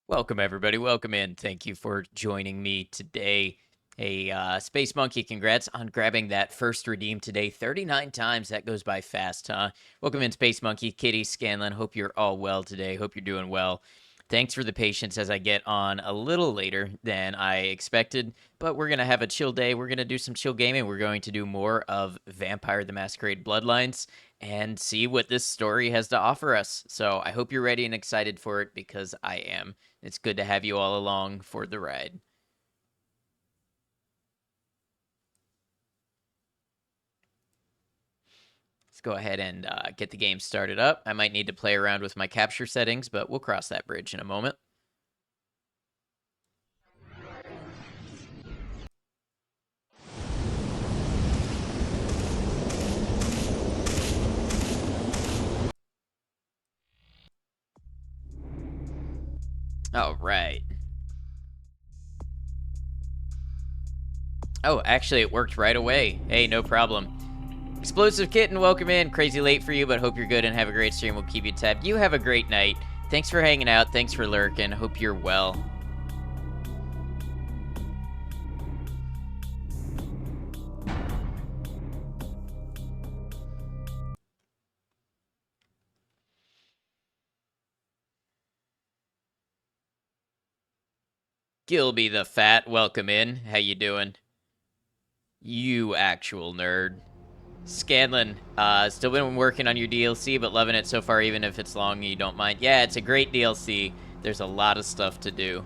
Welcome, everybody. Welcome in. Thank you for joining me today. Hey, Space Monkey, congrats on grabbing that first redeem today. 39 times. That goes by fast, huh? Welcome in, Space Monkey, Kitty, Scanlan. Hope you're all well today. Hope you're doing well. Thanks for the patience as I get on a little later than I expected, but we're going to have a chill day. We're going to do some chill gaming. We're going to do more of Vampire the Masquerade Bloodlines and see what this story has to offer us. So I hope you're ready and excited for it because I am. It's good to have you all along for the ride. Let's go ahead and get the game started up. I might need to play around with my capture settings, but we'll cross that bridge in a moment. All right. Oh, actually, it worked right away. Hey, no problem. Explosive Kitten, welcome in. Crazy late for you, but hope you're good and have a great stream. We'll keep you tabbed. You have a great night. Thanks for hanging out. Thanks for lurking. Hope you're well. Gilby the Fat, welcome in. How you doing? You actual nerd. Scanlan, still been working on your DLC, but loving it so far, even if it's long and you don't mind. Yeah, it's a great DLC. There's a lot of stuff to do.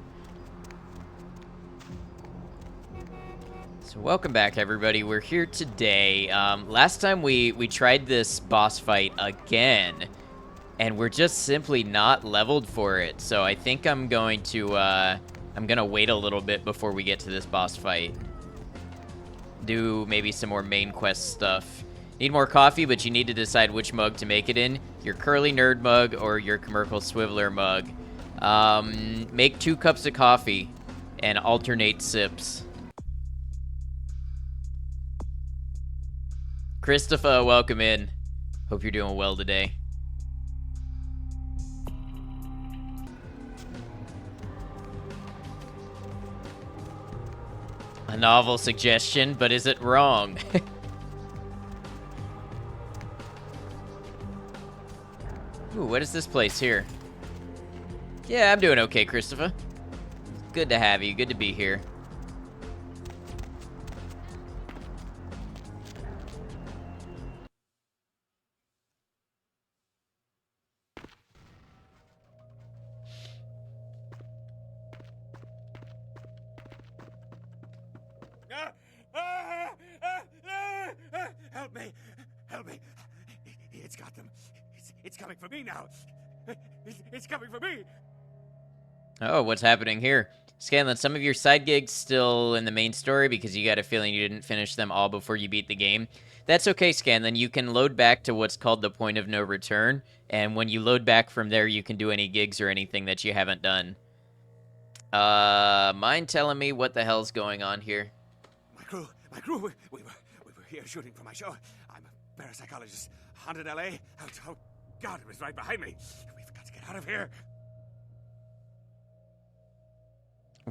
So welcome back, everybody. We're here today. Last time we tried this boss fight again, and we're just simply not leveled for it. So I think I'm going to wait a little bit before we get to this boss fight. Do maybe some more main quest stuff. Need more coffee, but you need to decide which mug to make it in. Your curly nerd mug or your commercial swiveler mug. Make 2 cups of coffee and alternate sips. Christopher, welcome in. Hope you're doing well today. A novel suggestion, but is it wrong? Ooh, what is this place here? Yeah, I'm doing okay, Christopher. Good to have you. Good to be here. Help me! Help me! It's got them. It's coming for me now. It's coming for me. Oh, what's happening here? Scanlan, some of your side gigs still in the main story because you got a feeling you didn't finish them all before you beat the game. That's okay, Scanlan. You can load back to what's called the point of no return, and when you load back from there, you can do any gigs or anything that you haven't done. Mind telling me what the hell's going on here? My crew, we were here shooting for my show. I'm a parapsychologist, haunted LA. Oh, God, it was right behind me. We've got to get out of here.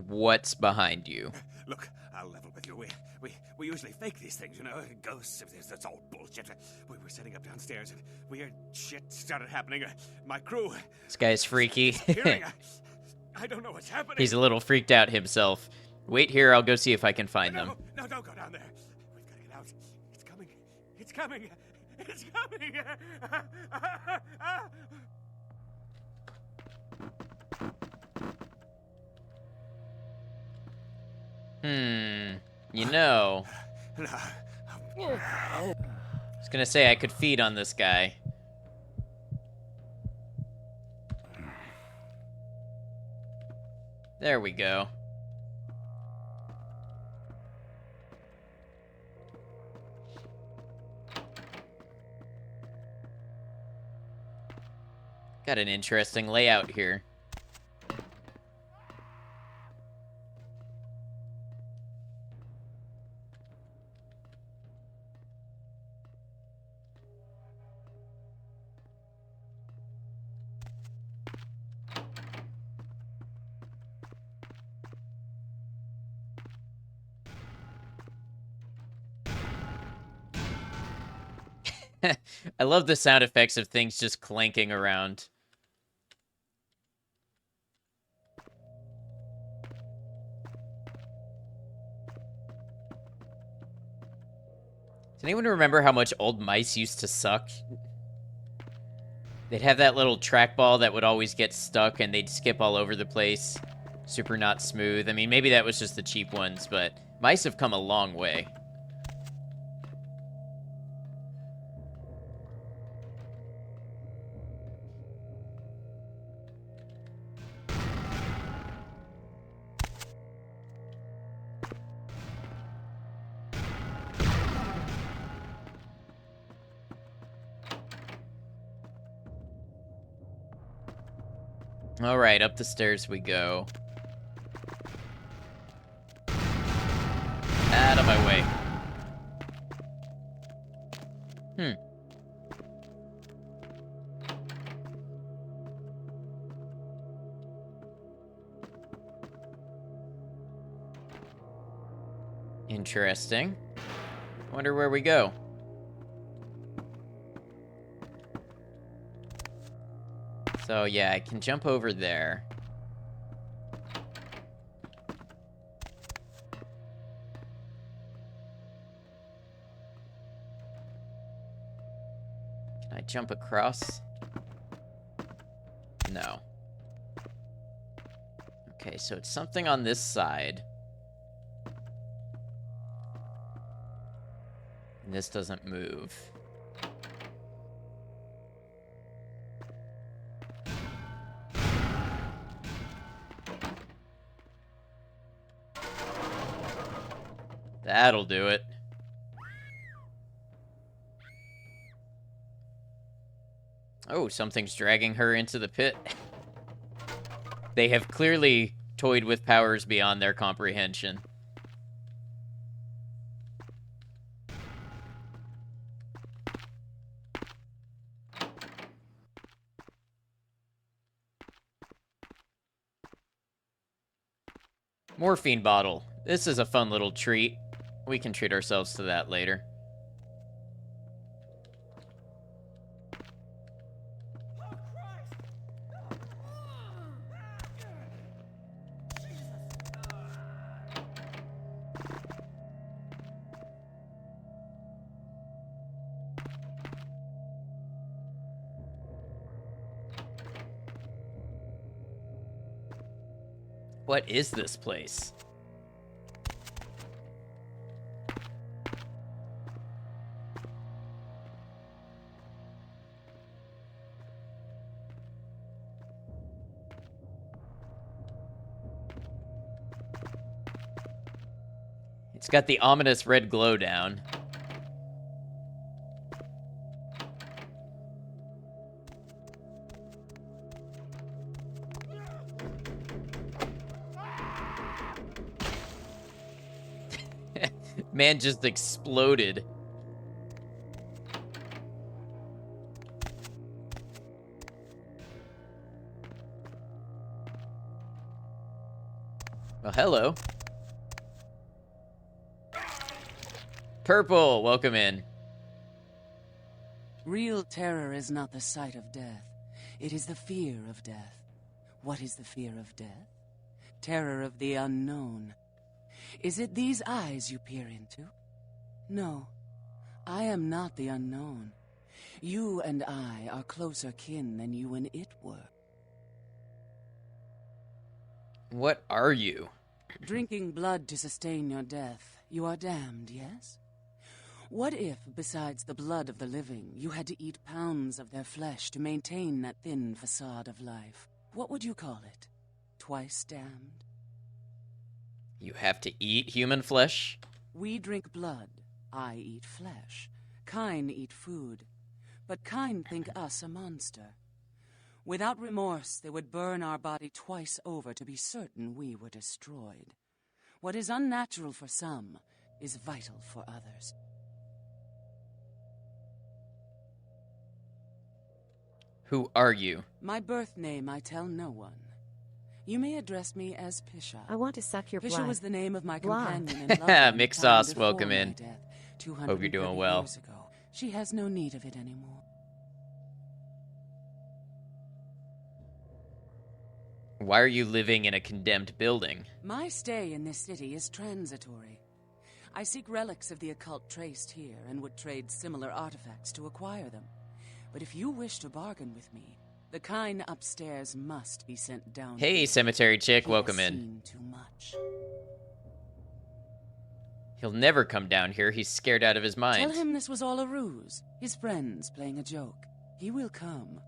What's behind you? Look, I'll level with you. We usually fake these things, you know, ghosts. That's all bullshit. We were setting up downstairs, and weird shit started happening. My crew. This guy's freaky. I don't know what's happening. He's a little freaked out himself. Wait here, I'll go see if I can find them. No, don't go down there. We've got to get out. It's coming. It's coming. It's coming. You know, I was gonna say I could feed on this guy. There we go. Got an interesting layout here. I love the sound effects of things just clanking around. Does anyone remember how much old mice used to suck? They'd have that little trackball that would always get stuck and they'd skip all over the place. Super not smooth. I mean, maybe that was just the cheap ones, but mice have come a long way. All right, up the stairs we go. Out of my way. Interesting. Wonder where we go. So yeah, I can jump over there. Can I jump across? No. Okay, so it's something on this side. And this doesn't move. That'll do it. Oh, something's dragging her into the pit. They have clearly toyed with powers beyond their comprehension. Morphine bottle. This is a fun little treat. We can treat ourselves to that later. What is this place? It's got the ominous red glow down. Man just exploded. Well, hello. Purple, welcome in. Real terror is not the sight of death. It is the fear of death. What is the fear of death? Terror of the unknown. Is it these eyes you peer into? No, I am not the unknown. You and I are closer kin than you and it were. What are you? Drinking blood to sustain your death, you are damned, yes? What if, besides the blood of the living, you had to eat pounds of their flesh to maintain that thin facade of life? What would you call it? Twice damned? You have to eat human flesh? We drink blood. I eat flesh. Kine eat food. But Kine think us a monster. Without remorse, they would burn our body twice over to be certain we were destroyed. What is unnatural for some is vital for others. Who are you? My birth name I tell no one. You may address me as Pisha. I want to suck your Pisha blood. was the name of my Blood. companion in Bloodlines Mix time sauce, before welcome my in. death, Hope you're doing 230 well. years ago. She has no need of it anymore. Why are you living in a condemned building? My stay in this city is transitory. I seek relics of the occult traced here and would trade similar artifacts to acquire them. But if you wish to bargain with me, the kind upstairs must be sent down. Hey, here. cemetery chick, He welcome has in. seen too much. He'll never come down here. He's scared out of his mind. Tell him this was all a ruse. His friends playing a joke. He will come.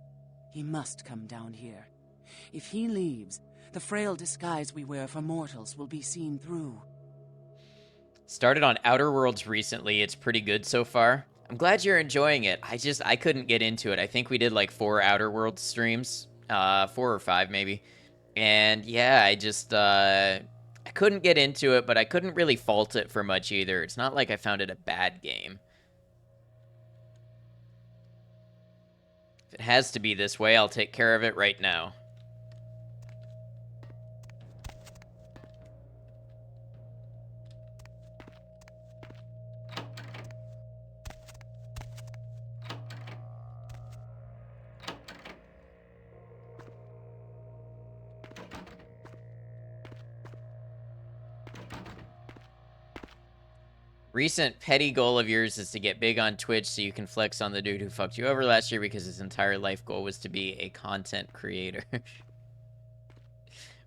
He must come down here. If he leaves, the frail disguise we wear for mortals will be seen through. Started on Outer Worlds recently. It's pretty good so far. I'm glad you're enjoying it. I couldn't get into it. I think we did like 4 Outer Worlds streams. 4 or 5 maybe. And yeah, I couldn't get into it, but I couldn't really fault it for much either. It's not like I found it a bad game. If it has to be this way, I'll take care of it right now. Recent petty goal of yours is to get big on Twitch so you can flex on the dude who fucked you over last year because his entire life goal was to be a content creator.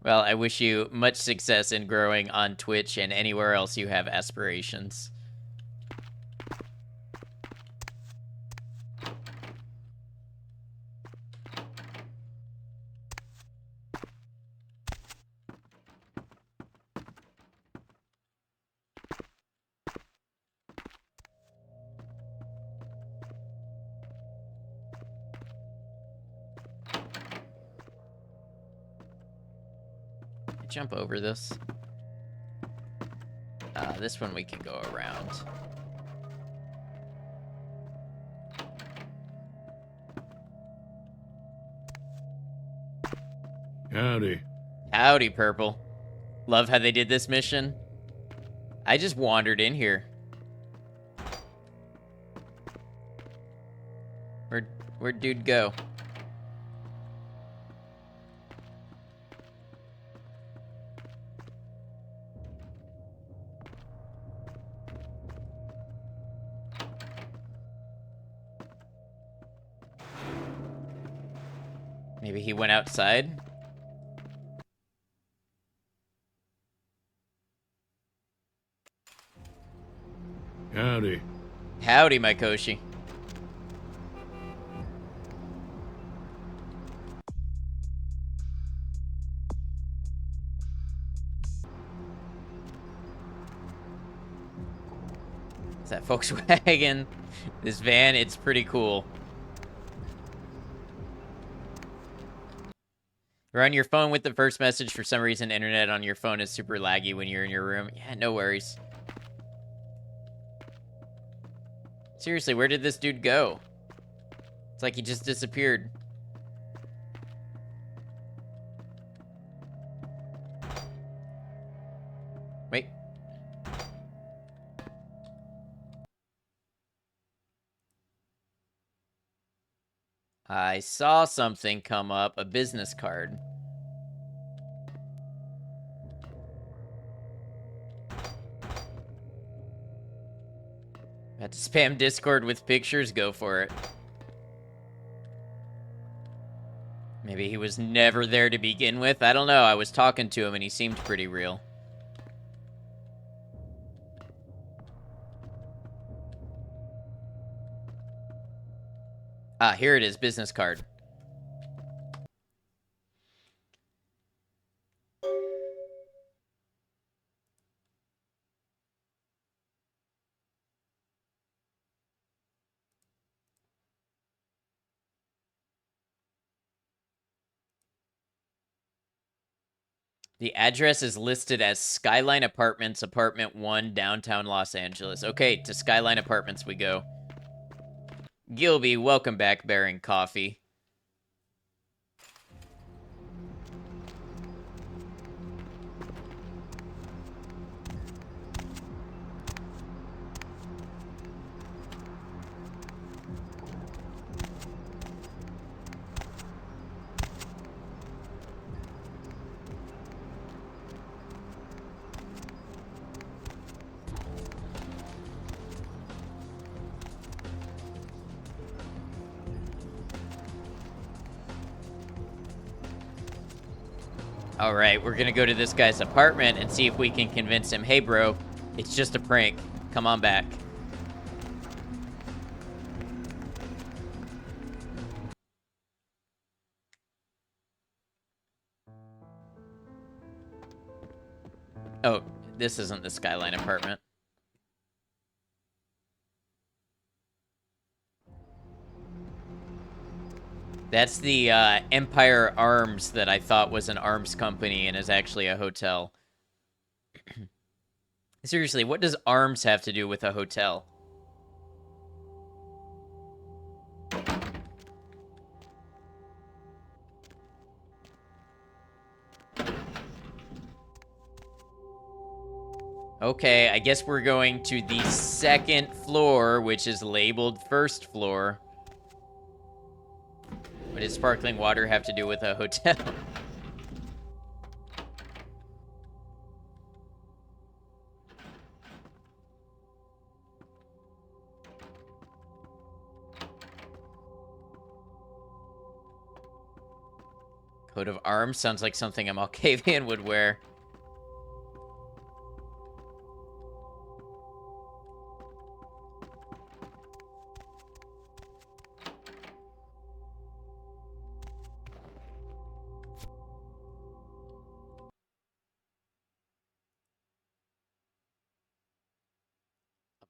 Well, I wish you much success in growing on Twitch and anywhere else you have aspirations. Jump over this. This one we can go around. Howdy. Howdy, Purple. Love how they did this mission. I just wandered in here. Where'd dude go? Maybe he went outside? Howdy. Howdy, my Koshi. Is that Volkswagen? This van, it's pretty cool. You're on your phone with the first message. For some reason, internet on your phone is super laggy when you're in your room. Yeah, no worries. Seriously, where did this dude go? It's like he just disappeared. Wait. I saw something come up, a business card. Had to spam Discord with pictures, go for it. Maybe he was never there to begin with, I don't know, I was talking to him and he seemed pretty real. Ah, here it is, business card. The address is listed as Skyline Apartments, Apartment 1, downtown Los Angeles. Okay, to Skyline Apartments we go. Gilby, welcome back, bearing coffee. All right, we're gonna go to this guy's apartment and see if we can convince him, hey bro, it's just a prank. Come on back. Oh, this isn't the Skyline apartment. That's the Empire Arms that I thought was an arms company and is actually a hotel. Seriously, what does arms have to do with a hotel? Okay, I guess we're going to the second floor, which is labeled first floor. What does sparkling water have to do with a hotel? Coat of arms sounds like something a Malkavian would wear.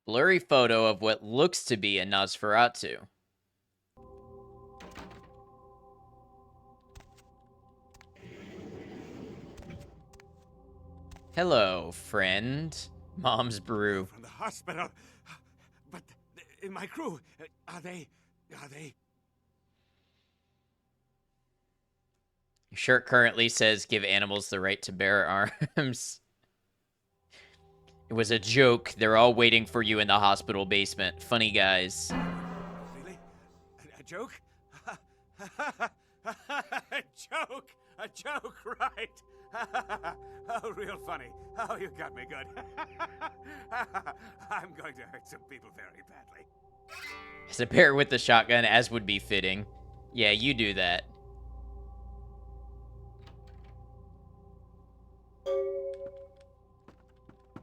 Blurry photo of what looks to be a Nosferatu. Hello, friend. Mom's brew. From the hospital. But my crew, are they... Your shirt currently says give animals the right to bear arms. It was a joke. They're all waiting for you in the hospital basement. Funny guys. Really? A joke? A joke, right? Oh, real funny. Oh, you got me good. I'm going to hurt some people very badly. As a bear with the shotgun, as would be fitting. Yeah, you do that.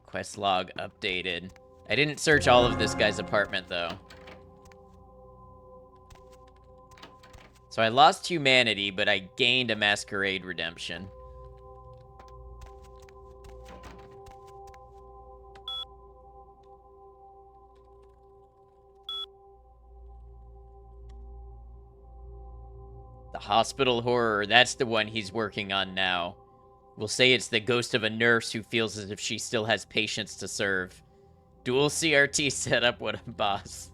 Quest log updated. I didn't search all of this guy's apartment, though. So I lost humanity, but I gained a masquerade redemption. The hospital horror, that's the one he's working on now. We'll say it's the ghost of a nurse who feels as if she still has patients to serve. Dual CRT setup, what a boss.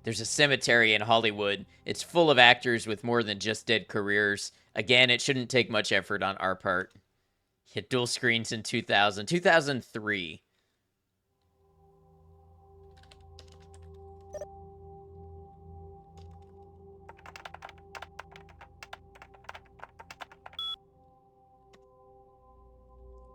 There's a cemetery in Hollywood. It's full of actors with more than just dead careers. Again, it shouldn't take much effort on our part. Hit dual screens in 2003.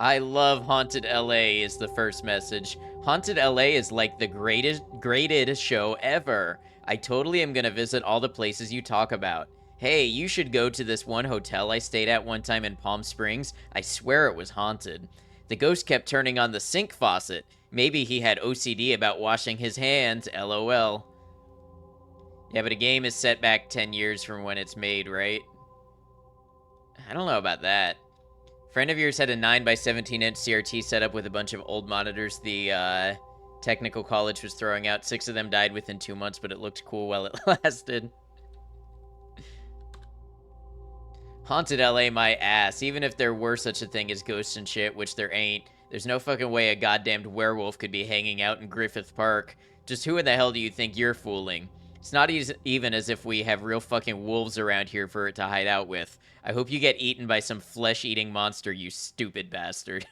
I love Haunted LA is the first message. Haunted LA is like the graded show ever. I totally am gonna visit all the places you talk about. Hey, you should go to this one hotel I stayed at one time in Palm Springs. I swear it was haunted. The ghost kept turning on the sink faucet. Maybe he had OCD about washing his hands, LOL. Yeah, but a game is set back 10 years from when it's made, right? I don't know about that. Friend of yours had a 9x17-inch CRT set up with a bunch of old monitors the technical college was throwing out. 6 of them died within 2 months, but it looked cool while it lasted. Haunted LA my ass. Even if there were such a thing as ghosts and shit, which there ain't, there's no fucking way a goddamned werewolf could be hanging out in Griffith Park. Just who in the hell do you think you're fooling? It's not even as if we have real fucking wolves around here for it to hide out with. I hope you get eaten by some flesh-eating monster, you stupid bastard.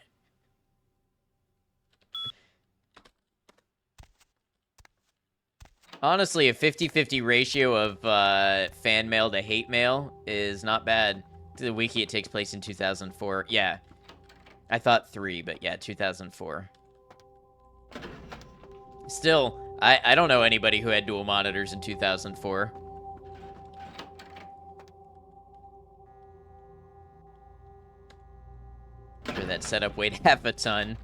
Honestly, a 50-50 ratio of fan mail to hate mail is not bad. To the wiki, it takes place in 2004. Yeah. I thought 3, but yeah, 2004. Still, I don't know anybody who had dual monitors in 2004. sure that setup weighed half a ton.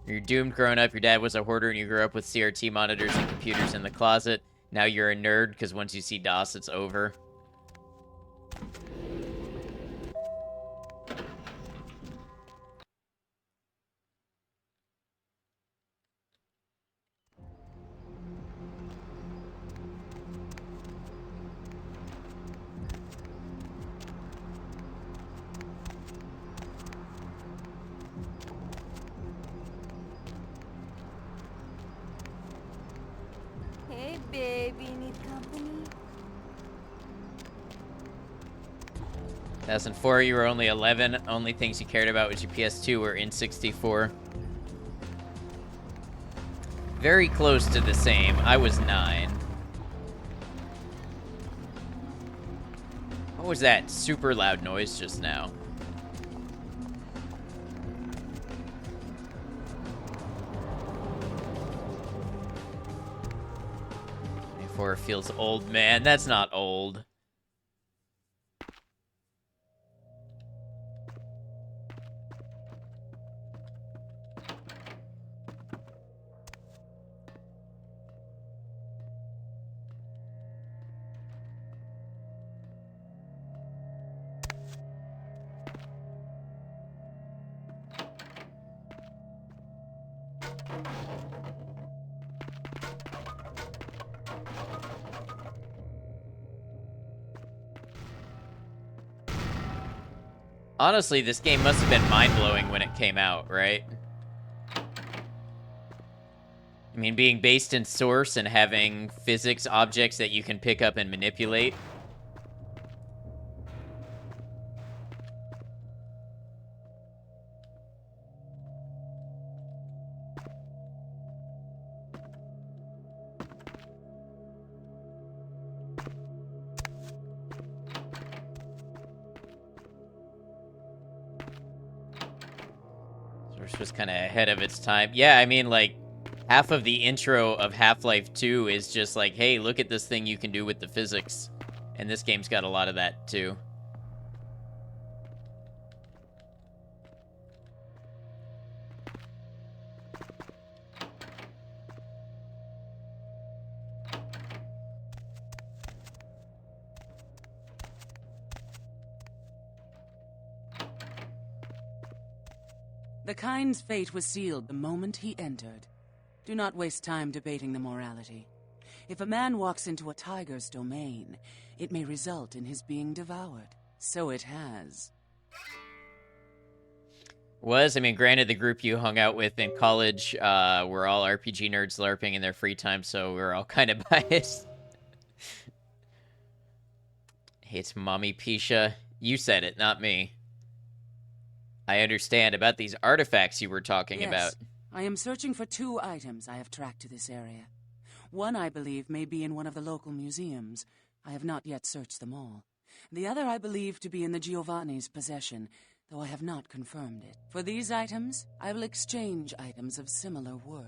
You're doomed growing up. Your dad was a hoarder and you grew up with CRT monitors and computers in the closet. Now you're a nerd because once you see DOS, it's over. Hey, baby, need company? 2004, you were only 11. Only things you cared about was your PS2 or N64. Very close to the same. I was 9. What was that super loud noise just now? 24 feels old, man. That's not old. Honestly, this game must have been mind-blowing when it came out, right? I mean, being based in Source and having physics objects that you can pick up and manipulate. Source was kind of ahead of its time. Yeah, I mean, like, half of the intro of Half-Life 2 is just like, hey, look at this thing you can do with the physics. And this game's got a lot of that, too. The kind's fate was sealed the moment he entered. Do not waste time debating the morality. If a man walks into a tiger's domain, it may result in his being devoured. So it has. I mean, granted, the group you hung out with in college were all RPG nerds LARPing in their free time, so we're all kind of biased. Hey, it's Mommy Pisha. You said it, not me. I understand about these artifacts you were talking about. I am searching for 2 items I have tracked to this area. One, I believe, may be in one of the local museums. I have not yet searched them all. The other I believe to be in the Giovanni's possession, though I have not confirmed it. For these items, I will exchange items of similar worth.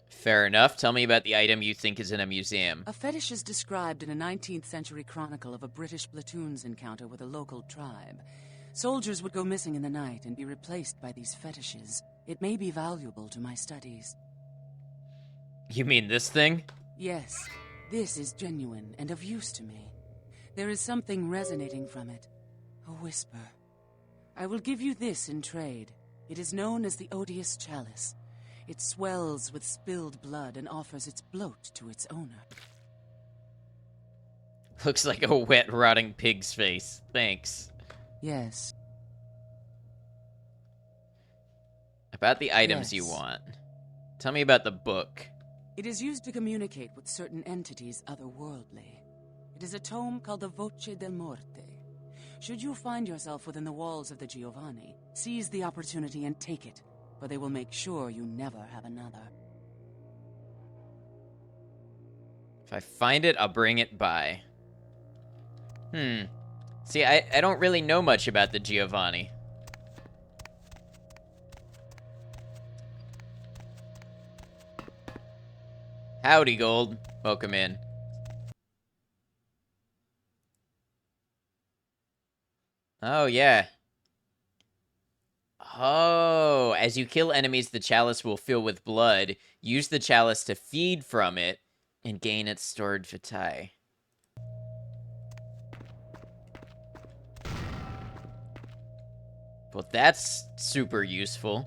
Fair enough. Tell me about the item you think is in a museum. A fetish is described in a 19th century chronicle of a British platoon's encounter with a local tribe. Soldiers would go missing in the night and be replaced by these fetishes. It may be valuable to my studies. You mean this thing? Yes, this is genuine and of use to me. There is something resonating from it. A whisper. I will give you this in trade. It is known as the Odious Chalice. It swells with spilled blood and offers its bloat to its owner. Looks like a wet, rotting pig's face. Thanks. Yes. About the items you Yes. want. Tell me about the book. It is used to communicate with certain entities otherworldly. It is a tome called the Voce del Morte. Should you find yourself within the walls of the Giovanni, seize the opportunity and take it, for they will make sure you never have another. If I find it, I'll bring it by. See, I don't really know much about the Giovanni. Howdy, Gold. Welcome in. Oh, yeah. Oh, as you kill enemies, the chalice will fill with blood. Use the chalice to feed from it and gain its stored vitae. Well, that's super useful.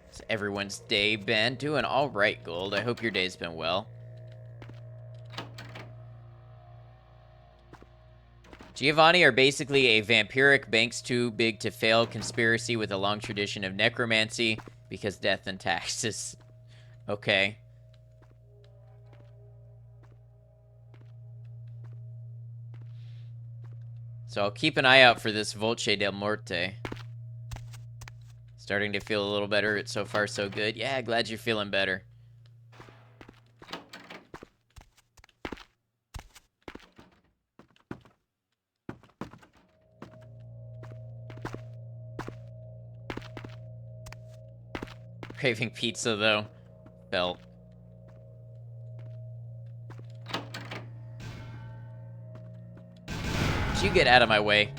How's everyone's day been? Doing all right, Gold. I hope your day's been well. Giovanni are basically a vampiric, banks too big to fail conspiracy with a long tradition of necromancy because death and taxes. Okay. So I'll keep an eye out for this Volce del Morte. Starting to feel a little better. So far, so good. Yeah, glad you're feeling better. Craving pizza, though. Belt. Did you get out of my way?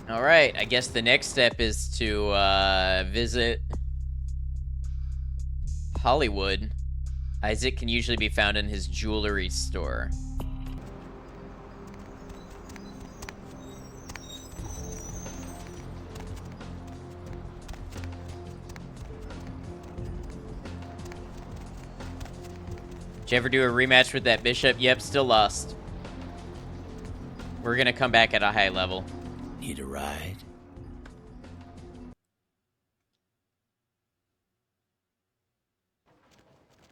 Alright, I guess the next step is to visit Hollywood. Isaac can usually be found in his jewelry store. Did you ever do a rematch with that bishop? Yep, still lost. We're gonna come back at a high level. Need a ride?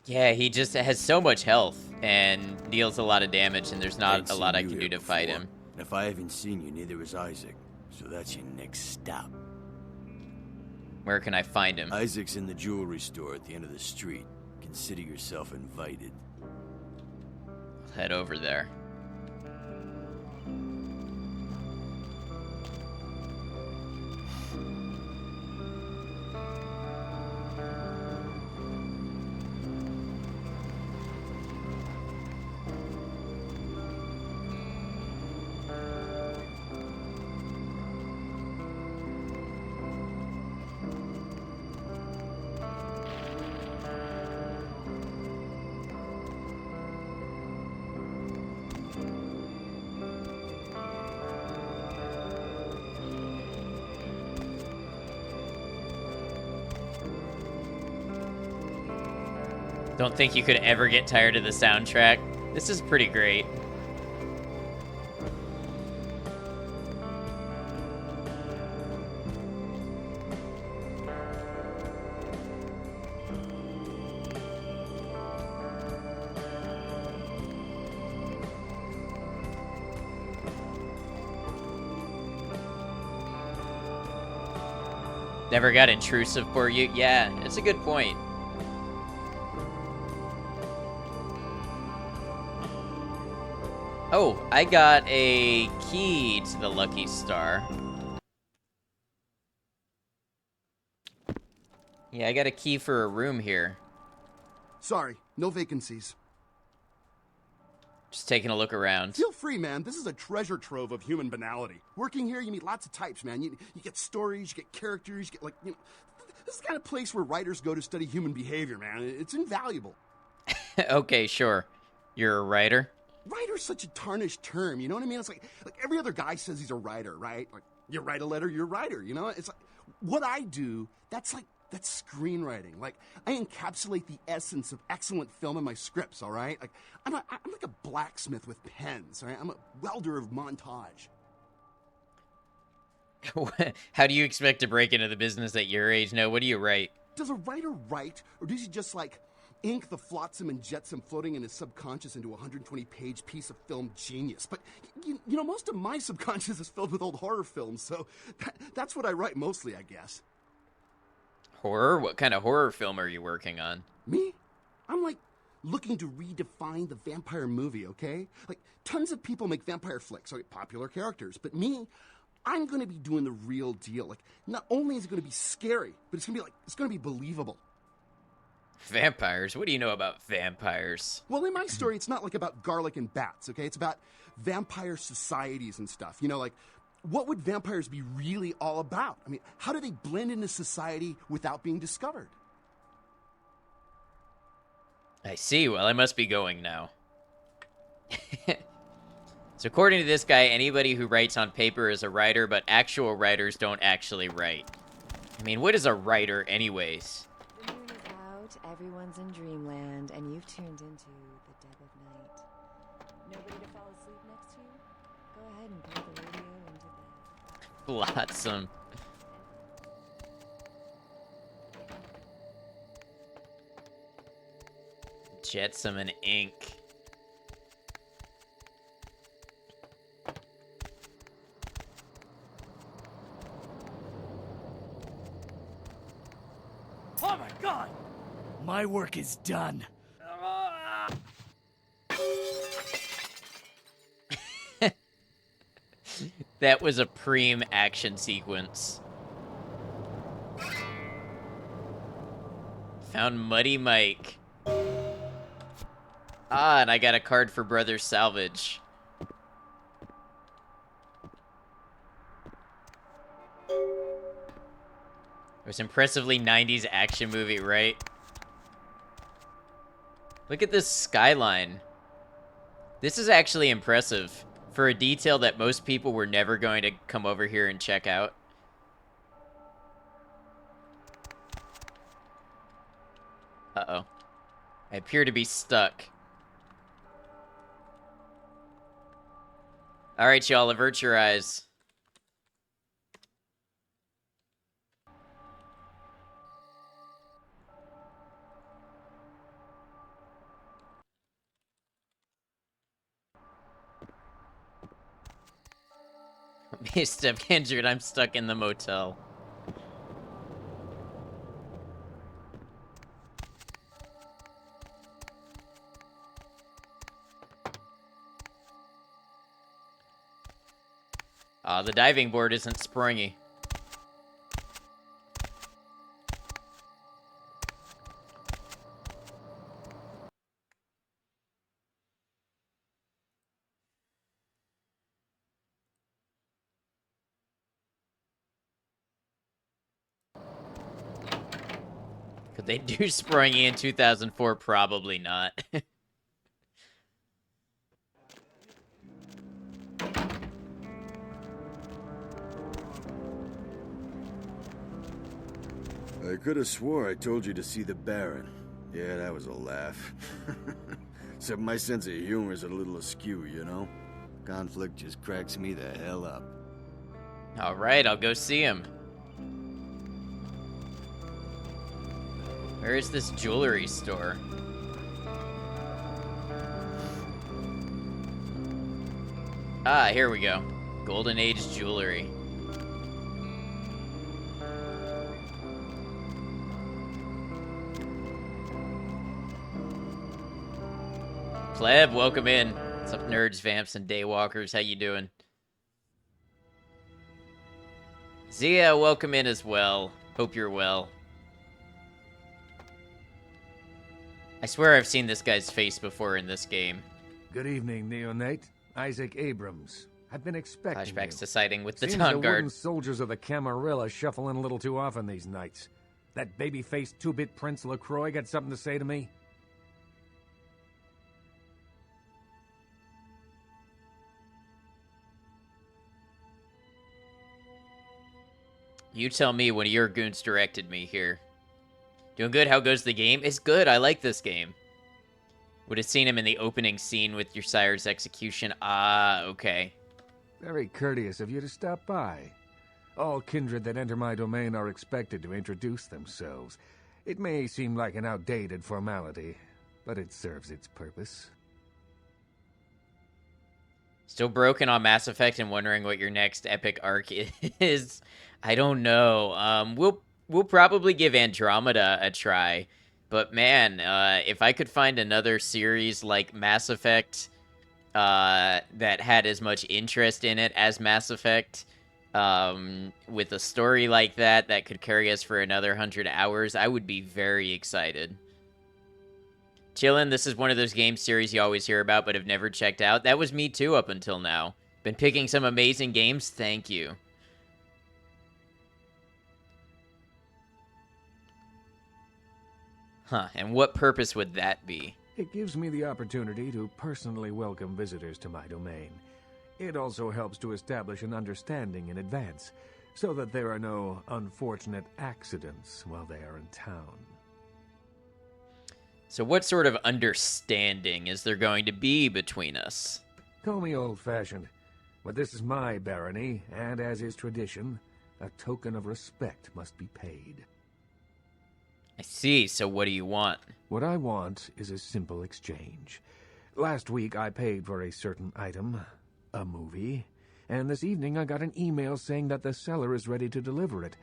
Yeah, he just has so much health and deals a lot of damage, and there's not Ain't a lot seen I you can here do to fight before. him. And if I haven't seen you, neither has Isaac. So that's your next stop. Where can I find him? Isaac's in the jewelry store at the end of the street. Consider yourself invited. I'll head over there. Don't think you could ever get tired of the soundtrack. This is pretty great. Never got intrusive for you? Yeah, it's a good point. Oh, I got a key to the Lucky Star. Yeah, I got a key for a room here. Sorry, no vacancies. Just taking a look around. Feel free, man. This is a treasure trove of human banality. Working here, you meet lots of types, man. You get stories, you get characters, you get, like, you know... This is the kind of place where writers go to study human behavior, man. It's invaluable. Okay, sure. You're a writer? Writer's such a tarnished term, you know what I mean? It's like every other guy says he's a writer, right? Like, you write a letter, you're a writer, you know? It's like, what I do, that's screenwriting. Like, I encapsulate the essence of excellent film in my scripts, all right? Like, I'm like a blacksmith with pens, all right? I'm a welder of montage. How do you expect to break into the business at your age? No, what do you write? Does a writer write, or does he just, like, ink the flotsam and jetsam floating in his subconscious into a 120-page piece of film genius. But, you know, most of my subconscious is filled with old horror films, so that's what I write mostly, I guess. Horror? What kind of horror film are you working on? Me? I'm like looking to redefine the vampire movie, okay? Like, tons of people make vampire flicks, like popular characters, but me, I'm gonna be doing the real deal. Like, not only is it gonna be scary, but it's gonna be believable. Vampires? What do you know about vampires? Well, in my story, it's not like about garlic and bats, okay? It's about vampire societies and stuff. You know, like, what would vampires be really all about? I mean, how do they blend into society without being discovered? I see. Well, I must be going now. So according to this guy, anybody who writes on paper is a writer, but actual writers don't actually write. I mean, what is a writer anyways? The moon is out, everyone's in dreamland, and you've tuned into the dead of night. Nobody to fall asleep next to you? Go ahead and put the radio into bed. Flotsam. Jetsam and ink. Oh my god! My work is done. That was a preem action sequence. Found Muddy Mike. Ah, and I got a card for Brothers Salvage. It was impressively 90s action movie, right? Look at this skyline. This is actually impressive for a detail that most people were never going to come over here and check out. Uh-oh. I appear to be stuck. Alright, y'all, avert your eyes. Missed, I'm injured, I'm stuck in the motel. The diving board isn't springy. Could they do springy in 2004? Probably not. I could have swore I told you to see the Baron. Yeah, that was a laugh. Except my sense of humor is a little askew, you know? Conflict just cracks me the hell up. Alright, I'll go see him. Where is this jewelry store? Ah, here we go. Golden Age jewelry. Pleb, welcome in. What's up, nerds, vamps, and daywalkers? How you doing? Zia, welcome in as well. Hope you're well. I swear I've seen this guy's face before in this game. Good evening, Neonate. Isaac Abrams. I've been expecting Flashbacks you. to sighting with the Seems Dawn the Guard. wooden soldiers of the Camarilla shuffle in a little too often these nights. That baby-faced two-bit Prince LaCroix got something to say to me? You tell me when your goons directed me here. Doing good? How goes the game? It's good. I like this game. Would have seen him in the opening scene with your sire's execution. Ah, okay. Very courteous of you to stop by. All kindred that enter my domain are expected to introduce themselves. It may seem like an outdated formality, but it serves its purpose. Still broken on Mass Effect and wondering what your next epic arc is. I don't know. We'll probably give Andromeda a try, but man, if I could find another series like Mass Effect that had as much interest in it as Mass Effect, with a story like that could carry us for another 100 hours, I would be very excited. Chillin', this is one of those game series you always hear about but have never checked out. That was me too up until now. Been picking some amazing games. Thank you. Huh, and what purpose would that be? It gives me the opportunity to personally welcome visitors to my domain. It also helps to establish an understanding in advance, so that there are no unfortunate accidents while they are in town. So what sort of understanding is there going to be between us? Call me old-fashioned, but this is my barony, and as is tradition, a token of respect must be paid. I see, so what do you want? What I want is a simple exchange. Last week I paid for a certain item, a movie, and this evening I got an email saying that the seller is ready to deliver it.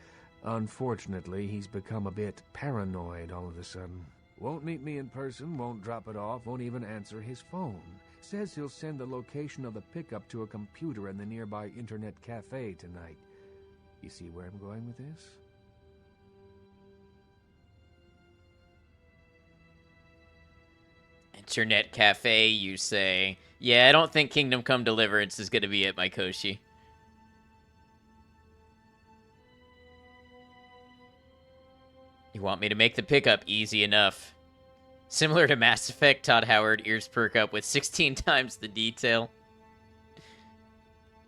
Unfortunately, he's become a bit paranoid all of a sudden. Won't meet me in person, won't drop it off, won't even answer his phone. Says he'll send the location of the pickup to a computer in the nearby internet cafe tonight. You see where I'm going with this? Internet cafe, you say? Yeah, I don't think Kingdom Come Deliverance is going to be it, my Koshi. You want me to make the pickup easy enough. Similar to Mass Effect, Todd Howard, ears perk up with 16 times the detail.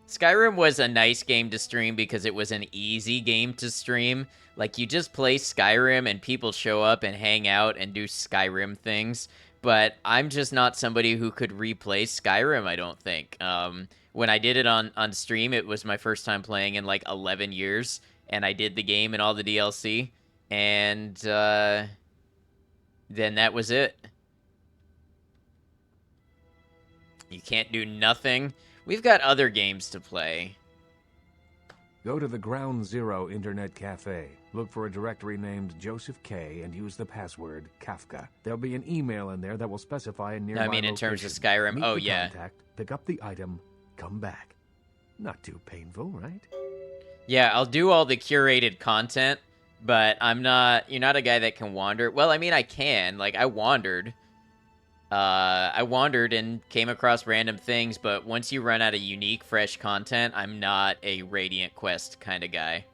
Skyrim was a nice game to stream because it was an easy game to stream. Like, you just play Skyrim and people show up and hang out and do Skyrim things. But I'm just not somebody who could replay Skyrim, I don't think. When I did it on stream, it was my first time playing in like 11 years. And I did the game and all the DLC. And then that was it. You can't do nothing. We've got other games to play. Go to the Ground Zero Internet Cafe. Look for a directory named Joseph K. and use the password Kafka. There'll be an email in there that will specify a nearby I mean, in terms of Skyrim, Meet oh the yeah. contact, pick up the item, come back. Not too painful, right? Yeah, I'll do all the curated content, but you're not a guy that can wander. Well, I mean, I can. Like, I wandered and came across random things, but once you run out of unique, fresh content, I'm not a Radiant Quest kind of guy.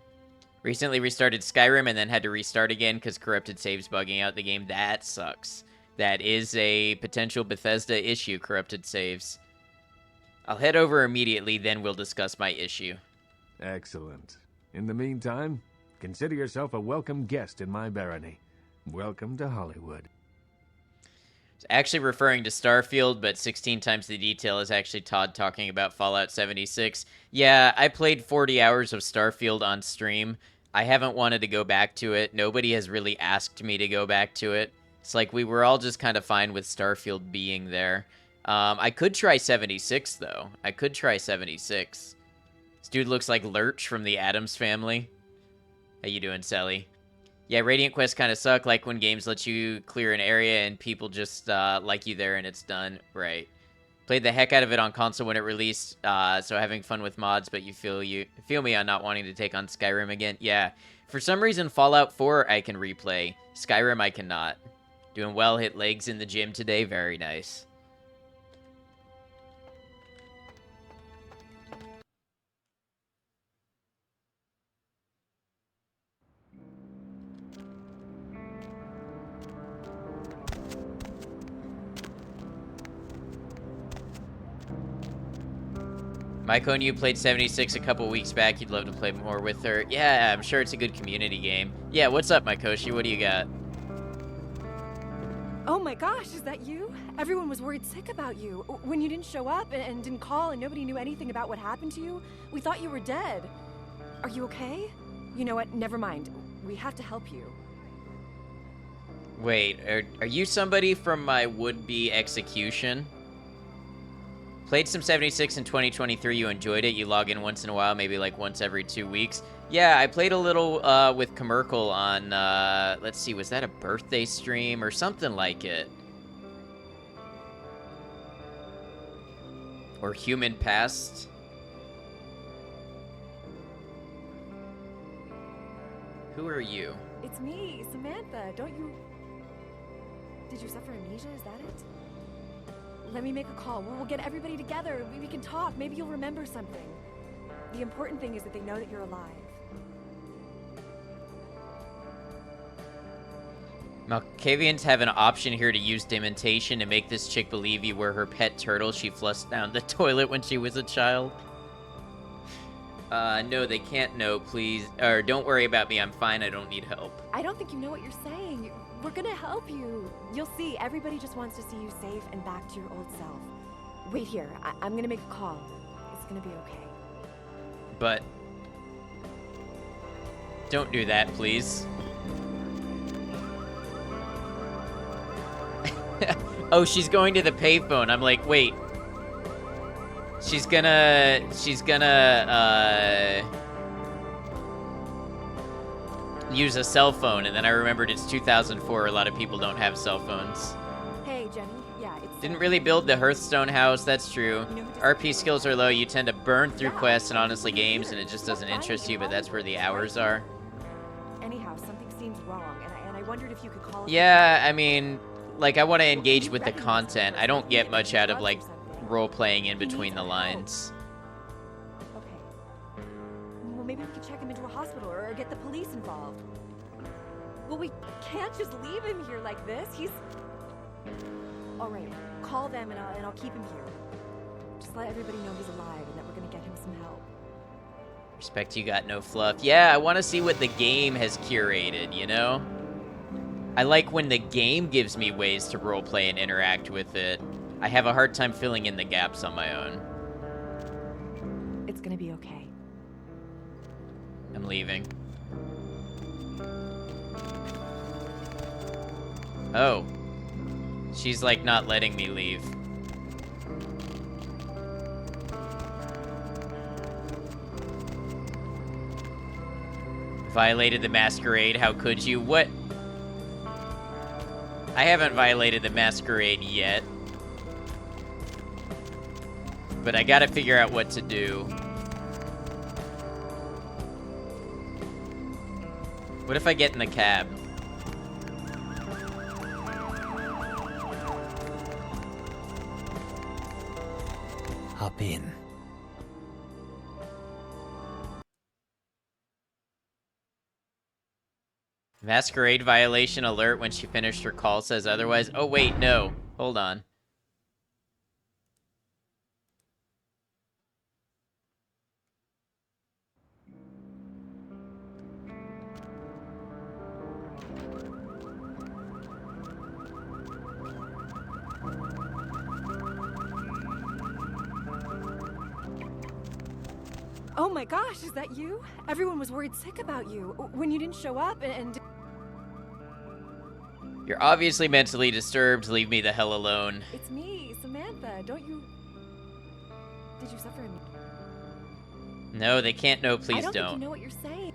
Recently restarted Skyrim and then had to restart again because corrupted saves bugging out the game. That sucks. That is a potential Bethesda issue, corrupted saves. I'll head over immediately, then we'll discuss my issue. Excellent. In the meantime, consider yourself a welcome guest in my barony. Welcome to Hollywood. It's actually referring to Starfield, but 16 times the detail is actually Todd talking about Fallout 76. Yeah, I played 40 hours of Starfield on stream. I haven't wanted to go back to it. Nobody has really asked me to go back to it. It's like we were all just kind of fine with Starfield being there. I could try 76, though. I could try 76. This dude looks like Lurch from the Addams Family. How you doing, Sally? Yeah, Radiant Quest kind of suck, like when games let you clear an area and people just like you there and it's done. Right. Played the heck out of it on console when it released, so having fun with mods, but you feel me on not wanting to take on Skyrim again. Yeah, for some reason Fallout 4 I can replay. Skyrim I cannot. Doing well, hit legs in the gym today, very nice. Maiko and you played 76 a couple weeks back. You'd love to play more with her. Yeah, I'm sure it's a good community game. Yeah, what's up, Maikoshi? What do you got? Oh my gosh, is that you? Everyone was worried sick about you. When you didn't show up and didn't call and nobody knew anything about what happened to you, we thought you were dead. Are you okay? You know what? Never mind. We have to help you. Wait, are you somebody from my would-be execution? Played some 76 in 2023, you enjoyed it, you log in once in a while, maybe like once every 2 weeks. Yeah, I played a little with Commercial on, let's see, was that a birthday stream or something like it? Or Human Past? Who are you? It's me, Samantha. Don't you... Did you suffer amnesia? Is that it? Let me make a call. We'll get everybody together. We can talk. Maybe you'll remember something. The important thing is that they know that you're alive. Malkavians have an option here to use dementation to make this chick believe you were her pet turtle she flushed down the toilet when she was a child. No, they can't know, please. Or, don't worry about me, I'm fine, I don't need help. I don't think you know what you're saying. We're gonna help you. You'll see, everybody just wants to see you safe and back to your old self. Wait here, I'm gonna make a call. It's gonna be okay. But... don't do that, please. Oh, she's going to the payphone. I'm like, wait. She's gonna, use a cell phone, and then I remembered it's 2004. A lot of people don't have cell phones. Hey, Jenny. Yeah, it's... Didn't really build the Hearthstone house, that's true. RP skills are low, you tend to burn through quests and honestly games, and it just doesn't interest you, but that's where the hours are. Anyhow, something seems wrong, and I wondered if you could call... Yeah, I mean, like, I want to engage with the content. I don't get much out of, like, role-playing in between the lines. Okay. Well, maybe we could check him into a hospital or get the police involved. Well, we can't just leave him here like this. He's... All right, call them and I'll keep him here. Just let everybody know he's alive and that we're gonna get him some help. Respect you got no fluff. Yeah, I want to see what the game has curated, you know? I like when the game gives me ways to roleplay and interact with it. I have a hard time filling in the gaps on my own. It's gonna be okay. I'm leaving. Oh. She's like not letting me leave. Violated the masquerade, how could you? What? I haven't violated the masquerade yet. But I gotta figure out what to do. What if I get in the cab? Hop in. Masquerade violation alert when she finished her call says otherwise. Oh wait, no. Hold on. Oh my gosh, is that you? Everyone was worried sick about you when you didn't show up and... You're obviously mentally disturbed. Leave me the hell alone. It's me, Samantha. Don't you... Did you suffer amnesia? No, they can't know. Please I don't think you don't. know what you're saying.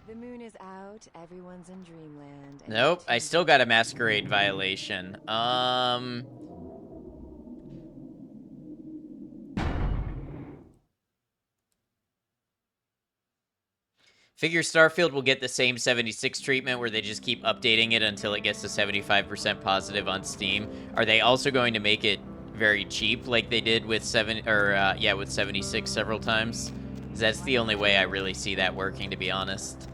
The moon is out, everyone's in dreamland. and Nope, I you've still got a masquerade violation. Figure Starfield will get the same 76 treatment where they just keep updating it until it gets to 75% positive on Steam. Are they also going to make it very cheap like they did with with 76 several times? 'Cause that's the only way I really see that working, to be honest.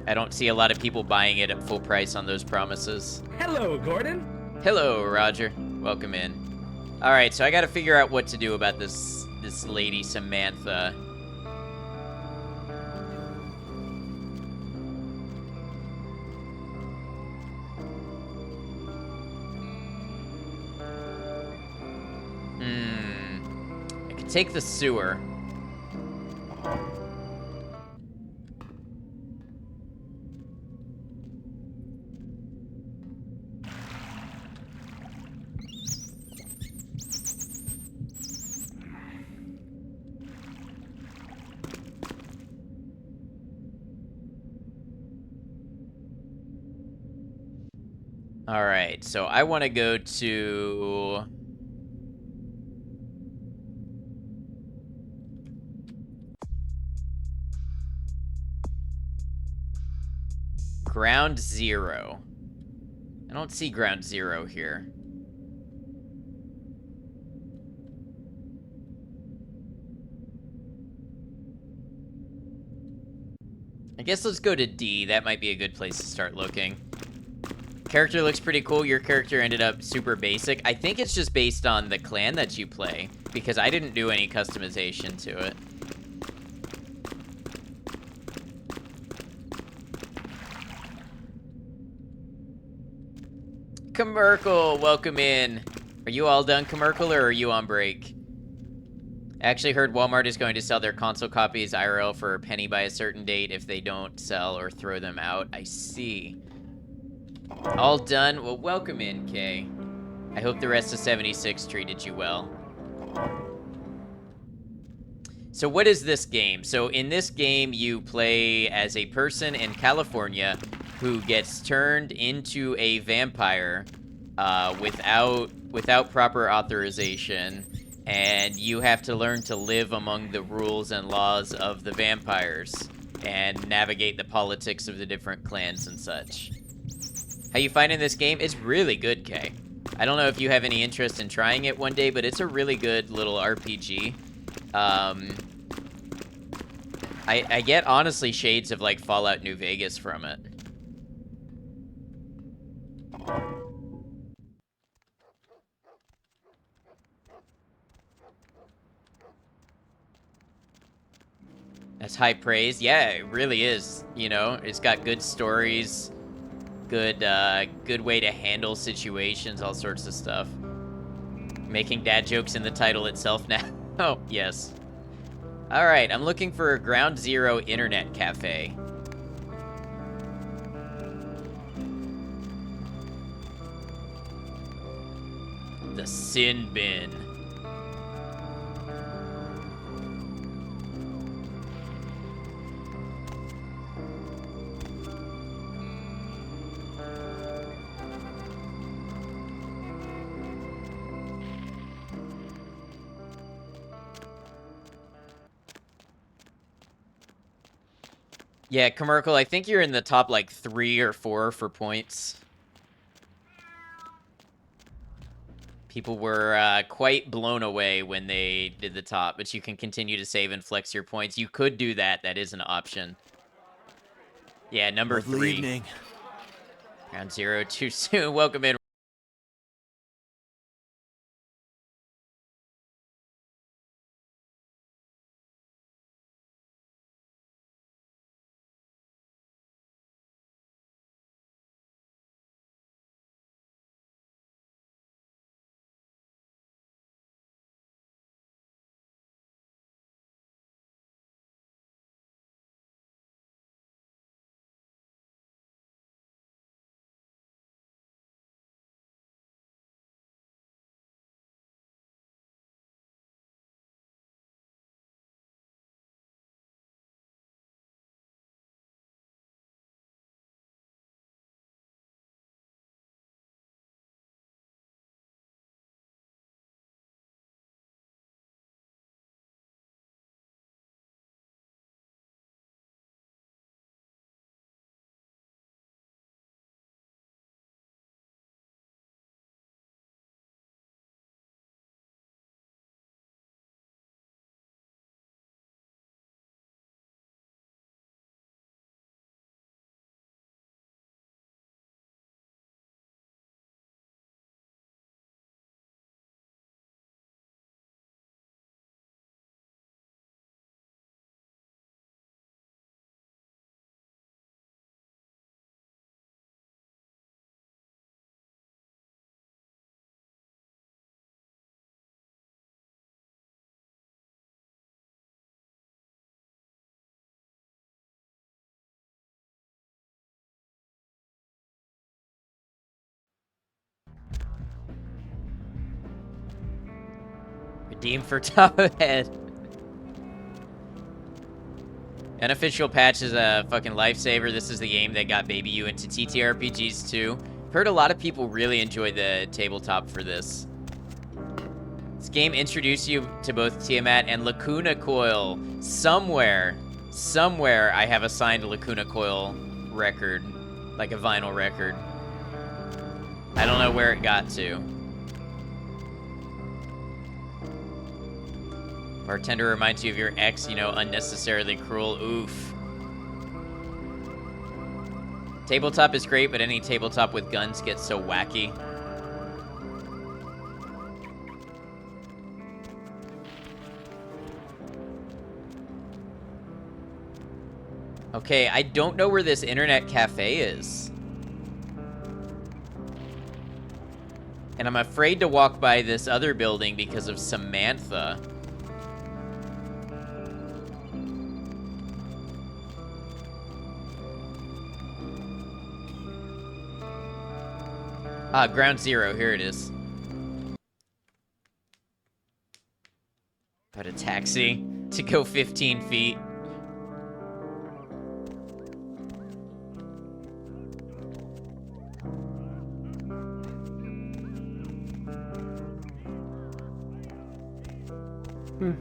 I don't see a lot of people buying it at full price on those promises. Hello, Gordon. Hello, Roger. Welcome in. All right, so I got to figure out what to do about this lady Samantha. I could take the sewer. All right, so I want to go to... Ground Zero. I don't see Ground Zero here. I guess let's go to D. That might be a good place to start looking. Character looks pretty cool. Your character ended up super basic. I think it's just based on the clan that you play, because I didn't do any customization to it. Commercial, welcome in. Are you all done, Commercial, or are you on break? I actually heard Walmart is going to sell their console copies IRL for a penny by a certain date if they don't sell or throw them out. I see. All done? Well, welcome in, Kay. I hope the rest of 76 treated you well. So what is this game? So in this game, you play as a person in California who gets turned into a vampire without proper authorization, and you have to learn to live among the rules and laws of the vampires and navigate the politics of the different clans and such. How you finding this game? It's really good, Kay. I don't know if you have any interest in trying it one day, but it's a really good little RPG. I get, honestly, shades of, like, Fallout New Vegas from it. That's high praise. Yeah, it really is. You know, it's got good stories, good way to handle situations, all sorts of stuff. Making dad jokes in the title itself now. Oh, yes. All right, I'm looking for a Ground Zero internet cafe. The Sin Bin. Yeah, Commercial, I think you're in the top, like, 3 or 4 for points. People were quite blown away when they did the top, but you can continue to save and flex your points. You could do that. That is an option. Yeah, number 3. Evening. Ground Zero too soon. Welcome in. Redeem for top of head. Unofficial patch is a fucking lifesaver. This is the game that got Baby U into TTRPGs too. Heard a lot of people really enjoy the tabletop for this. This game introduced you to both Tiamat and Lacuna Coil. Somewhere I have a signed Lacuna Coil record, like a vinyl record. I don't know where it got to. Bartender reminds you of your ex, you know, unnecessarily cruel. Oof. Tabletop is great, but any tabletop with guns gets so wacky. Okay, I don't know where this internet cafe is. And I'm afraid to walk by this other building because of Samantha. Ah, ground zero, here it is. Got a taxi to go 15 feet. Did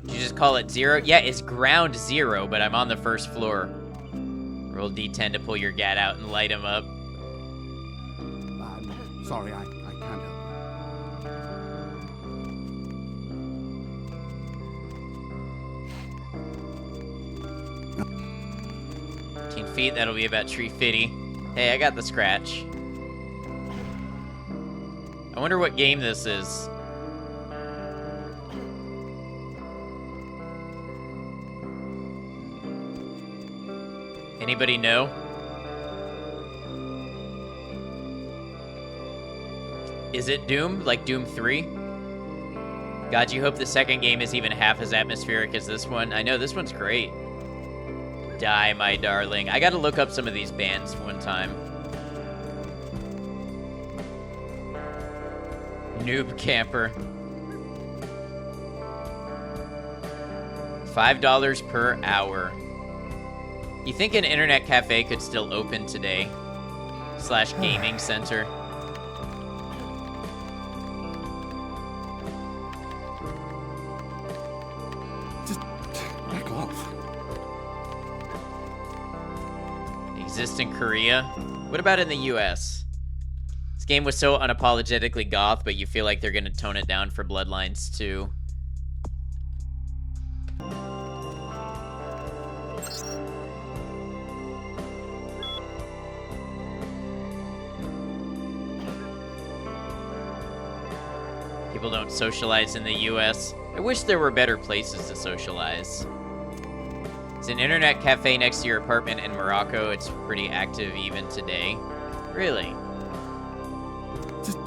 you just call it zero? Yeah, it's ground zero, but I'm on the first floor. Roll D10 to pull your gat out and light him up. Sorry, I can't help you. 15 feet, that'll be about 350. Hey, I got the scratch. I wonder what game this is. Anybody know? Is it Doom? Like Doom 3? God, you hope the second game is even half as atmospheric as this one. I know, this one's great. Die, my darling. I gotta look up some of these bands one time. Noob Camper. $5 per hour. You think an internet cafe could still open today? / gaming center. Just back off. Exist in Korea? What about in the US? This game was so unapologetically goth, but you feel like they're gonna tone it down for Bloodlines too. People don't socialize in the US. I wish there were better places to socialize. It's an internet cafe next to your apartment in Morocco. It's pretty active even today. Really? Just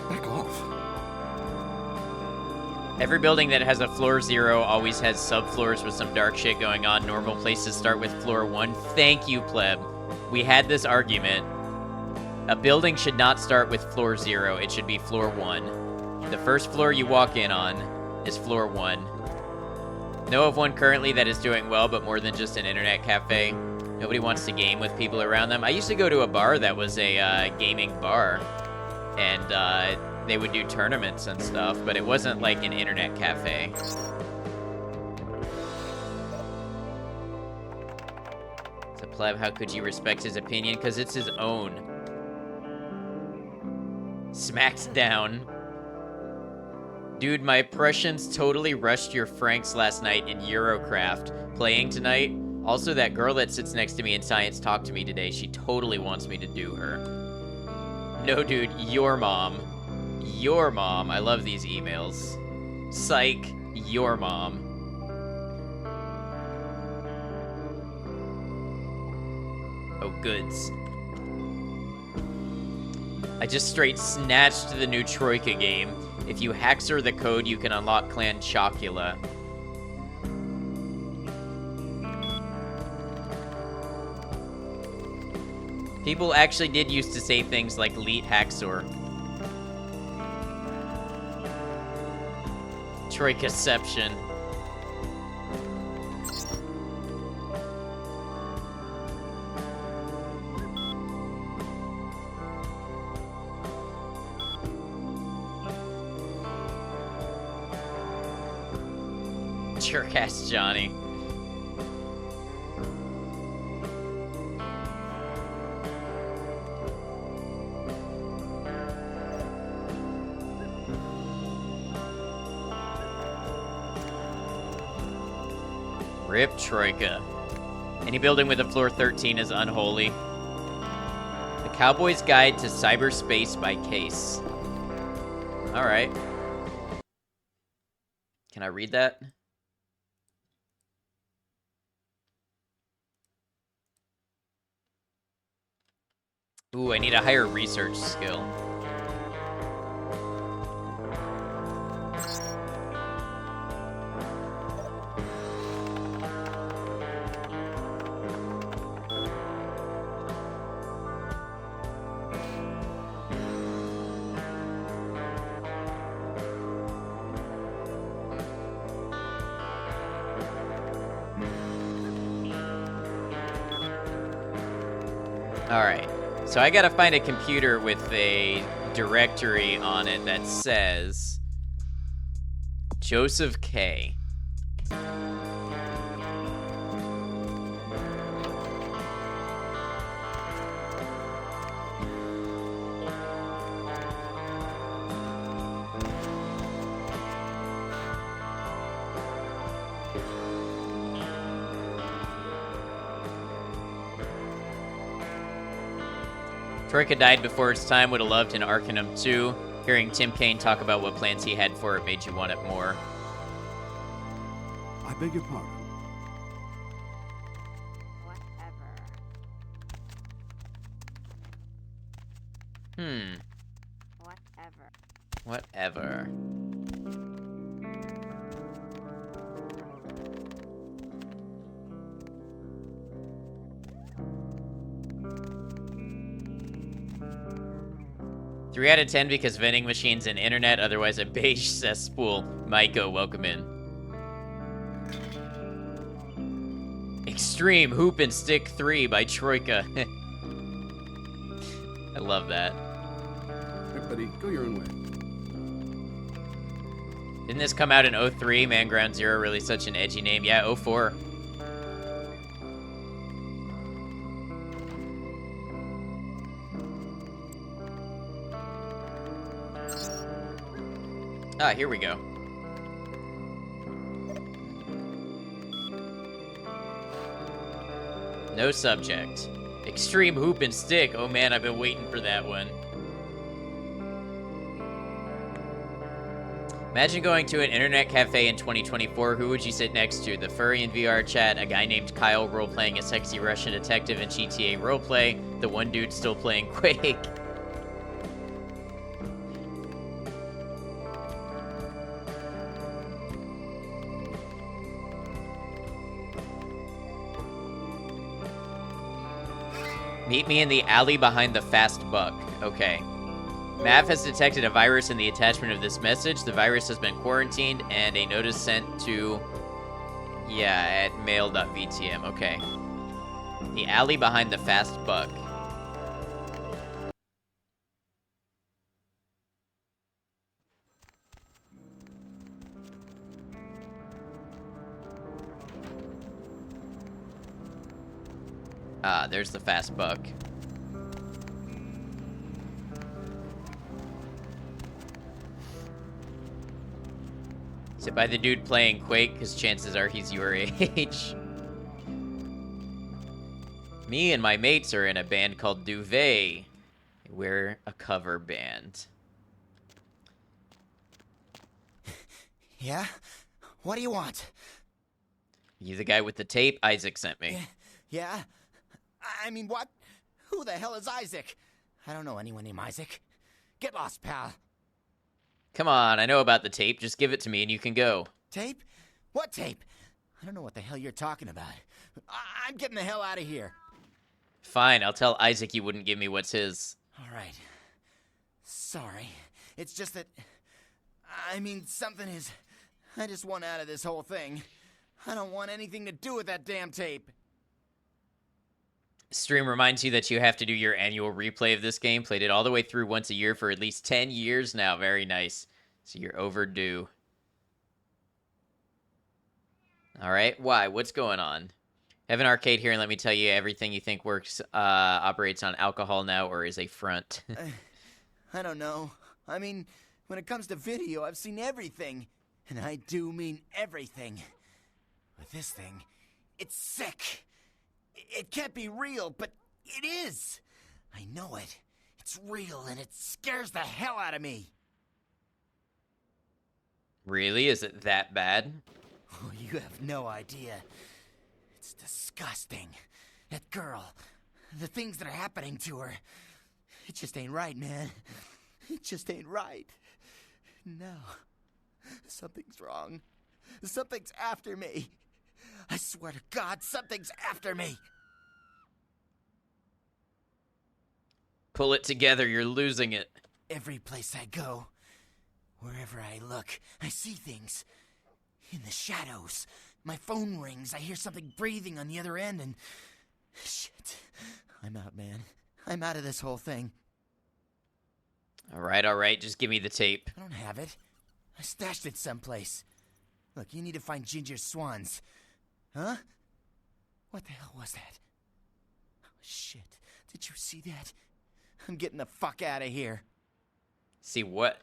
back off. Every building that has a floor 0 always has subfloors with some dark shit going on. Normal places start with floor 1. Thank you, pleb. We had this argument. A building should not start with floor 0. It should be floor 1. The first floor you walk in on is floor 1. Know of one currently that is doing well, but more than just an internet cafe. Nobody wants to game with people around them. I used to go to a bar that was a gaming bar, and they would do tournaments and stuff, but it wasn't like an internet cafe. It's a pleb, how could you respect his opinion? Because it's his own. Smacks down. Dude, my Prussians totally rushed your Franks last night in Eurocraft. Playing tonight? Also, that girl that sits next to me in science talked to me today. She totally wants me to do her. No, dude, your mom. Your mom. I love these emails. Psych, your mom. Oh, goods. I just straight snatched the new Troika game. If you haxer the code, you can unlock Clan Chocula. People actually did used to say things like Leet Haxor. Troicaception. Jerk-ass Johnny. Rip Troika. Any building with a floor 13 is unholy. The Cowboy's Guide to Cyberspace by Case. Alright. Can I read that? Ooh, I need a higher research skill. Alright, so I gotta find a computer with a directory on it that says Joseph K. Troika died before its time. Would have loved an Arcanum 2. Hearing Tim Kaine talk about what plans he had for it made you want it more. I beg your pardon. Whatever. Three out of 10 because vending machines and internet, otherwise a beige cesspool. Maiko, welcome in. Extreme Hoop and Stick 3 by Troika. I love that. Hey, buddy, go your own way. Didn't this come out in 03? Man Ground Zero, really such an edgy name. Yeah, 04. Ah, here we go. No subject. Extreme Hoop and Stick. Oh man, I've been waiting for that one. Imagine going to an internet cafe in 2024. Who would you sit next to? The furry in VR chat, a guy named Kyle role-playing a sexy Russian detective in GTA roleplay, the one dude still playing Quake. Meet me in the alley behind the fast buck. Okay. Mav has detected a virus in the attachment of this message. The virus has been quarantined and a notice sent to... yeah, at mail.vtm. Okay. The alley behind the fast buck. Ah, there's the fast buck. Sit by the dude playing Quake, because chances are he's your age. Me and my mates are in a band called Duvet. We're a cover band. Yeah? What do you want? You the guy with the tape Isaac sent me. Yeah? I mean, what? Who the hell is Isaac? I don't know anyone named Isaac. Get lost, pal. Come on, I know about the tape. Just give it to me and you can go. Tape? What tape? I don't know what the hell you're talking about. I'm getting the hell out of here. Fine, I'll tell Isaac you wouldn't give me what's his. All right. Sorry. It's just that... I mean, something is... I just want out of this whole thing. I don't want anything to do with that damn tape. Stream reminds you that you have to do your annual replay of this game. Played it all the way through once a year for at least 10 years now. Very nice. So you're overdue. All right. Why? What's going on? Have an arcade here and let me tell you everything you think works, operates on alcohol now or is a front. I don't know. I mean, when it comes to video, I've seen everything. And I do mean everything. But this thing, it's sick. It can't be real, but it is. I know it. It's real, and it scares the hell out of me. Really? Is it that bad? Oh, you have no idea. It's disgusting. That girl, the things that are happening to her. It just ain't right, man. It just ain't right. No. Something's wrong. Something's after me. I swear to God, something's after me. Pull it together, you're losing it. Every place I go, wherever I look, I see things. In the shadows. My phone rings, I hear something breathing on the other end, and... Shit. I'm out, man. I'm out of this whole thing. All right, just give me the tape. I don't have it. I stashed it someplace. Look, you need to find Ginger Swans. Huh? What the hell was that? Oh, shit. Did you see that? I'm getting the fuck out of here. See what?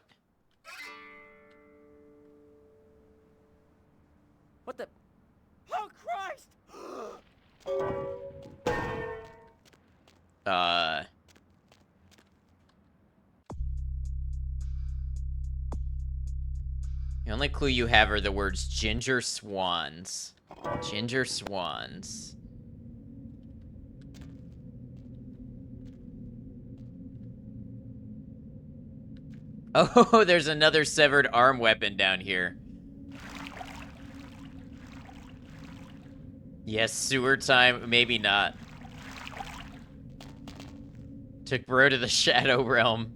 What the... Oh, Christ! The only clue you have are the words Ginger Swans. Ginger Swans. Oh, there's another severed arm weapon down here. Yes, sewer time. Maybe not. Took bro to the Shadow Realm.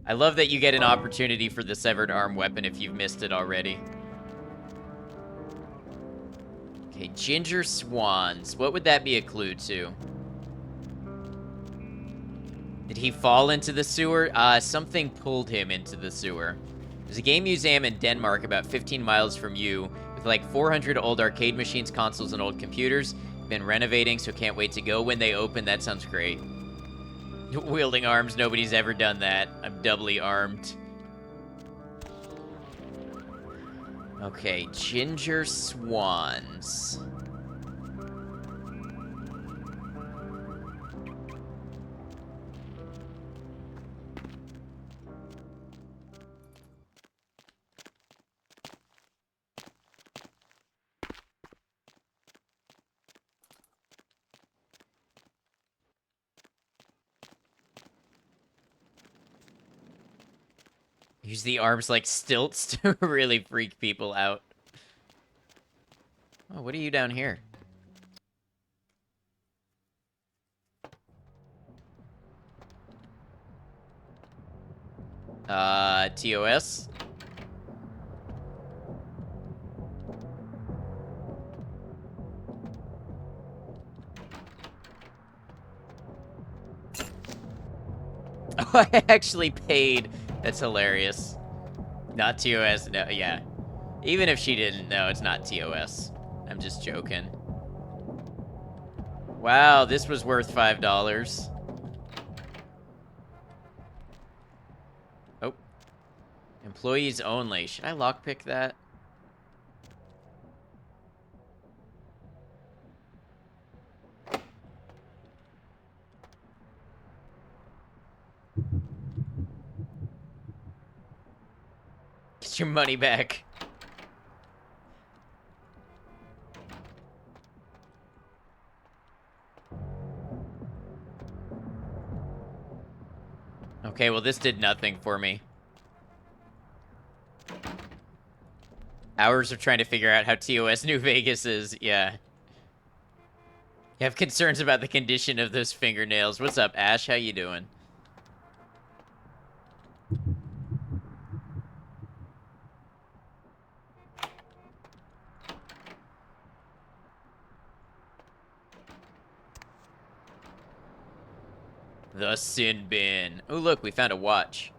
I love that you get an opportunity for the severed arm weapon if you've missed it already. Okay, Ginger Swans. What would that be a clue to? Did he fall into the sewer? Something pulled him into the sewer. There's a game museum in Denmark about 15 miles from you with like 400 old arcade machines, consoles, and old computers. Been renovating, so can't wait to go when they open. That sounds great. Wielding arms, nobody's ever done that. I'm doubly armed. Okay, Ginger Swans. Use the arms like stilts to really freak people out. Oh, what are you down here? TOS? Oh, I actually paid. That's hilarious. Not TOS, no, yeah. Even if she didn't, no, it's not TOS. I'm just joking. Wow, this was worth $5. Oh. Employees only. Should I lockpick that? Get your money back. Okay, well, this did nothing for me. Hours of trying to figure out how TOS New Vegas is, yeah. You have concerns about the condition of those fingernails. What's up, Ash? How you doing? The sin bin. Oh, look, we found a watch.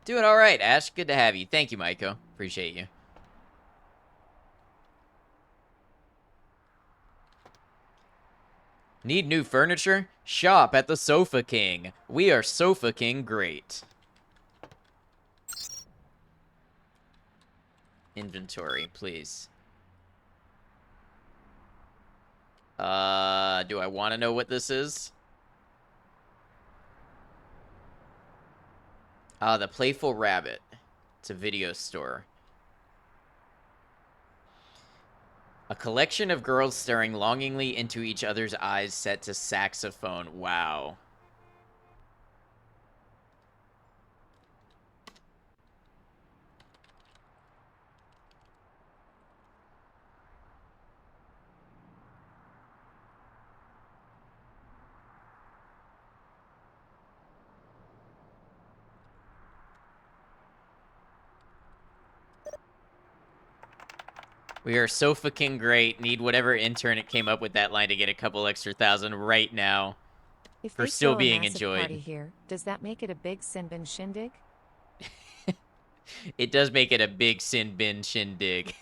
Doing all right, Ash. Good to have you. Thank you, Maiko. Appreciate you. Need new furniture? Shop at the Sofa King. We are Sofa King great. Inventory, please. Do I want to know what this is? The Playful Rabbit. It's a video store. A collection of girls staring longingly into each other's eyes set to saxophone. Wow. We are so fucking great. Need whatever intern it came up with that line to get a couple extra thousand right now. If For they still throw being a massive enjoyed. party here, does that make it a big sin bin shindig? It does make it a big sin bin shindig.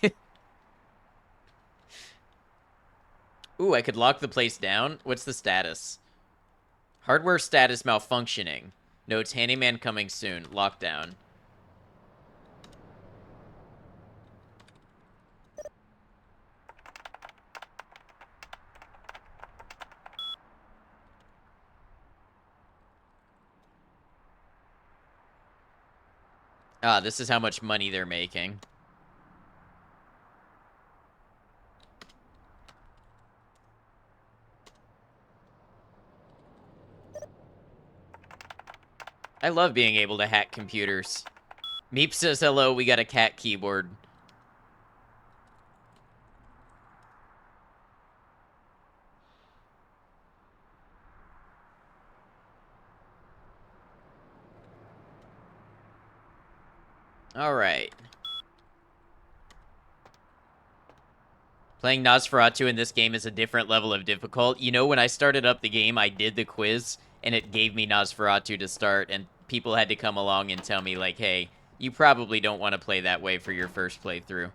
Ooh, I could lock the place down? What's the status? Hardware status malfunctioning. Notes handyman coming soon. Lockdown. Ah, this is how much money they're making. I love being able to hack computers. Meep says hello, we got a cat keyboard. Alright. Playing Nosferatu in this game is a different level of difficult. You know, when I started up the game, I did the quiz, and it gave me Nosferatu to start, and people had to come along and tell me, like, hey, you probably don't want to play that way for your first playthrough.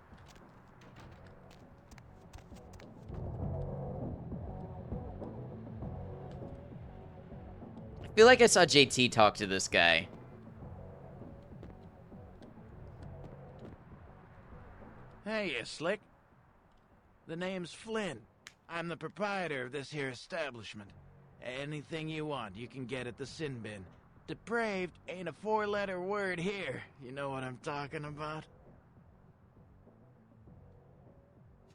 I feel like I saw JT talk to this guy. Hey, you slick. The name's Flynn. I'm the proprietor of this here establishment. Anything you want, you can get at the sin bin. Depraved ain't a four-letter word here. You know what I'm talking about?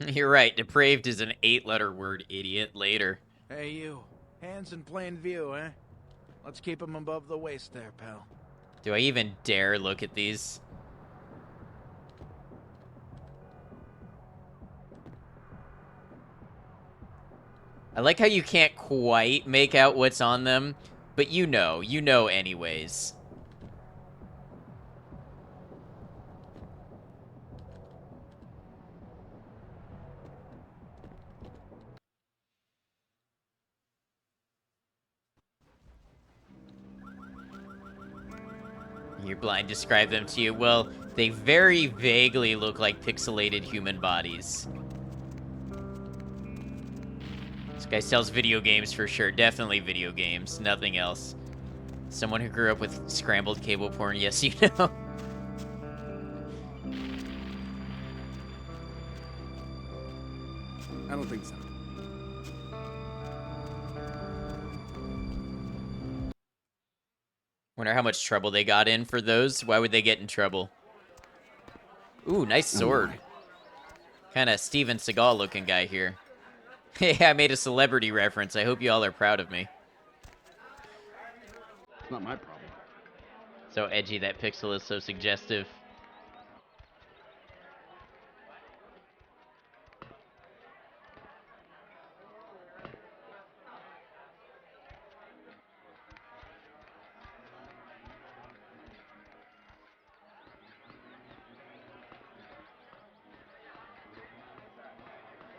You're right, depraved is an 8-letter word, idiot. Later. Hey, you. Hands in plain view, eh? Let's keep 'em above the waist there, pal. Do I even dare look at these? I like how you can't quite make out what's on them, but you know anyways. Your blind describe them to you. Well, they very vaguely look like pixelated human bodies. This guy sells video games for sure. Definitely video games. Nothing else. Someone who grew up with scrambled cable porn. Yes, you know. I don't think so. Wonder how much trouble they got in for those. Why would they get in trouble? Ooh, nice sword. Kind of Steven Seagal looking guy here. Hey, I made a celebrity reference. I hope you all are proud of me. It's not my problem. So edgy, that pixel is so suggestive.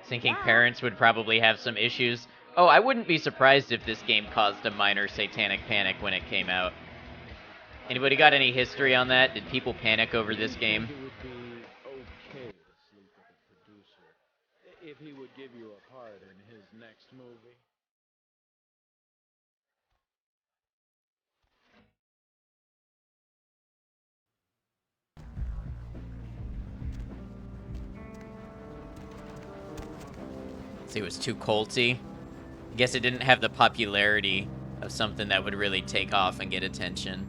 Thinking parents would probably have some issues. Oh, I wouldn't be surprised if this game caused a minor satanic panic when it came out. Anybody got any history on that? Did people panic over this game? It would be okay to sleep with the producer if he would give you a part in his next movie. See, it was too culty. I guess it didn't have the popularity of something that would really take off and get attention.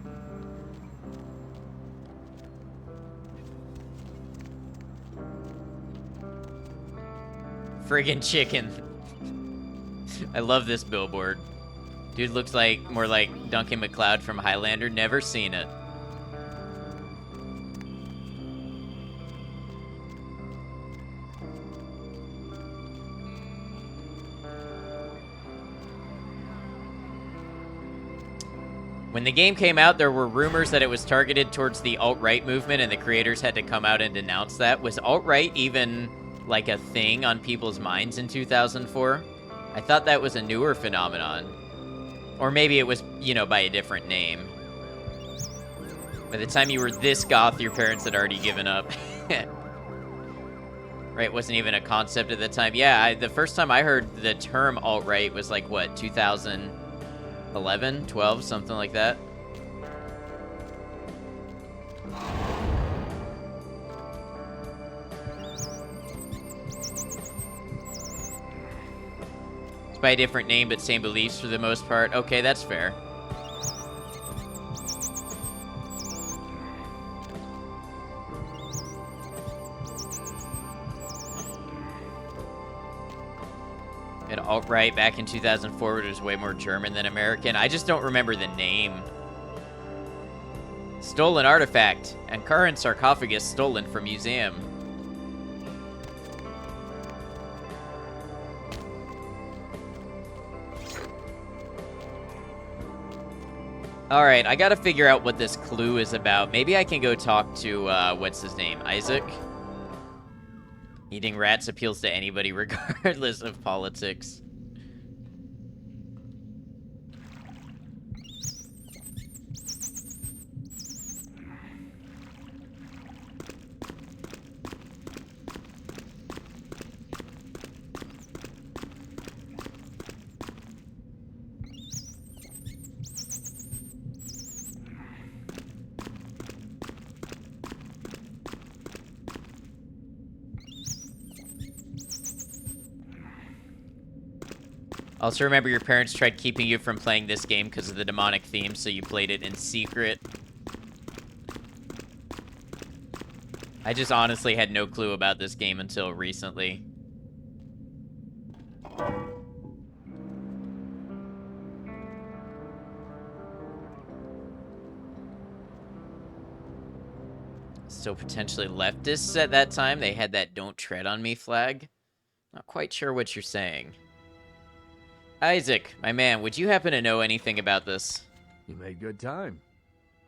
Friggin' chicken. I love this billboard. Dude looks like more like Duncan MacLeod from Highlander. Never seen it. When the game came out, there were rumors that it was targeted towards the alt-right movement, and the creators had to come out and denounce that. Was alt-right even, like, a thing on people's minds in 2004? I thought that was a newer phenomenon. Or maybe it was, you know, by a different name. By the time you were this goth, your parents had already given up. Right, it wasn't even a concept at the time. Yeah, the first time I heard the term alt-right was, like, what, 2011, 12, something like that. It's by a different name, but same beliefs for the most part. Okay, that's fair. And alt-right back in 2004, which was way more German than American. I just don't remember the name. Stolen artifact. And current sarcophagus stolen from museum. Alright, I gotta figure out what this clue is about. Maybe I can go talk to, what's his name? Isaac? Eating rats appeals to anybody regardless of politics. Also, remember your parents tried keeping you from playing this game because of the demonic theme, so you played it in secret. I just honestly had no clue about this game until recently. So potentially leftists at that time, they had that "Don't Tread on Me" flag. Not quite sure what you're saying. Isaac, my man, would you happen to know anything about this? You made good time.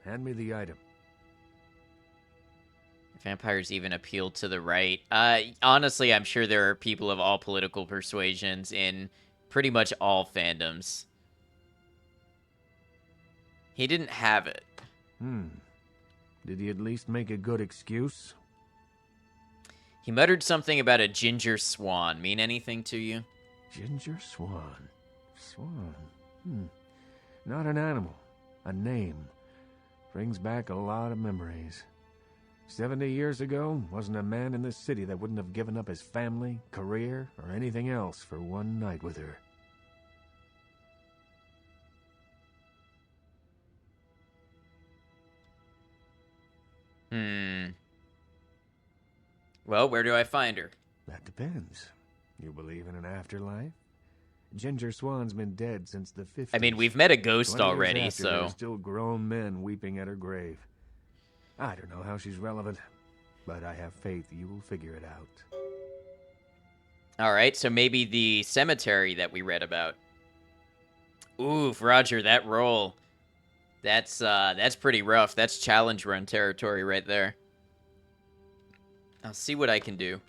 Hand me the item. Vampires even appeal to the right. Honestly, I'm sure there are people of all political persuasions in pretty much all fandoms. He didn't have it. Did he at least make a good excuse? He muttered something about a ginger swan. Mean anything to you? Ginger swan. Swan. Not an animal. A name. Brings back a lot of memories. 70 years ago, wasn't a man in this city that wouldn't have given up his family, career, or anything else for one night with her. Well, where do I find her? That depends. You believe in an afterlife? Ginger Swan's been dead since the 50s. I mean, we've met a ghost 20 years already, after, there so... are still grown men weeping at her grave. I don't know how she's relevant, but I have faith you will figure it out. Alright, so maybe the cemetery that we read about. Oof, Roger, that roll. That's pretty rough. That's challenge run territory right there. I'll see what I can do.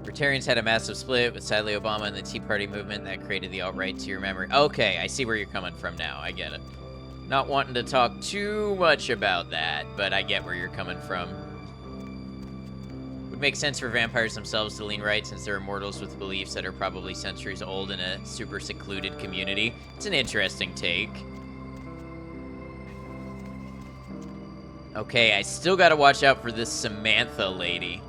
Libertarians had a massive split with sadly Obama and the Tea Party movement that created the alt-right to your memory. Okay, I see where you're coming from now. I get it. Not wanting to talk too much about that, but I get where you're coming from. Would make sense for vampires themselves to lean right since they're immortals with beliefs that are probably centuries old in a super secluded community. It's an interesting take. Okay, I still gotta watch out for this Samantha lady.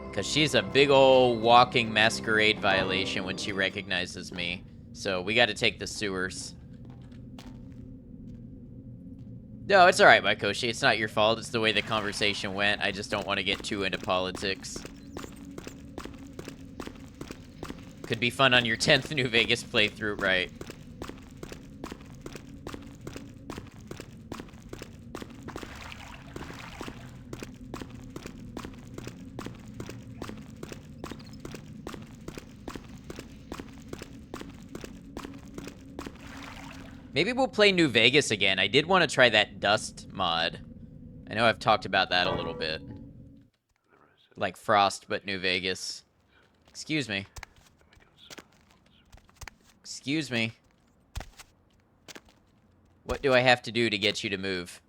Because she's a big old walking masquerade violation when she recognizes me. So we gotta take the sewers. No, it's alright, Maikoshi. It's not your fault. It's the way the conversation went. I just don't want to get too into politics. Could be fun on your 10th New Vegas playthrough, right? Maybe we'll play New Vegas again. I did want to try that Dust mod. I know I've talked about that a little bit. Like Frost, but New Vegas. Excuse me. Excuse me. What do I have to do to get you to move?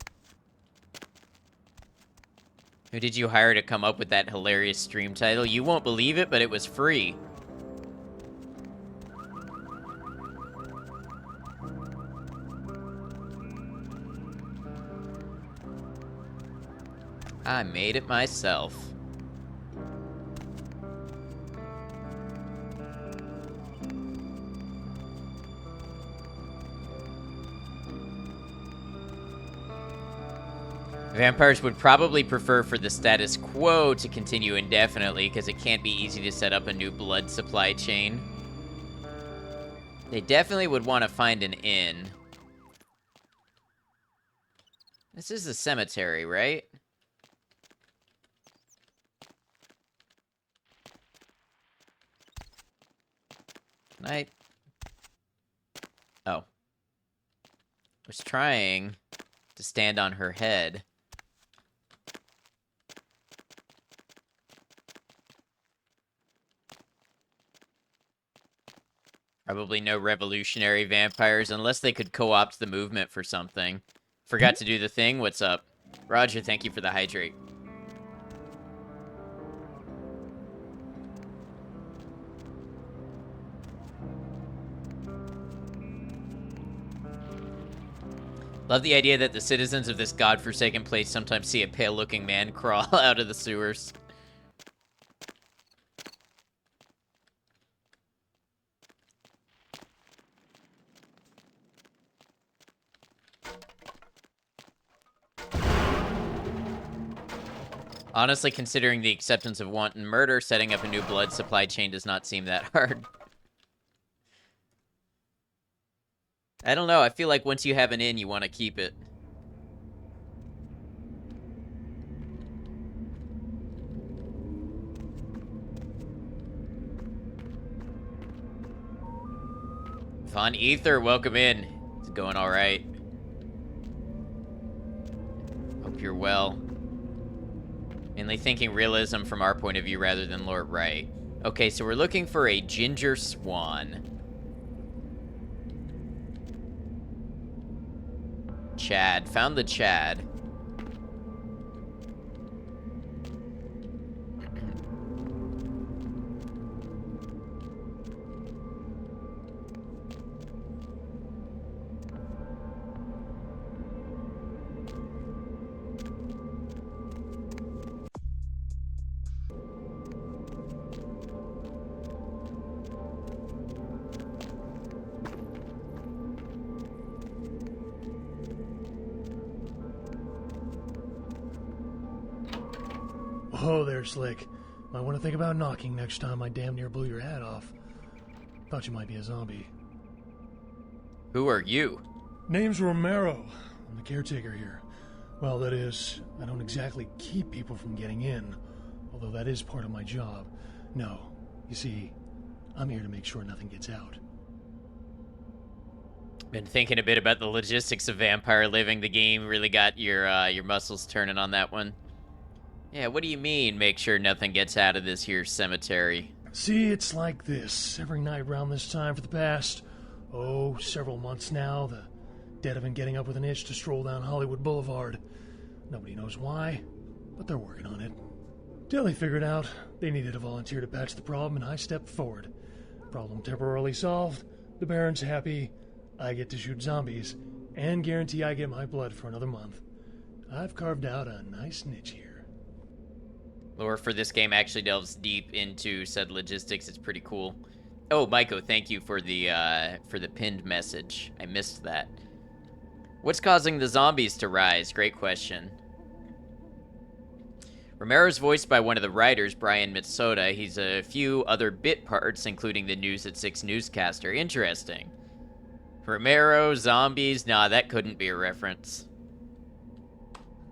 Who did you hire to come up with that hilarious stream title? You won't believe it, but it was free. I made it myself. Vampires would probably prefer for the status quo to continue indefinitely because it can't be easy to set up a new blood supply chain. They definitely would want to find an inn. This is the cemetery, right? Oh. Was trying to stand on her head. Probably no revolutionary vampires unless they could co-opt the movement for something. Forgot to do the thing? What's up? Roger, thank you for the hydrate. Love the idea that the citizens of this godforsaken place sometimes see a pale-looking man crawl out of the sewers. Honestly, considering the acceptance of wanton murder, setting up a new blood supply chain does not seem that hard. I don't know, I feel like once you have an inn, you want to keep it. Von Ether, welcome in. It's going alright. Hope you're well. Mainly thinking realism from our point of view rather than lore, right. Okay, so we're looking for a ginger swan. Chad. Found the Chad. Oh there, Slick. Might want to think about knocking next time I damn near blew your hat off. Thought you might be a zombie. Who are you? Name's Romero. I'm the caretaker here. Well, that is, I don't exactly keep people from getting in, although that is part of my job. No, you see, I'm here to make sure nothing gets out. Been thinking a bit about the logistics of Vampire Living. The game really got your muscles turning on that one. Yeah, what do you mean, make sure nothing gets out of this here cemetery? See, it's like this. Every night around this time for the past, several months now, the dead have been getting up with an itch to stroll down Hollywood Boulevard. Nobody knows why, but they're working on it. Till they figured out they needed a volunteer to patch the problem, and I stepped forward. Problem temporarily solved, the Baron's happy, I get to shoot zombies, and guarantee I get my blood for another month. I've carved out a nice niche here. Lore for this game actually delves deep into said logistics. It's pretty cool. Oh, Maiko, thank you for the pinned message. I missed that. What's causing the zombies to rise? Great question. Romero's voiced by one of the writers, Brian Mitsoda. He's a few other bit parts, including the News at 6 newscaster. Interesting. Romero, zombies, nah, that couldn't be a reference.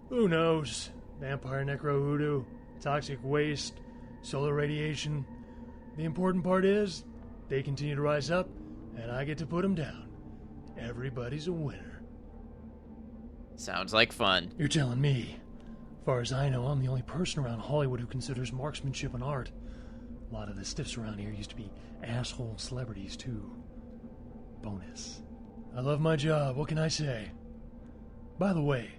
Who knows? Vampire necro hoodoo, toxic waste, solar radiation. The important part is, they continue to rise up, and I get to put them down. Everybody's a winner. Sounds like fun. You're telling me. As far as I know, I'm the only person around Hollywood who considers marksmanship an art. A lot of the stiffs around here used to be asshole celebrities, too. Bonus. I love my job, what can I say? By the way,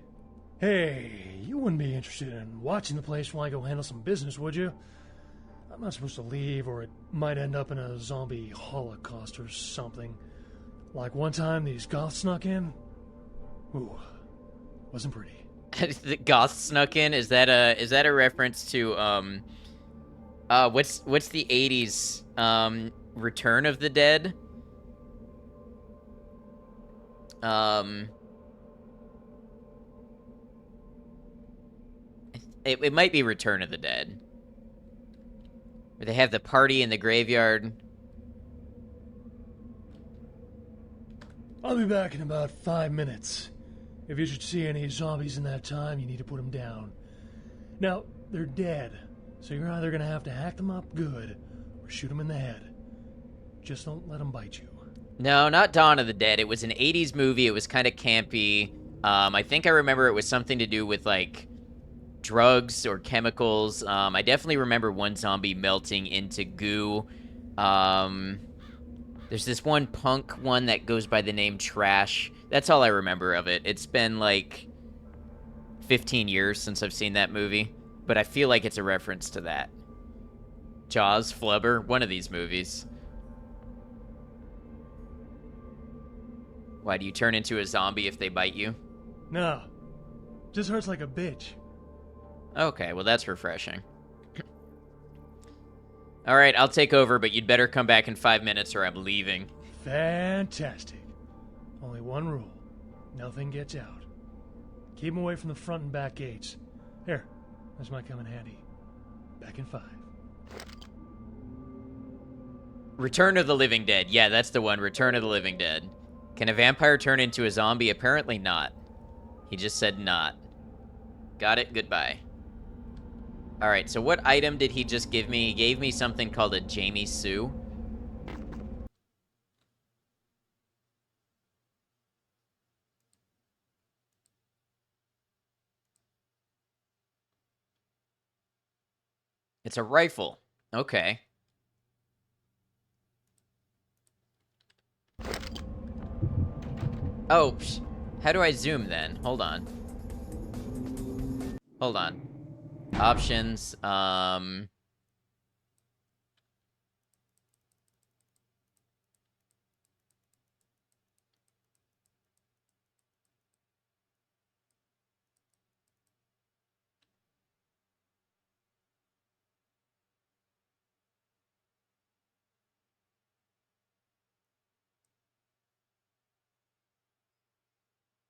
hey, you wouldn't be interested in watching the place while I go handle some business, would you? I'm not supposed to leave, or it might end up in a zombie holocaust or something. Like one time these goths snuck in. Ooh, wasn't pretty. The goths snuck in? Is that a reference to what's the 80s Return of the Dead? It might be Return of the Dead. Where they have the party in the graveyard. I'll be back in about 5 minutes. If you should see any zombies in that time, you need to put them down. Now, they're dead, so you're either going to have to hack them up good, or shoot them in the head. Just don't let them bite you. No, not Dawn of the Dead. It was an 80s movie. It was kind of campy. I think I remember it was something to do with, like, drugs or chemicals. I definitely remember one zombie melting into goo. There's this one punk one that goes by the name Trash. That's all I remember of it. It's been, like, 15 years since I've seen that movie, but I feel like it's a reference to that. Jaws, Flubber, one of these movies. Why, do you turn into a zombie if they bite you? No. Just hurts like a bitch. Okay, well that's refreshing. Alright, I'll take over, but you'd better come back in 5 minutes or I'm leaving. Fantastic. Only one rule. Nothing gets out. Keep them away from the front and back gates. Here, this might come in handy. Back in 5. Return of the Living Dead. Yeah, that's the one. Return of the Living Dead. Can a vampire turn into a zombie? Apparently not. He just said not. Got it. Goodbye. Alright, so what item did he just give me? He gave me something called a Jamie Sue. It's a rifle. Okay. Oh, how do I zoom then? Hold on. Hold on. Options,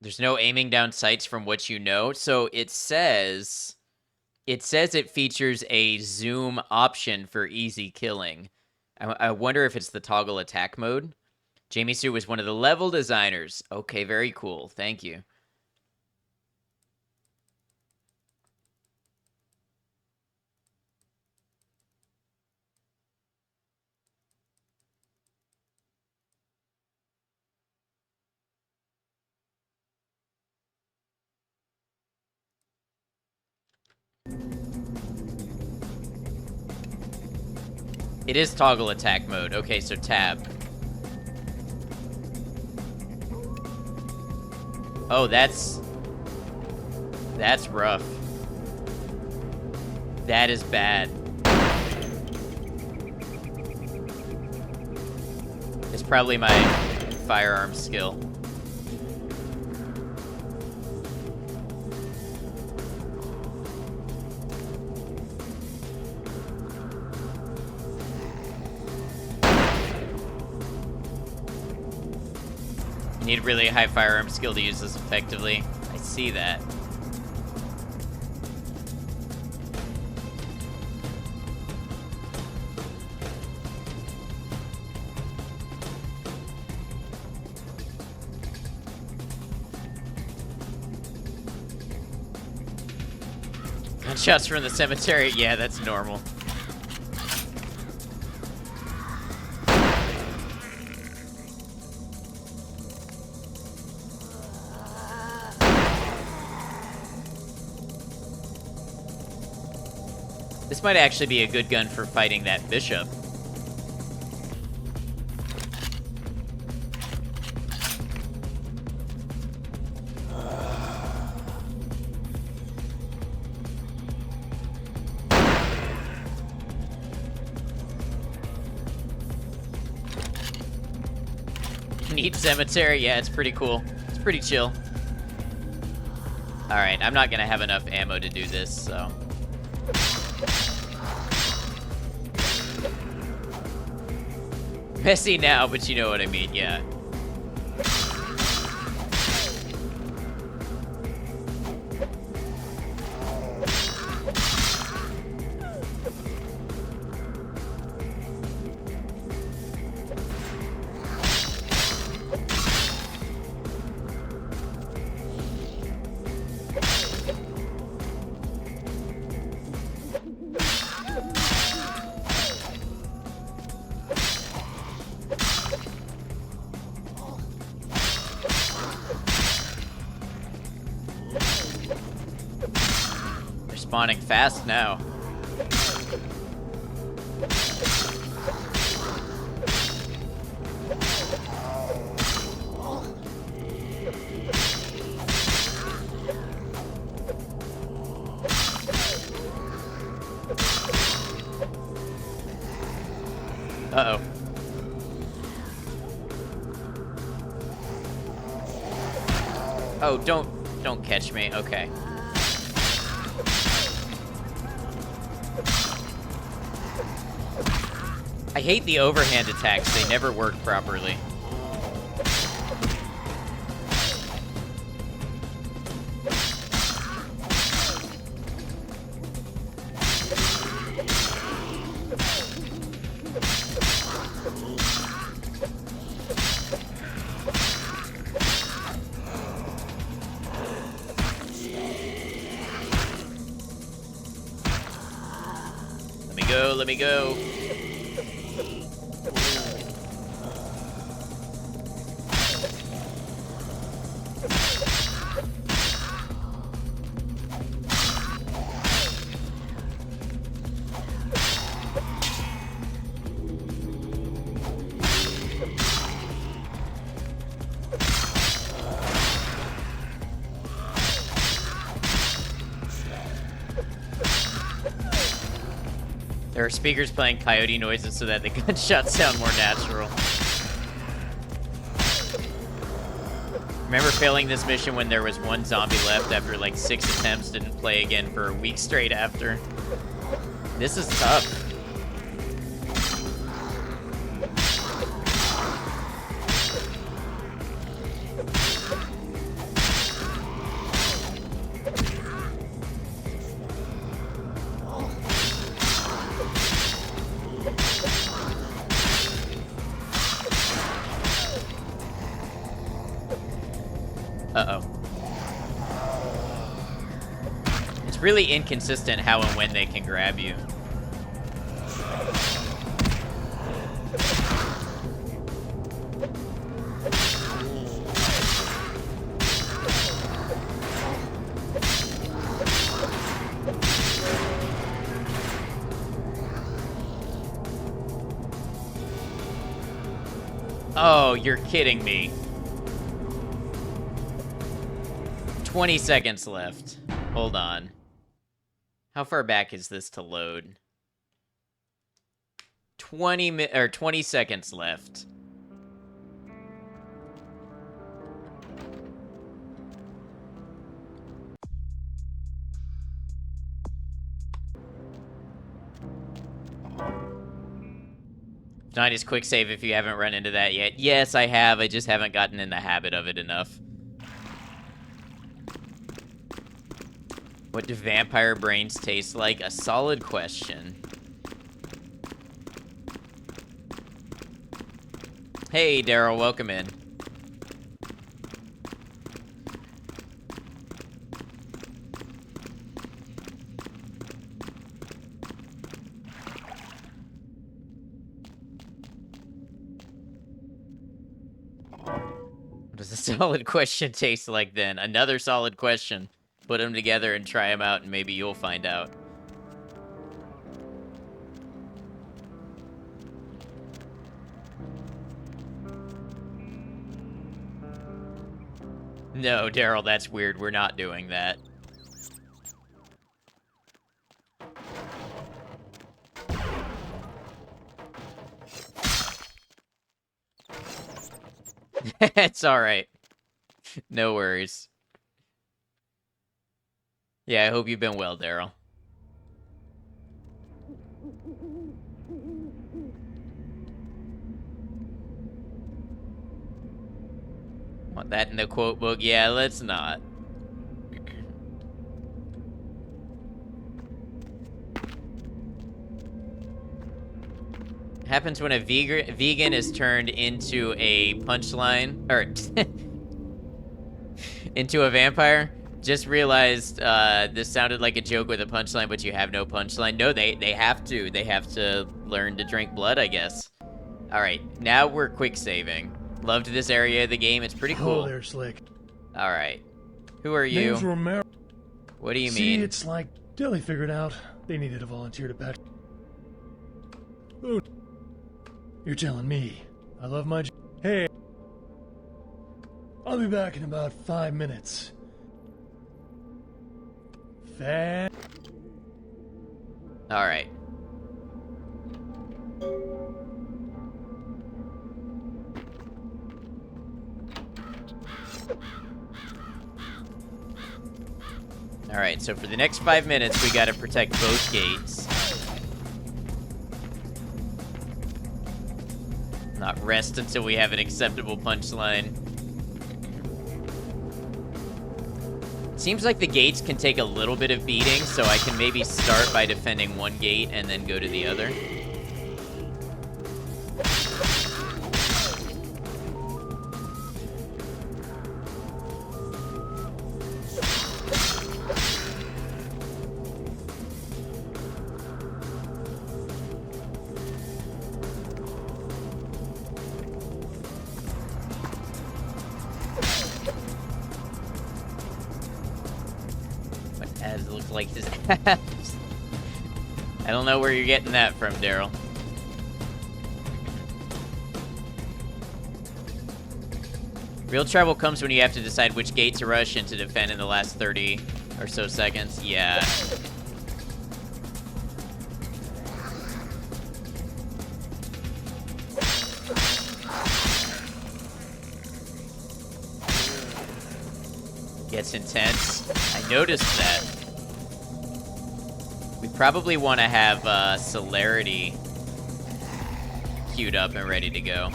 there's no aiming down sights from what you know. So it says it features a zoom option for easy killing. I wonder if it's the toggle attack mode. Jamie Sue was one of the level designers. Okay, very cool. Thank you. It is toggle attack mode. Okay, so tab. Oh, that's rough. That is bad. It's probably my firearm skill. You need really high firearm skill to use this effectively. I see that. Gunshots from the cemetery? Yeah, that's normal. This might actually be a good gun for fighting that bishop. Neat cemetery? Yeah, it's pretty cool. It's pretty chill. Alright, I'm not gonna have enough ammo to do this, so... Messy now, but you know what I mean, yeah. Spawning fast now. Uh-oh. Oh, don't catch me. Okay. I hate the overhand attacks. They never work properly. Let me go. There are speakers playing coyote noises so that the gunshots sound more natural. Remember failing this mission when there was one zombie left after like 6 attempts, didn't play again for a week straight after. This is tough. Uh-oh. It's really inconsistent how and when they can grab you. Oh, you're kidding me. 20 seconds left. Hold on. How far back is this to load? 20 seconds left. Not just quick save if you haven't run into that yet. Yes, I have. I just haven't gotten in the habit of it enough. What do vampire brains taste like? A solid question. Hey, Daryl, welcome in. What does a solid question taste like then? Another solid question. Put them together and try them out, and maybe you'll find out. No, Daryl, that's weird. We're not doing that. It's alright. No worries. Yeah, I hope you've been well, Daryl. Want that in the quote book? Yeah, let's not. Happens when a vegan is turned into a punchline, or into a vampire. Just realized this sounded like a joke with a punchline, but you have no punchline. No, they have to. They have to learn to drink blood, I guess. All right, now we're quick saving. Loved this area of the game. It's pretty cool. Oh, there, Slick. All right. Who are you? Name's Romero. What do you See, mean? it's like Dilly figured out they needed a volunteer to patch. Ooh. You're telling me. I love my... Hey. I'll be back in about 5 minutes. All right. All right, so for the next 5 minutes, we gotta protect both gates. Not rest until we have an acceptable punchline. Seems like the gates can take a little bit of beating, so I can maybe start by defending one gate and then go to the other. Like his abs. I don't know where you're getting that from, Daryl. Real trouble comes when you have to decide which gate to rush and to defend in the last 30 or so seconds. Yeah. Gets intense. I noticed that. We probably want to have celerity queued up and ready to go.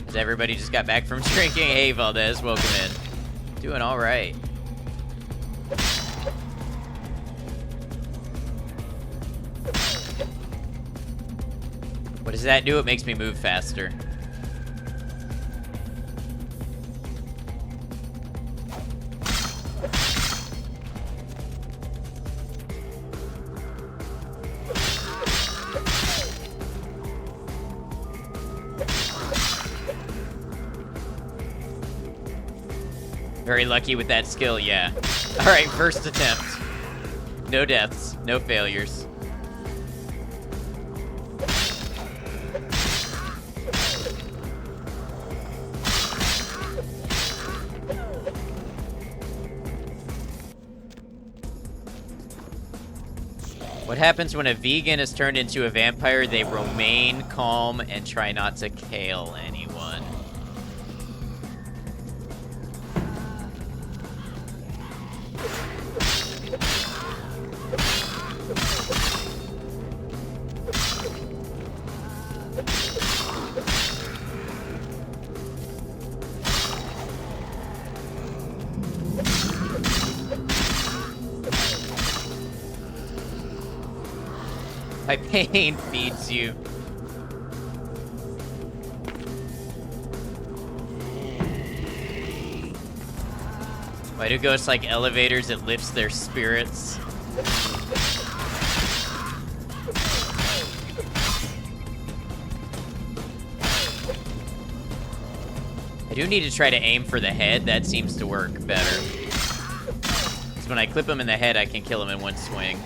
As everybody just got back from drinking. Hey, Valdez, welcome in. Doing all right. What does that do? It makes me move faster. Very lucky with that skill, yeah. Alright, first attempt. No deaths, no failures. What happens when a vegan is turned into a vampire? They remain calm and try not to kill anyone. My pain feeds you. Why do ghosts like elevators? It lifts their spirits. I do need to try to aim for the head. That seems to work better. Because when I clip him in the head, I can kill him in one swing.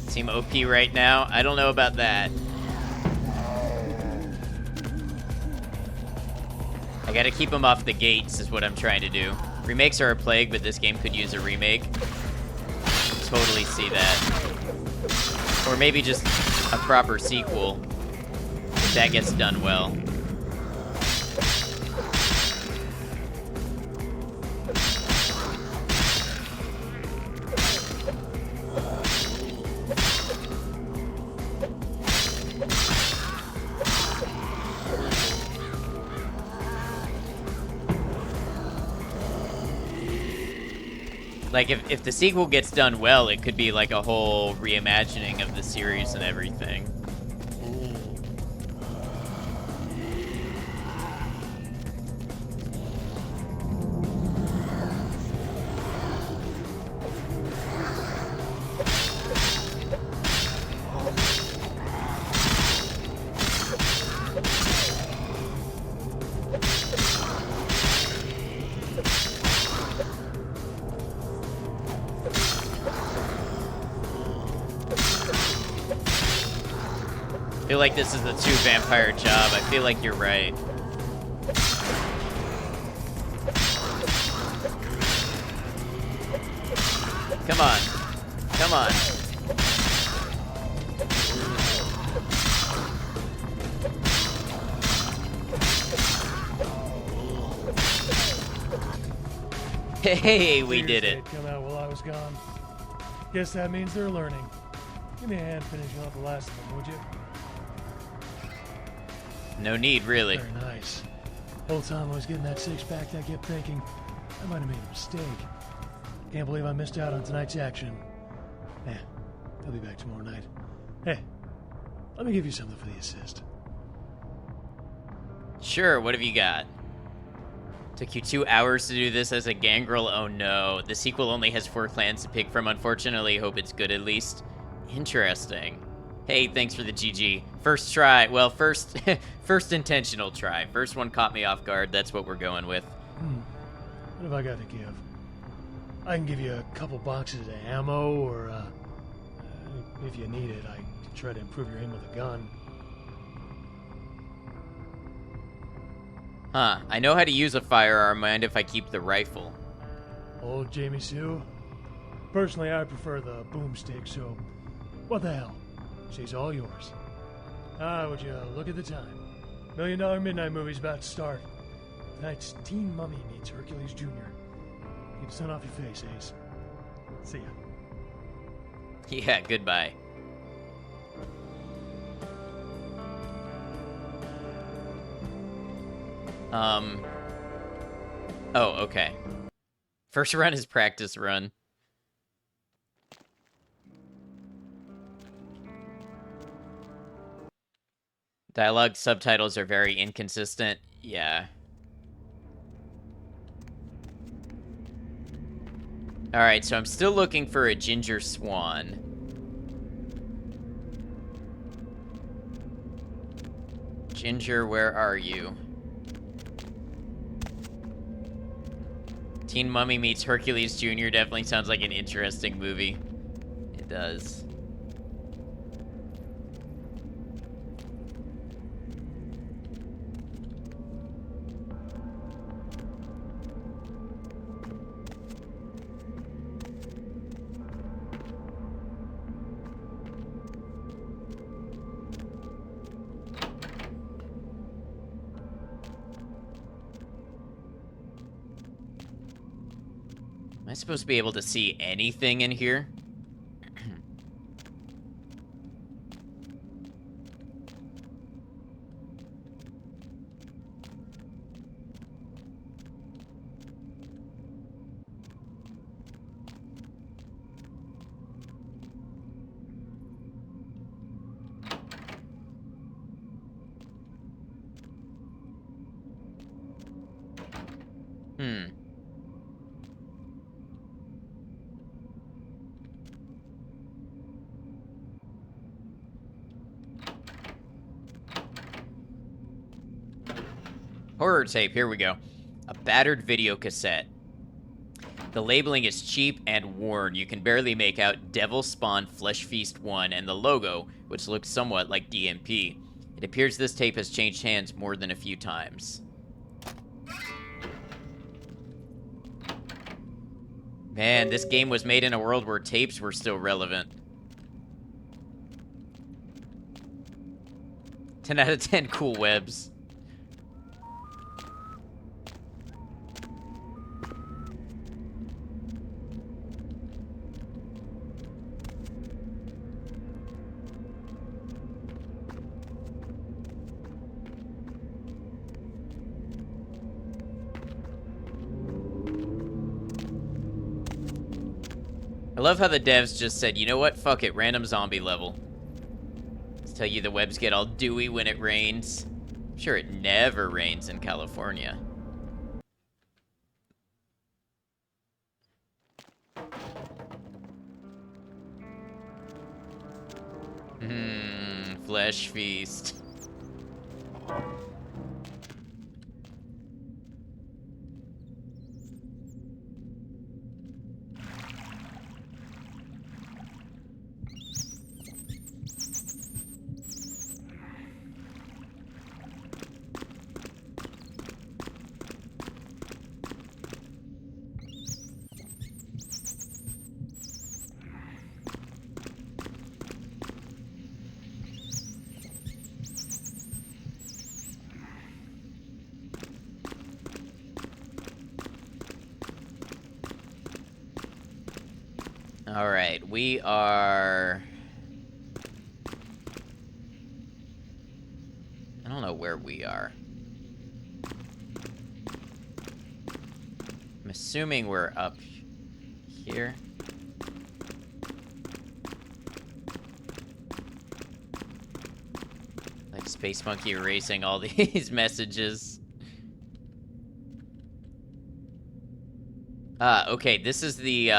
Seem OP right now. I don't know about that. I gotta keep him off the gates is what I'm trying to do. Remakes are a plague, but this game could use a remake. Totally see that. Or maybe just a proper sequel, if that gets done well. Like, if the sequel gets done well, it could be like a whole reimagining of the series and everything. I feel like this is the two vampire job. I feel like you're right. Come on. Come on. Hey, we did it. Come out while I was gone. Guess that means they're learning. Give me a hand finishing off the last of them, would you? No need, really. Very nice. Whole time I was getting that six-pack, I kept thinking, I might have made a mistake. Can't believe I missed out on tonight's action. Eh, I'll be back tomorrow night. Hey, let me give you something for the assist. Sure, what have you got? Took you 2 hours to do this as a gangrel? Oh no. The sequel only has 4 clans to pick from, unfortunately. Hope it's good at least. Interesting. Hey, thanks for the GG. First try. Well, first intentional try. First one caught me off guard. That's what we're going with. What have I got to give? I can give you a couple boxes of ammo, or, if you need it, I can try to improve your aim with a gun. Huh. I know how to use a firearm. Mind if I keep the rifle? Old Jamie Sue? Personally, I prefer the boomstick, so what the hell? She's all yours. Would you look at the time? $1 Million Midnight movie's about to start. Tonight's Teen Mummy meets Hercules Jr. Keep the sun off your face, Ace. See ya. Yeah, goodbye. Oh, okay. First run is practice run. Dialogue subtitles are very inconsistent. Yeah. Alright, so I'm still looking for a ginger swan. Ginger, where are you? Teen Mummy Meets Hercules Jr. definitely sounds like an interesting movie. It does. Am I supposed to be able to see anything in here? Horror tape, here we go. A battered video cassette. The labeling is cheap and worn. You can barely make out Devil Spawn Flesh Feast 1 and the logo, which looks somewhat like DMP. It appears this tape has changed hands more than a few times. Man, this game was made in a world where tapes were still relevant. 10 out of 10 cool webs. I love how the devs just said, you know what, fuck it, random zombie level. Let's tell you the webs get all dewy when it rains. I'm sure it never rains in California. Flesh feast. All right, we are... I don't know where we are. I'm assuming we're up here. Like Space Monkey erasing all these messages. Okay, this is the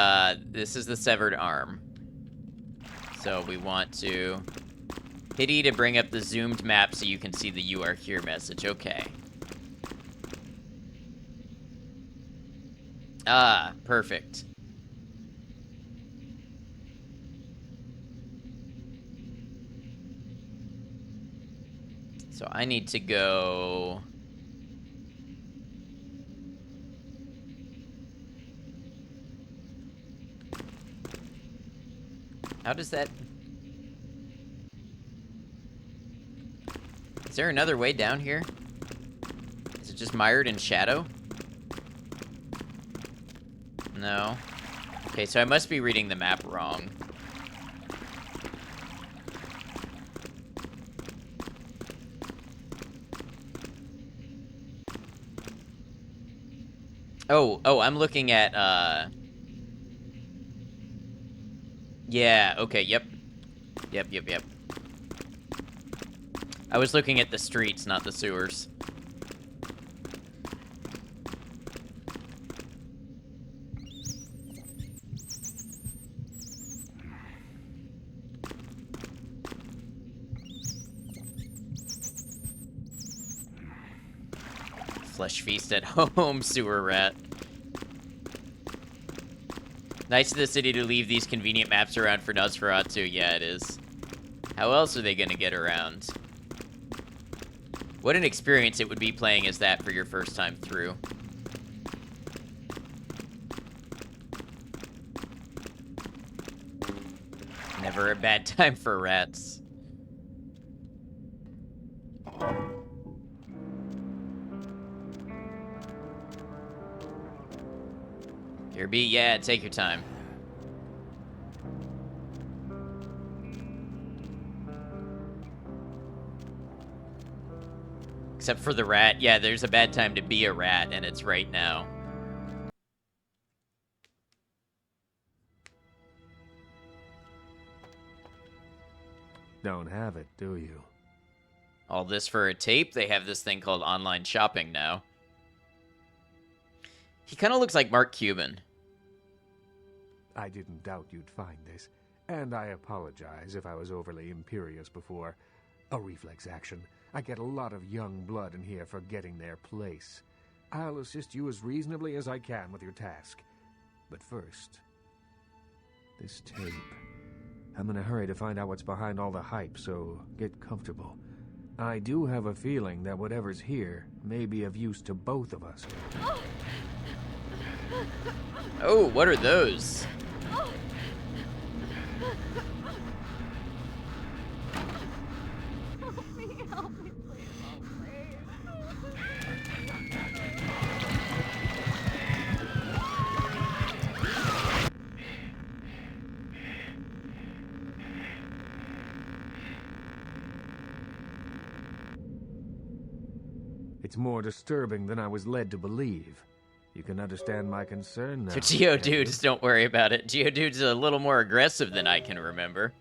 severed arm. So we want to hit E to bring up the zoomed map so you can see the "You are here" message. Okay. Perfect. So I need to go... How does that... Is there another way down here? Is it just mired in shadow? No. Okay, so I must be reading the map wrong. Oh, I'm looking at, yeah, okay, yep. Yep. I was looking at the streets, not the sewers. Flesh feast at home, sewer rat. Nice of the city to leave these convenient maps around for Nosferatu. Yeah, it is. How else are they gonna get around? What an experience it would be playing as that for your first time through. Never a bad time for rats. Here be, yeah, take your time. Except for the rat. Yeah, there's a bad time to be a rat, and it's right now. Don't have it, do you? All this for a tape? They have this thing called online shopping now. He kind of looks like Mark Cuban. I didn't doubt you'd find this, and I apologize if I was overly imperious before. A reflex action. I get a lot of young blood in here forgetting their place. I'll assist you as reasonably as I can with your task. But first, this tape. I'm in a hurry to find out what's behind all the hype, so get comfortable. I do have a feeling that whatever's here may be of use to both of us. Oh, what are those? Help me, please, It's more disturbing than I was led to believe. You can understand my concern now. So Geodudes, don't worry about it. Geodude's a little more aggressive than I can remember.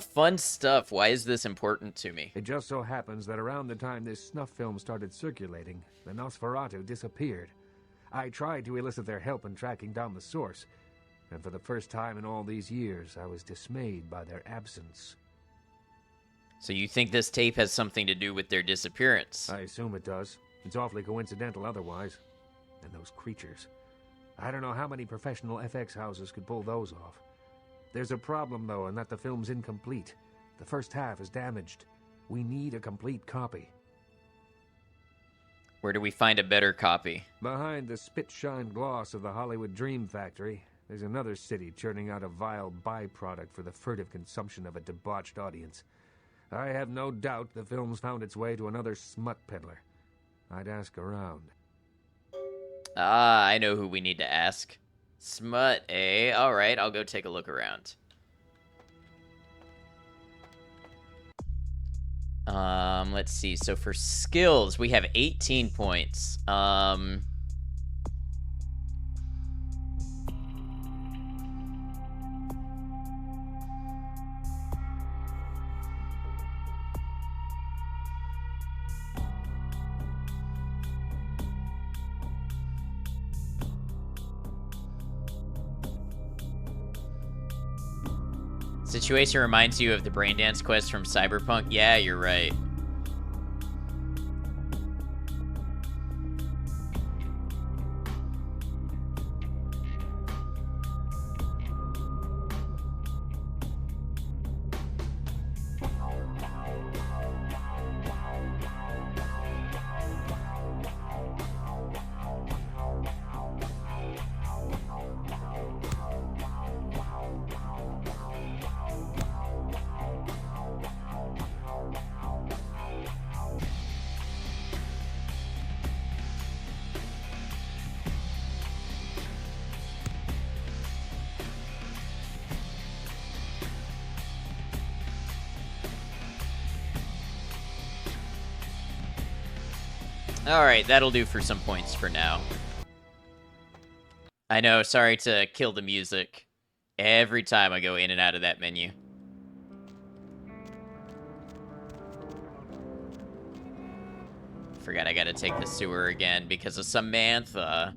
Fun stuff. Why is this important to me? It just so happens that around the time this snuff film started circulating, the Nosferatu disappeared. I tried to elicit their help in tracking down the source, and for the first time in all these years, I was dismayed by their absence. So you think this tape has something to do with their disappearance? I assume it does. It's awfully coincidental otherwise. And those creatures. I don't know how many professional FX houses could pull those off. There's a problem, though, in that the film's incomplete. The first half is damaged. We need a complete copy. Where do we find a better copy? Behind the spit-shine gloss of the Hollywood Dream Factory, there's another city churning out a vile byproduct for the furtive consumption of a debauched audience. I have no doubt the film's found its way to another smut peddler. I'd ask around. Ah, I know who we need to ask. Smut, eh? Alright, I'll go take a look around. Let's see. So for skills, we have 18 points. Situation reminds you of the Braindance quest from Cyberpunk? Yeah, you're right. Alright, that'll do for some points for now. I know, sorry to kill the music. Every time I go in and out of that menu. Forgot I gotta take the sewer again because of Samantha.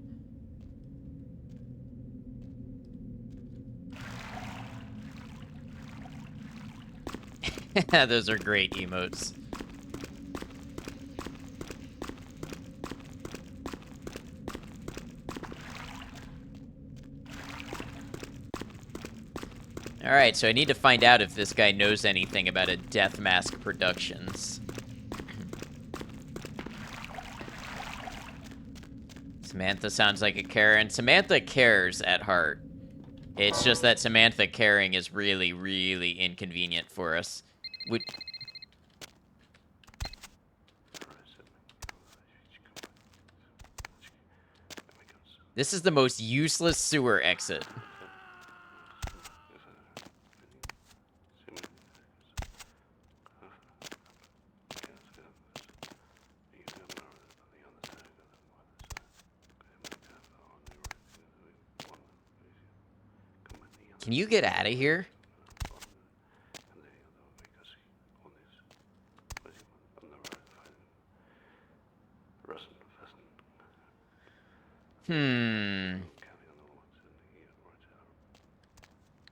Those are great emotes. Alright, so I need to find out if this guy knows anything about a Death Mask Productions. Samantha sounds like a carer, and Samantha cares at heart. It's just that Samantha caring is really, really inconvenient for us. This is the most useless sewer exit. Can you get out of here?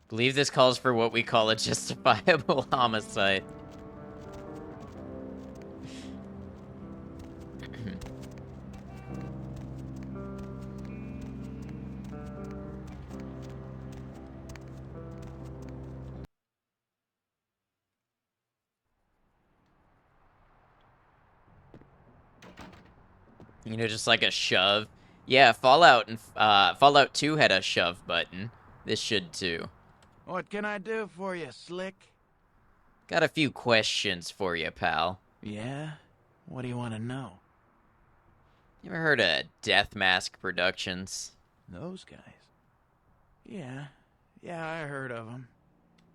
Believe this calls for what we call a justifiable homicide. You know, just like a shove. Yeah, Fallout 2 had a shove button. This should too. What can I do for you, Slick? Got a few questions for you, pal. Yeah? What do you want to know? You ever heard of Death Mask Productions? Those guys? Yeah. Yeah, I heard of them.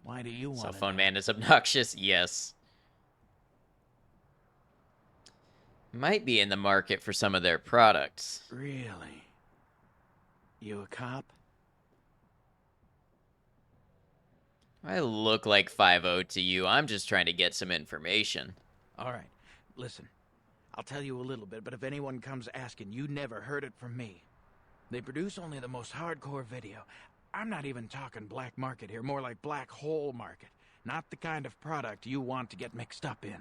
Why do you want Cell to phone know? man is obnoxious, yes. Might be in the market for some of their products. Really? You a cop? I look like 5-0 to you. I'm just trying to get some information. All right. Listen. I'll tell you a little bit, but if anyone comes asking, you never heard it from me. They produce only the most hardcore video. I'm not even talking black market here, more like black hole market. Not the kind of product you want to get mixed up in.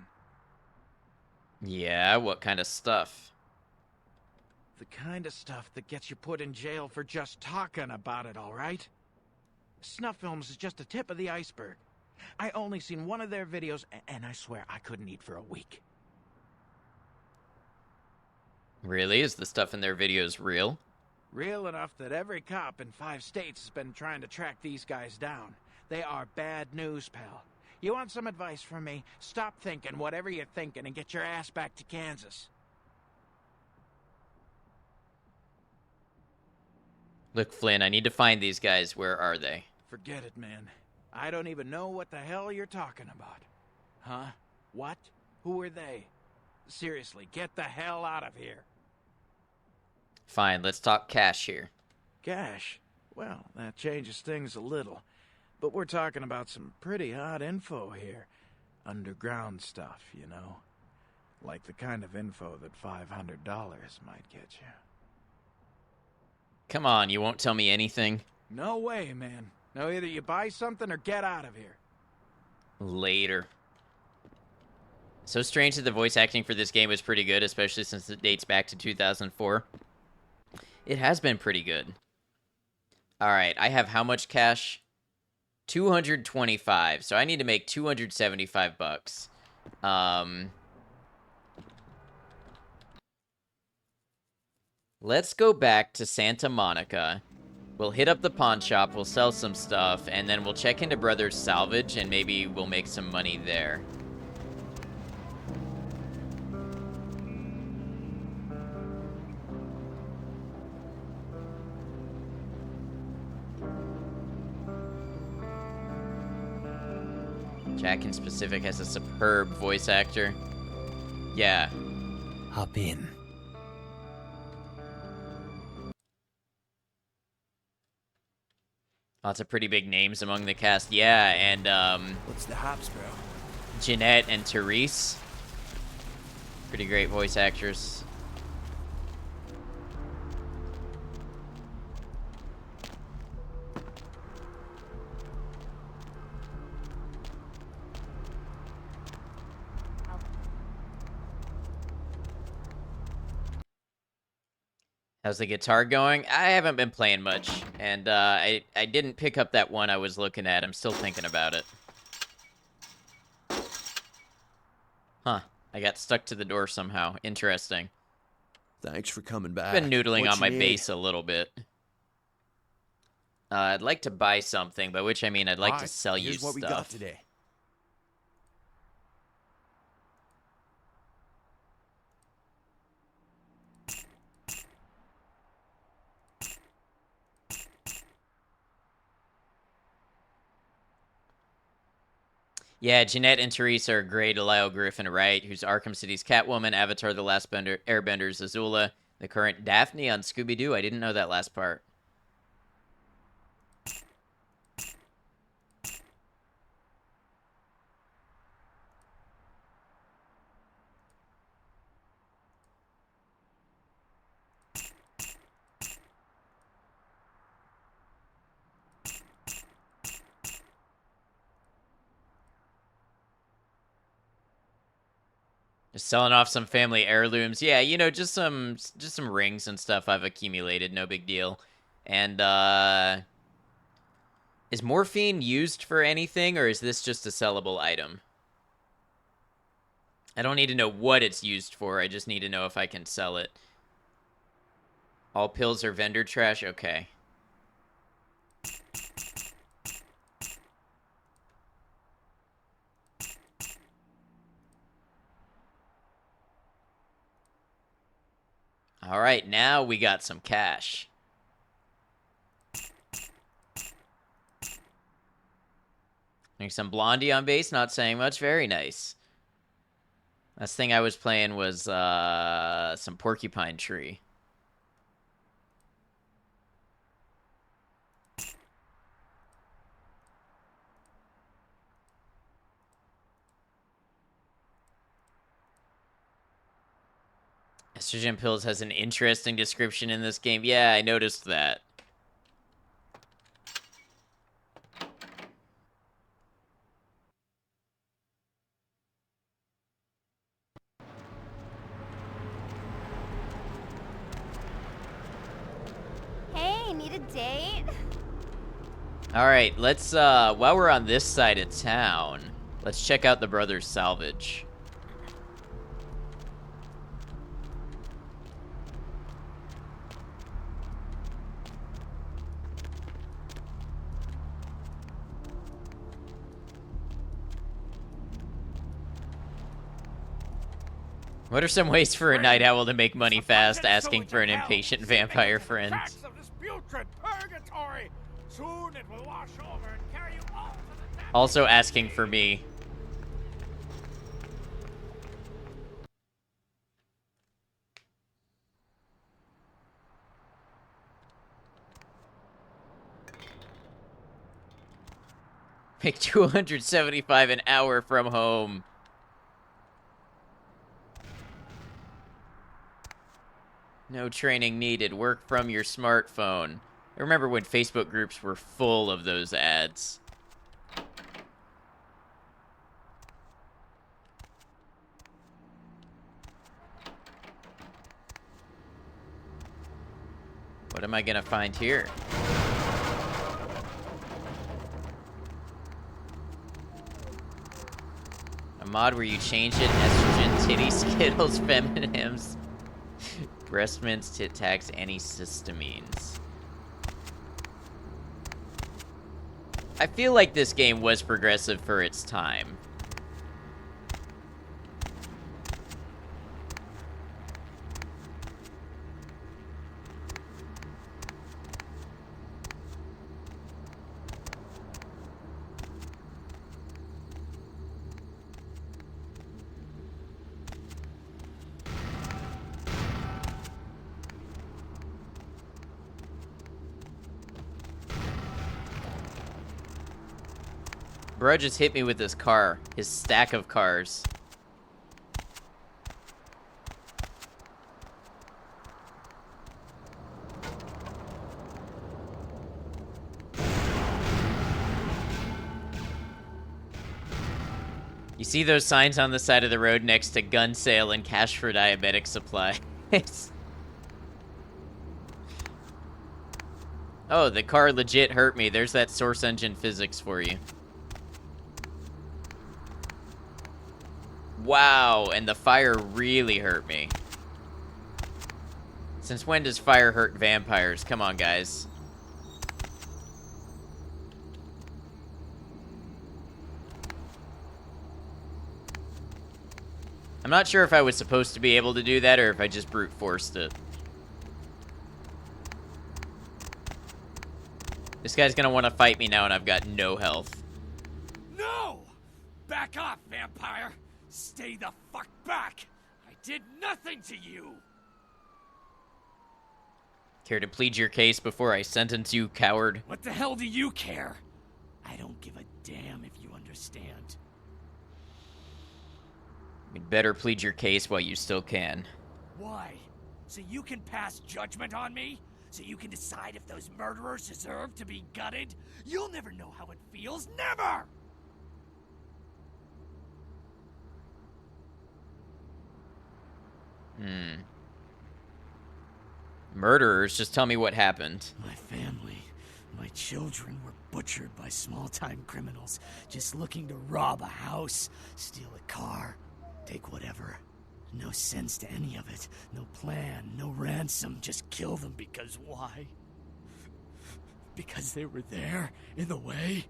Yeah, what kind of stuff? The kind of stuff that gets you put in jail for just talking about it, all right? Snuff films is just the tip of the iceberg. I only seen one of their videos, and I swear I couldn't eat for a week. Really? Is the stuff in their videos real? Real enough that every cop in 5 states has been trying to track these guys down. They are bad news, pal. You want some advice from me? Stop thinking whatever you're thinking and get your ass back to Kansas. Look, Flynn, I need to find these guys. Where are they? Forget it, man. I don't even know what the hell you're talking about. Huh? What? Who are they? Seriously, get the hell out of here. Fine, let's talk cash here. Cash? Well, that changes things a little. But we're talking about some pretty hot info here. Underground stuff, you know. Like the kind of info that $500 might get you. Come on, you won't tell me anything? No way, man. No, either you buy something or get out of here. Later. So strange that the voice acting for this game was pretty good, especially since it dates back to 2004. It has been pretty good. Alright, I have how much cash? 225. So I need to make 275 bucks. Let's go back to Santa Monica. We'll hit up the pawn shop, we'll sell some stuff, and then we'll check into Brothers Salvage, and maybe we'll make some money there. Jack in specific has a superb voice actor. Yeah. Hop in. Lots of pretty big names among the cast. Yeah, and What's the hops, bro? Jeanette and Therese. Pretty great voice actors. How's the guitar going? I haven't been playing much, and I didn't pick up that one I was looking at. I'm still thinking about it. Huh. I got stuck to the door somehow. Interesting. Thanks for coming back. Been noodling What on you my need? base a little bit. I'd like to buy something, by which I mean I'd like to Alright, sell you here's what stuff. we got today. Yeah, Jeanette and Teresa are great. Lyle Griffin Wright, who's Arkham City's Catwoman, Avatar: The Last Airbender's Azula, the current Daphne on Scooby-Doo. I didn't know that last part. Just selling off some family heirlooms. Yeah, you know, just some rings and stuff I've accumulated. No big deal. And is morphine used for anything, or is this just a sellable item? I don't need to know what it's used for. I just need to know if I can sell it. All pills are vendor trash? Okay. All right, now we got some cash. There's some Blondie on base, not saying much. Very nice. Last thing I was playing was some Porcupine Tree. Estrogen pills has an interesting description in this game. Yeah, I noticed that. Hey, need a date? All right, let's while we're on this side of town, let's check out the Brothers Salvage. What are some ways for a night owl to make money fast, asking for an impatient vampire friend? Soon it will wash over and carry you all to the Also asking for me. Make $275 an hour from home. No training needed. Work from your smartphone. I remember when Facebook groups were full of those ads. What am I gonna find here? A mod where you change it, estrogen, titty, skittles, feminims, breast mints, tit tags, antihistamines. I feel like this game was progressive for its time. Bro just hit me with this car, his stack of cars. You see those signs on the side of the road next to gun sale and cash for diabetic supply? Oh, the car legit hurt me. There's that source engine physics for you. Wow, and the fire really hurt me. Since when does fire hurt vampires? Come on, guys. I'm not sure if I was supposed to be able to do that or if I just brute forced it. This guy's gonna want to fight me now and I've got no health. No! Back off, vampire! Stay the fuck back! I did nothing to you! Care to plead your case before I sentence you, coward? What the hell do you care? I don't give a damn if you understand. You'd better plead your case while you still can. Why? So you can pass judgment on me? So you can decide if those murderers deserve to be gutted? You'll never know how it feels. Never! Murderers, just tell me what happened. My family, my children were butchered by small-time criminals just looking to rob a house, steal a car, take whatever. No sense to any of it. No plan, no ransom. Just kill them because why? Because they were there, in the way?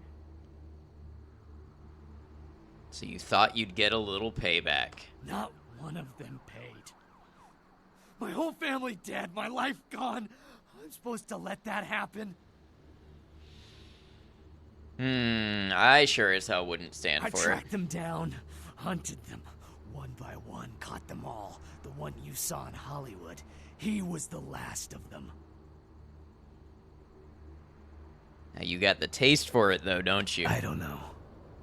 So you thought you'd get a little payback. Not one of them paid. My whole family dead, my life gone. I'm supposed to let that happen? I sure as hell wouldn't stand I for it. tracked them down, hunted them. One by one, caught them all. The one you saw in Hollywood. He was the last of them. Now, you got the taste for it, though, don't you? I don't know.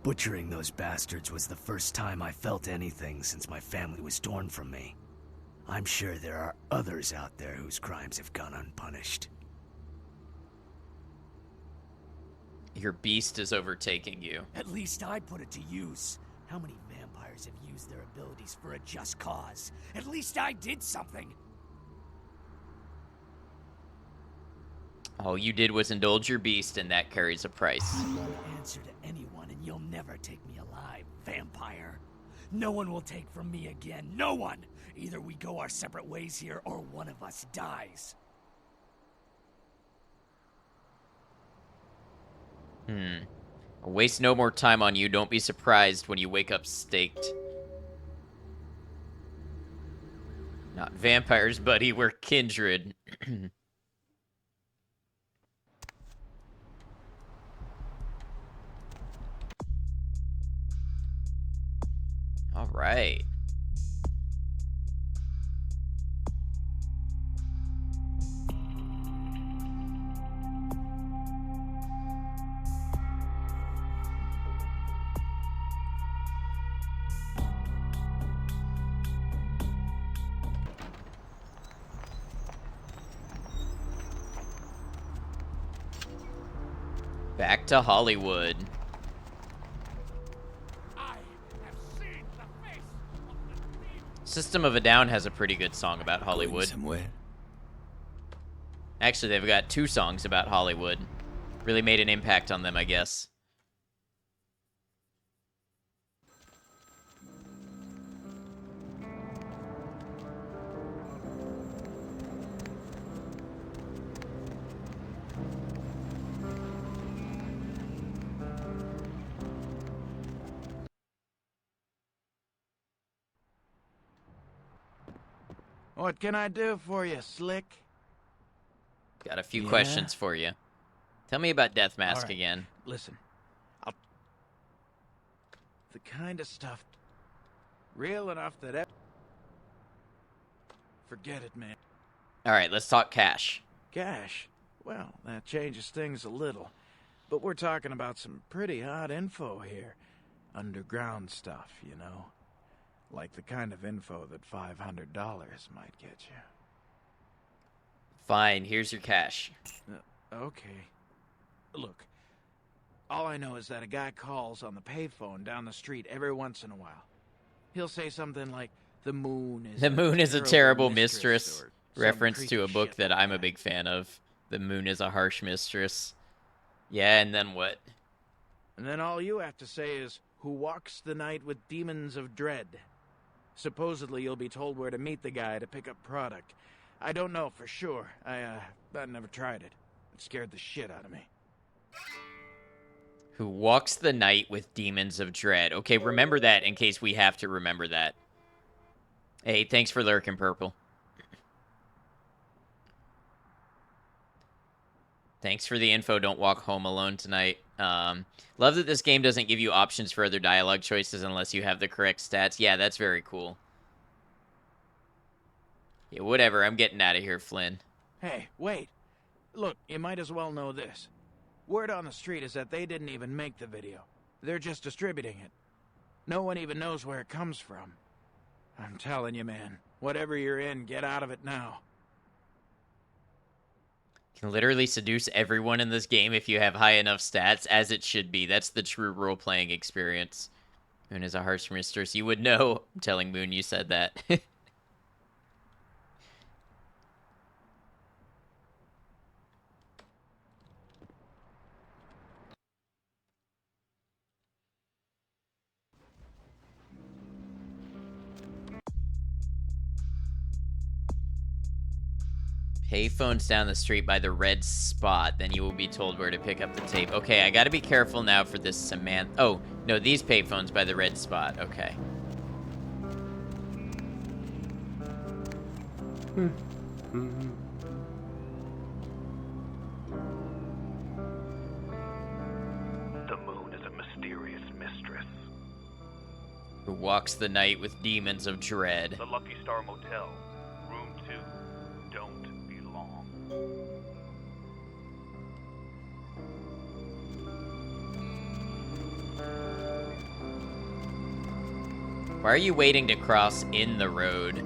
Butchering those bastards was the first time I felt anything since my family was torn from me. I'm sure there are others out there whose crimes have gone unpunished. Your beast is overtaking you. At least I put it to use. How many vampires have used their abilities for a just cause? At least I did something. All you did was indulge your beast, and that carries a price. I won't answer to anyone, and you'll never take me alive, vampire. No one will take from me again. No one! Either we go our separate ways here, or one of us dies. I'll waste no more time on you. Don't be surprised when you wake up staked. Not vampires, buddy. We're kindred. All right. Back to Hollywood. System of a Down has a pretty good song about Hollywood. Somewhere. Actually, they've got 2 songs about Hollywood. Really made an impact on them, I guess. What can I do for you, Slick? Got a few Yeah? questions for you. Tell me about Death Mask All right, again. Listen, the kind of stuff real enough that forget it, man. All right, let's talk cash. Cash? Well, that changes things a little. But we're talking about some pretty hot info here. Underground stuff, you know. Like the kind of info that $500 might get you. Fine, here's your cash. Okay. Look, all I know is that a guy calls on the payphone down the street every once in a while. He'll say something like, the moon is The moon is a terrible mistress, mistress. or some Reference to creepy a book shit that like I'm a big fan of. The moon is a harsh mistress. Yeah, and then what? And then all you have to say is, who walks the night with demons of dread? Supposedly you'll be told where to meet the guy to pick up product. I don't know for sure. I never tried it. It scared the shit out of me. Who walks the night with demons of dread. Okay, remember that in case we have to remember that. Hey, thanks for lurking, Purple. Thanks for the info. Don't walk home alone tonight. Love that this game doesn't give you options for other dialogue choices unless you have the correct stats. Yeah, that's very cool. Yeah, whatever. I'm getting out of here, Flynn. Hey, wait. Look, you might as well know this. Word on the street is that they didn't even make the video. They're just distributing it. No one even knows where it comes from. I'm telling you, man. Whatever you're in, get out of it now. You can literally seduce everyone in this game if you have high enough stats, as it should be. That's the true role-playing experience. Moon is a harsh mistress. You would know. I'm telling Moon you said that. Payphone's down the street by the red spot. Then you will be told where to pick up the tape. Okay, I gotta be careful now for this Samantha. Oh, no, these payphones by the red spot. Okay. The moon is a mysterious mistress. Who walks the night with demons of dread. The Lucky Star Motel, room 2. Don't be long. Why are you waiting to cross in the road?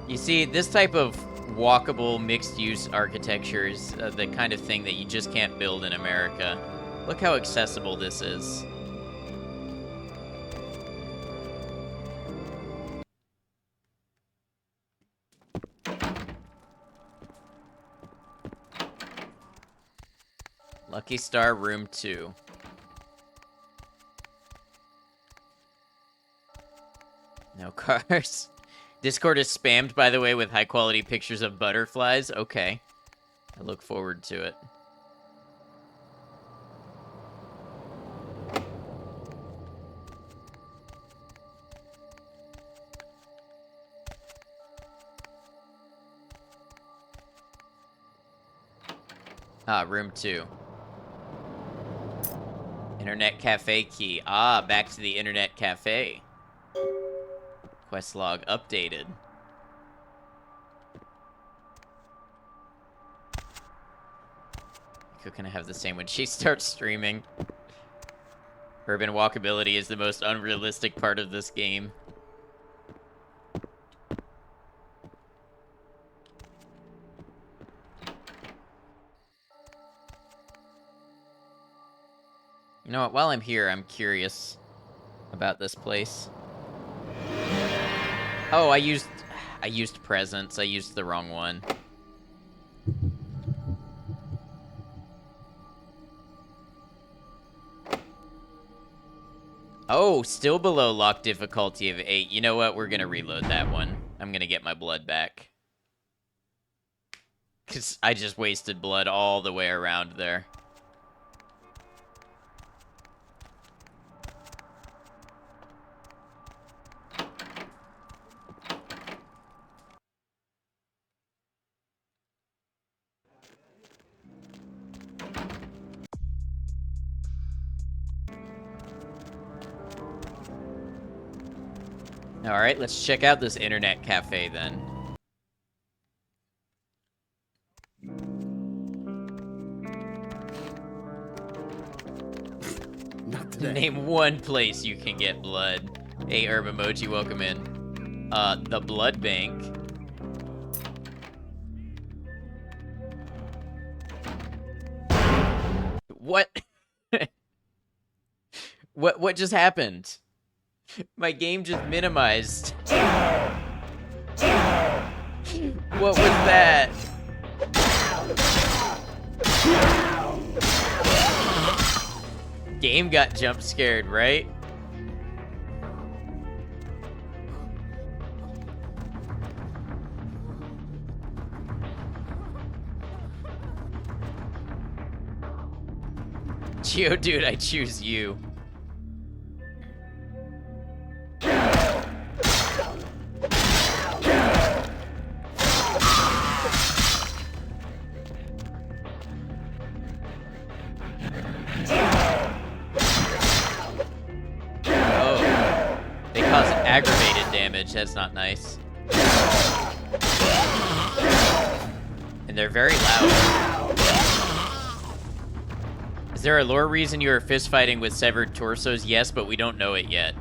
You see, this type of walkable, mixed-use architecture is the kind of thing that you just can't build in America. Look how accessible this is. Lucky Star, room 2. No cars. Discord is spammed, by the way, with high-quality pictures of butterflies. Okay. I look forward to it. Ah, room 2. Internet cafe key. Ah, back to the internet cafe. Quest log updated. Cook can have the same when she starts streaming. Urban walkability is the most unrealistic part of this game. You know what? While I'm here, I'm curious about this place. Oh, I used presents. I used the wrong one. Oh, still below lock difficulty of 8. You know what? We're gonna reload that one. I'm gonna get my blood back. 'Cause I just wasted blood all the way around there. Alright, let's check out this internet cafe then. Not today. Name one place you can get blood. Hey, Herb Emoji, welcome in. The blood bank. What? What just happened? My game just minimized. What was that? Game got jump scared, right? Geodude, I choose you. Oh, they cause aggravated damage. That's not nice. And they're very loud. Is there a lore reason you are fist fighting with severed torsos? Yes, but we don't know it yet.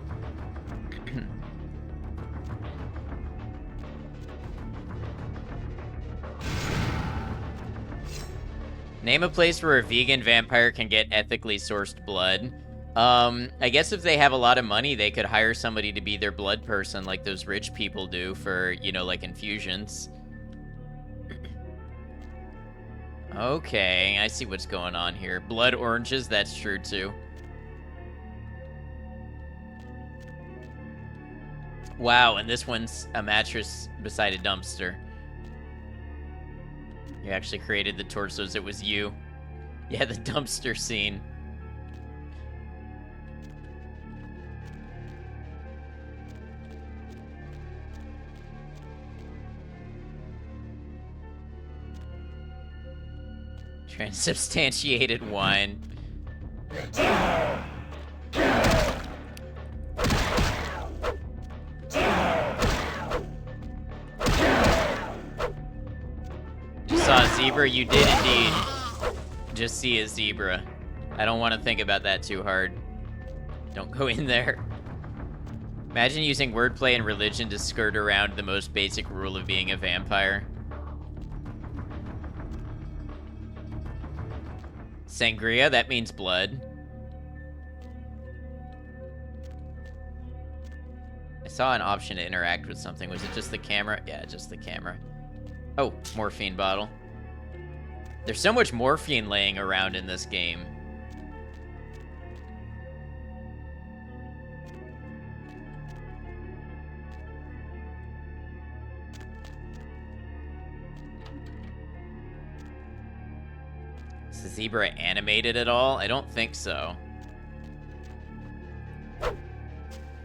Name a place where a vegan vampire can get ethically sourced blood. I guess if they have a lot of money, they could hire somebody to be their blood person like those rich people do for, you know, like infusions. Okay, I see what's going on here. Blood oranges, that's true too. Wow, and this one's a mattress beside a dumpster. You actually created the torsos, it was you. Yeah, the dumpster scene. Transubstantiated wine. You saw a zebra? You did indeed just see a zebra. I don't want to think about that too hard. Don't go in there. Imagine using wordplay and religion to skirt around the most basic rule of being a vampire. Sangria, that means blood. I saw an option to interact with something. Was it just the camera? Yeah, just the camera. Oh, morphine bottle. There's so much morphine laying around in this game. Is the zebra animated at all? I don't think so.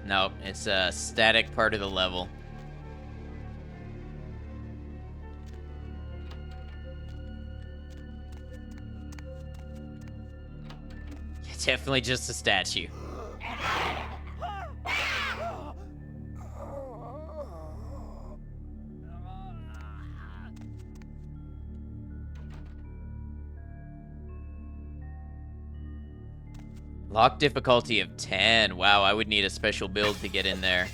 Nope, it's a static part of the level. It's definitely just a statue. Lock difficulty of 10. Wow, I would need a special build to get in there.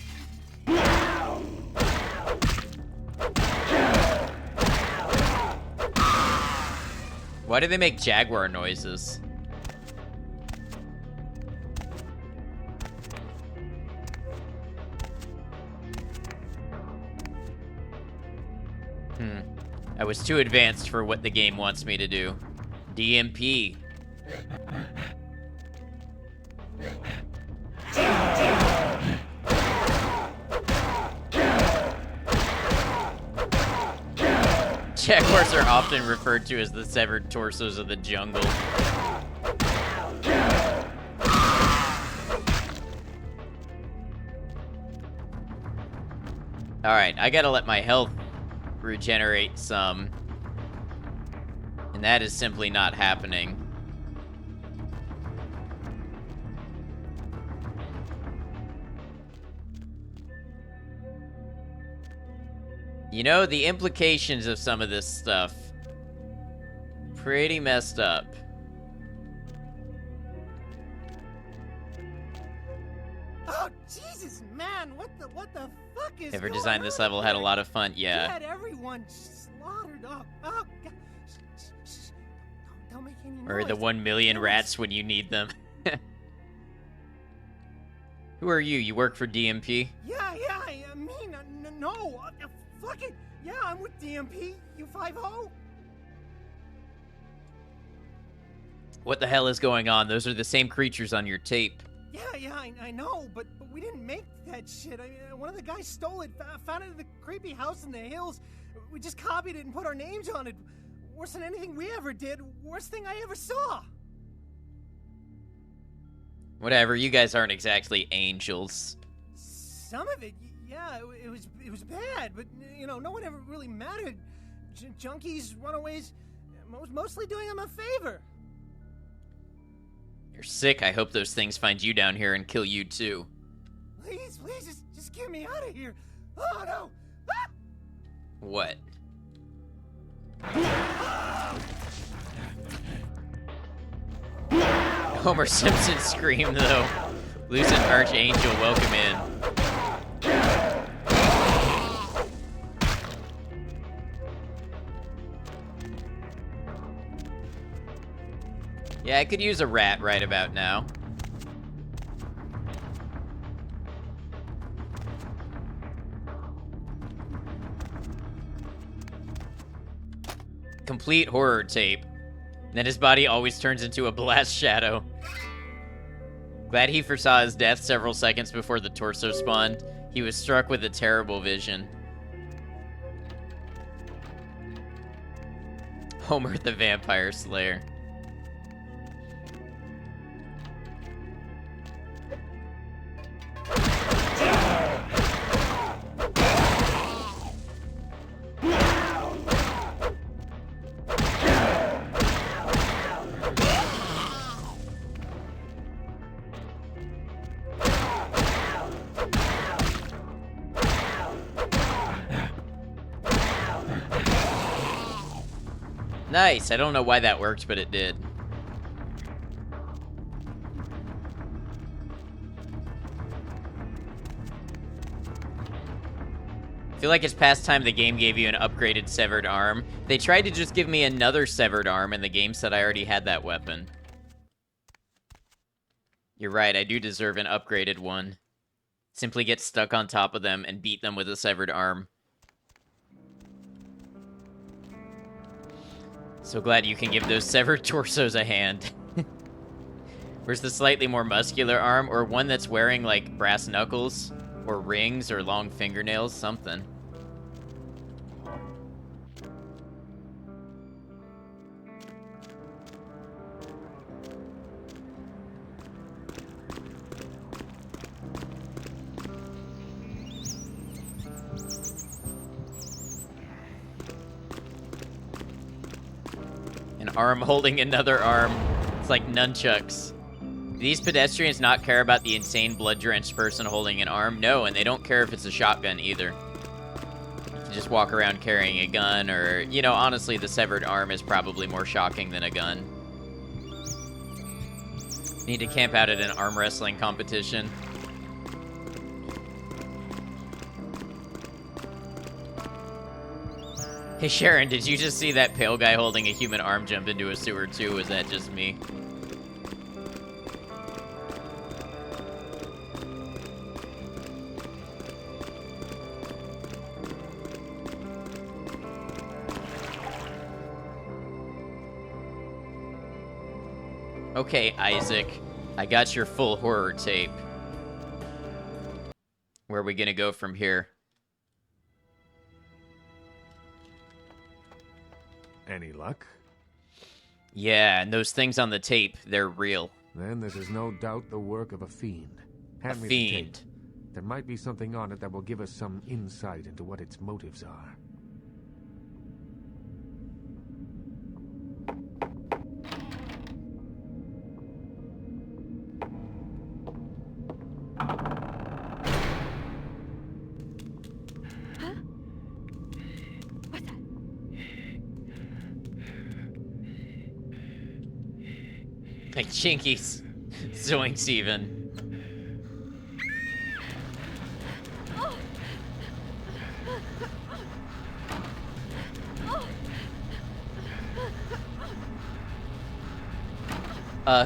Why do they make jaguar noises? I was too advanced for what the game wants me to do. DMP. Jaguars are often referred to as the severed torsos of the jungle. Alright, I gotta let my health regenerate some. And that is simply not happening. You know, the implications of some of this stuff, pretty messed up. Oh, Jesus, man, what the fuck is Whoever going designed this on level had a here? lot of fun, You yeah. had everyone slaughtered. Oh, God. Shh. Don't make any noise. Or the 1 million rats when you need them. Who are you? You work for DMP? Yeah, I mean, no, fuck it. Yeah, I'm with DMP. You 5-0? What the hell is going on? Those are the same creatures on your tape. Yeah, I know, but we didn't make that shit. One of the guys stole it, found it in the creepy house in the hills. We just copied it and put our names on it. Worse than anything we ever did. Worst thing I ever saw. Whatever, you guys aren't exactly angels. Some of it, yeah, it was bad, but, you know, no one ever really mattered. Junkies, runaways, mostly doing them a favor. You're sick. I hope those things find you down here and kill you too. Please, just get me out of here. Oh, no. Ah! What? Homer Simpson scream, though. Lucent Archangel, welcome in. Yeah, I could use a rat right about now. Complete horror tape. Then his body always turns into a blast shadow. Glad he foresaw his death several seconds before the torso spawned. He was struck with a terrible vision. Homer the Vampire Slayer. Nice. I don't know why that worked, but it did. I feel like it's past time the game gave you an upgraded severed arm. They tried to just give me another severed arm, and the game said I already had that weapon. You're right, I do deserve an upgraded one. Simply get stuck on top of them and beat them with a severed arm. So glad you can give those severed torsos a hand. Where's the slightly more muscular arm? Or one that's wearing, like, brass knuckles? Or rings, or long fingernails? Something. An arm holding another arm. It's like nunchucks. Do these pedestrians not care about the insane blood-drenched person holding an arm? No, and they don't care if it's a shotgun either. You can just walk around carrying a gun, or, you know, honestly, the severed arm is probably more shocking than a gun. Need to camp out at an arm wrestling competition. Hey Sharon, did you just see that pale guy holding a human arm jump into a sewer too? Was that just me? Okay, Isaac. I got your full horror tape. Where are we gonna go from here? Any luck? Yeah, and those things on the tape, they're real. Then this is no doubt the work of a fiend. Hand me the fiend. tape. There might be something on it that will give us some insight into what its motives are. Like Chinkies. Zoinks even.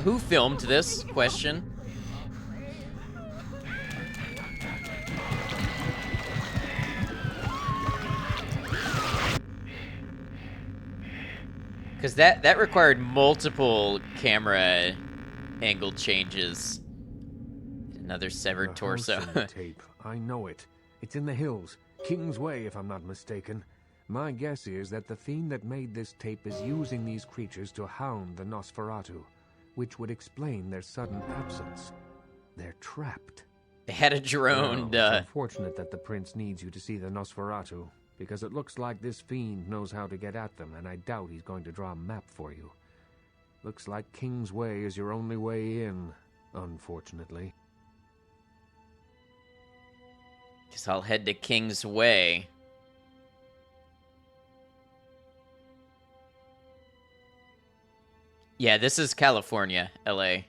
Who filmed this? Question. Because that required multiple camera angle changes. Another severed The torso. house in the tape. I know it. It's in the hills. King's Way, if I'm not mistaken. My guess is that the fiend that made this tape is using these creatures to hound the Nosferatu, which would explain their sudden absence. They're trapped. They had a drone. Well, it's unfortunate that the prince needs you to see the Nosferatu, because it looks like this fiend knows how to get at them, and I doubt he's going to draw a map for you. Looks like King's Way is your only way in, unfortunately. Guess I'll head to King's Way. Yeah, this is California, LA.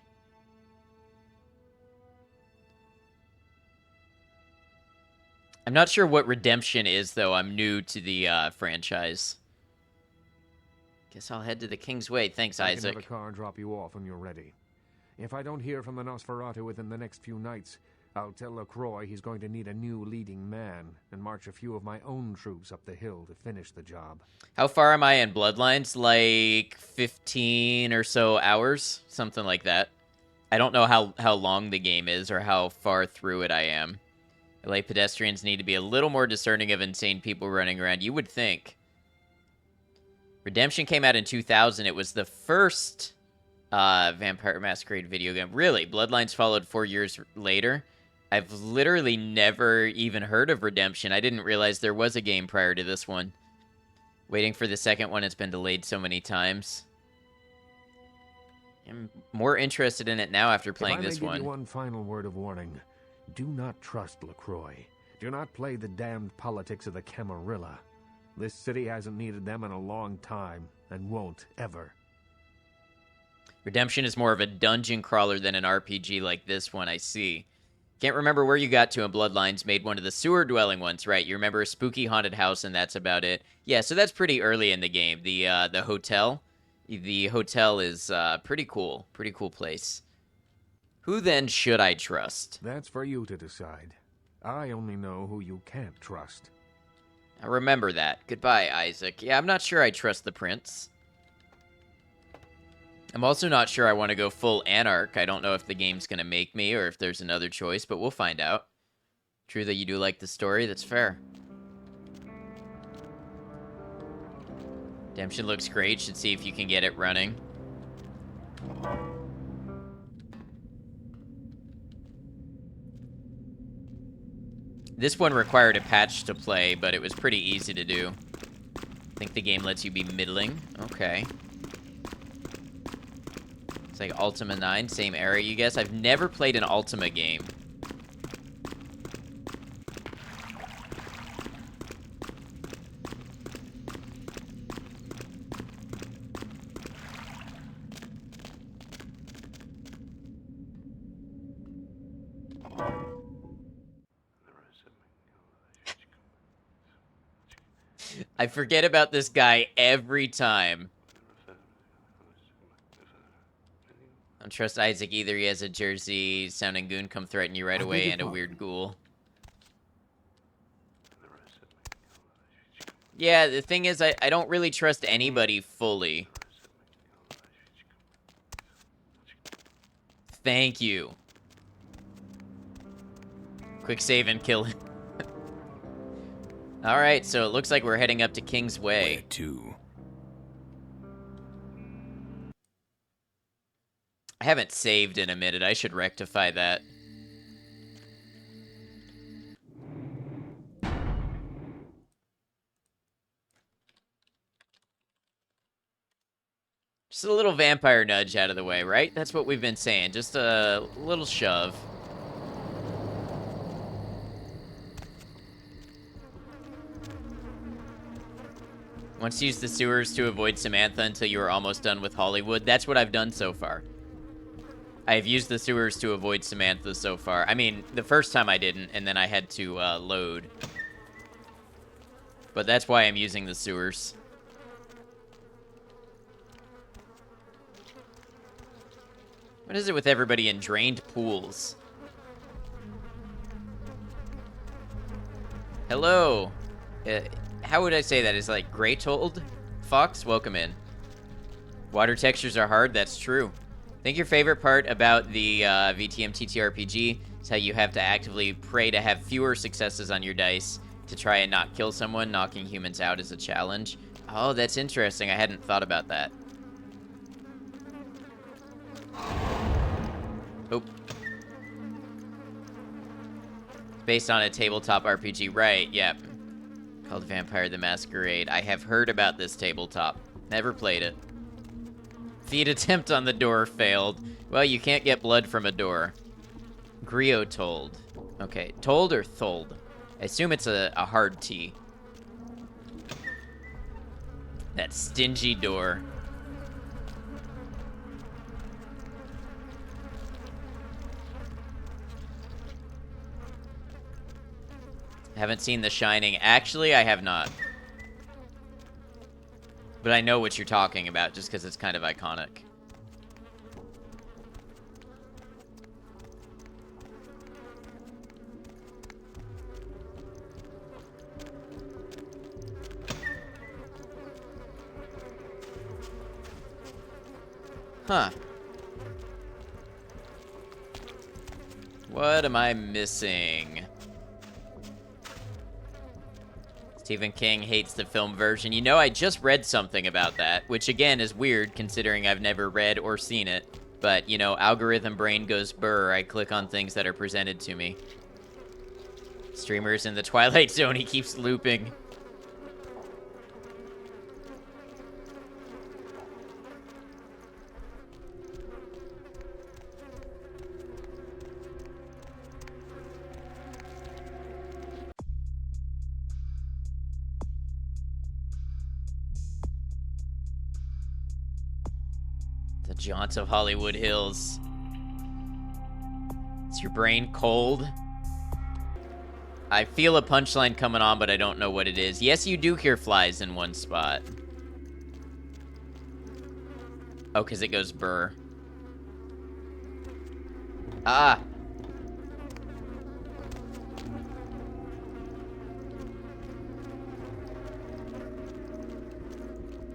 I'm not sure what Redemption is, though. I'm new to the franchise. Guess I'll head to the King's Way. Thanks, I Isaac. can have a car drop you off when you're ready. If I don't hear from the Nosferatu within the next few nights, I'll tell LaCroix he's going to need a new leading man and march a few of my own troops up the hill to finish the job. How far am I in Bloodlines? Like 15 or so hours? Something like that. I don't know how long the game is or how far through it I am. LA pedestrians need to be a little more discerning of insane people running around. You would think. Redemption came out in 2000. It was the first Vampire Masquerade video game. Really, Bloodlines followed 4 years later. I've literally never even heard of Redemption. I didn't realize there was a game prior to this one. Waiting for the second one. It's been delayed so many times. I'm more interested in it now after playing this If I may one. give you one final word of warning. Do not trust LaCroix. Do not play the damned politics of the Camarilla. This city hasn't needed them in a long time, and won't ever. Redemption is more of a dungeon crawler than an RPG like this one, I see. Can't remember where you got to in Bloodlines. Made one of the sewer dwelling ones, right? You remember a spooky haunted house, and that's about it. Yeah, so that's pretty early in the game. The hotel. The hotel is pretty cool. Pretty cool place. Who then should I trust? That's for you to decide. I only know who you can't trust. I remember that. Goodbye, Isaac. Yeah, I'm not sure I trust the prince. I'm also not sure I want to go full Anarch. I don't know if the game's going to make me or if there's another choice, but we'll find out. True that you do like the story, that's fair. Redemption looks great. Should see if you can get it running. This one required a patch to play, but it was pretty easy to do. I think the game lets you be middling. Okay. It's like Ultima 9, same era, you guess? I've never played an Ultima game. I forget about this guy every time. Don't trust Isaac either. He has a Jersey sounding goon come threaten you right away and a weird ghoul. Yeah, the thing is, I don't really trust anybody fully. Thank you. Quick save and kill him. Alright, so it looks like we're heading up to King's Way. Where to? I haven't saved in a minute. I should rectify that. Just a little vampire nudge out of the way, right? That's what we've been saying. Just a little shove. Once use the sewers to avoid Samantha until you are almost done with Hollywood. That's what I've done so far. I've used the sewers to avoid Samantha so far. I mean, the first time I didn't, and then I had to load. But that's why I'm using the sewers. What is it with everybody in drained pools? Hello. How would I say that? Is like Greytold? Fox, welcome in. Water textures are hard, that's true. I think your favorite part about the VTM TTRPG is how you have to actively pray to have fewer successes on your dice to try and not kill someone. Knocking humans out is a challenge. Oh, that's interesting. I hadn't thought about that. Oh. Based on a tabletop RPG, right, yep. Called Vampire the Masquerade. I have heard about this tabletop. Never played it. Feat attempt on the door failed. Well, you can't get blood from a door. Griot told. Okay, told or thold? I assume it's a hard T. That stingy door. Haven't seen The Shining. Actually, I have not. But I know what you're talking about just because it's kind of iconic. Huh. What am I missing? Stephen King hates the film version. You know, I just read something about that, which again is weird considering I've never read or seen it. But, you know, algorithm brain goes burr. I click on things that are presented to me. Streamers in the Twilight Zone, he keeps looping. The jaunt of Hollywood Hills. Is your brain cold? I feel a punchline coming on, but I don't know what it is. Yes, you do hear flies in one spot. Oh, because it goes burr. Ah!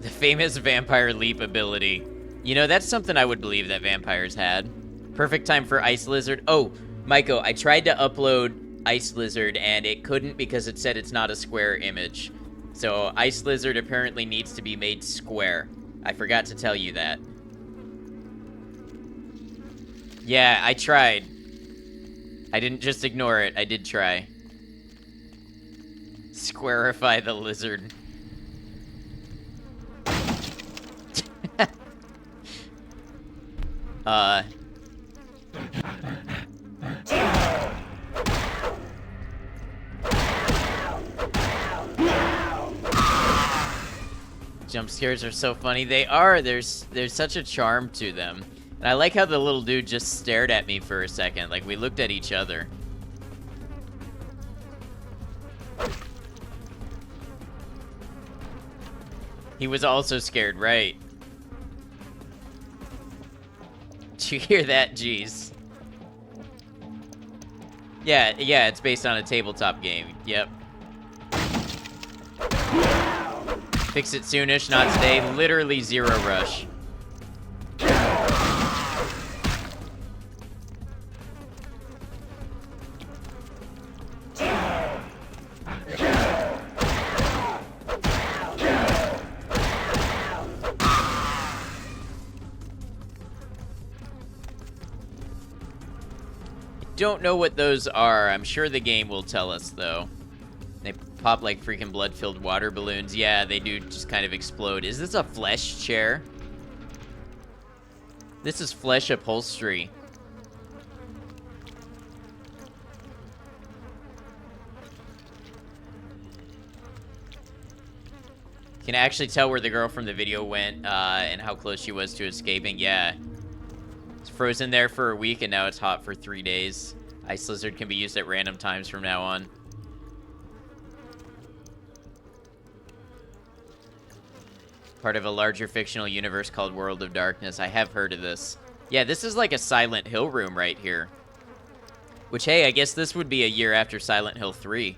The famous vampire leap ability. You know, that's something I would believe that vampires had. Perfect time for Ice Lizard. Oh, Maiko, I tried to upload Ice Lizard and it couldn't because it said it's not a square image. So Ice Lizard apparently needs to be made square. I forgot to tell you that. Yeah, I tried. I didn't just ignore it. I did try. Squarify the lizard. Jump scares are so funny. They are. There's such a charm to them. And I like how the little dude just stared at me for a second. Like, we looked at each other. He was also scared, right? Did you hear that? Jeez. Yeah, it's based on a tabletop game. Yep. Fix it soonish, not today. Literally zero rush. Don't know what those are. I'm sure the game will tell us, though. They pop like freaking blood-filled water balloons. Yeah, they do just kind of explode. Is this a flesh chair? This is flesh upholstery. Can actually tell where the girl from the video went and how close she was to escaping. Yeah. It's frozen there for a week and now it's hot for 3 days. Ice Lizard can be used at random times from now on. Part of a larger fictional universe called World of Darkness. I have heard of this. Yeah, this is like a Silent Hill room right here. Which, hey, I guess this would be a year after Silent Hill 3.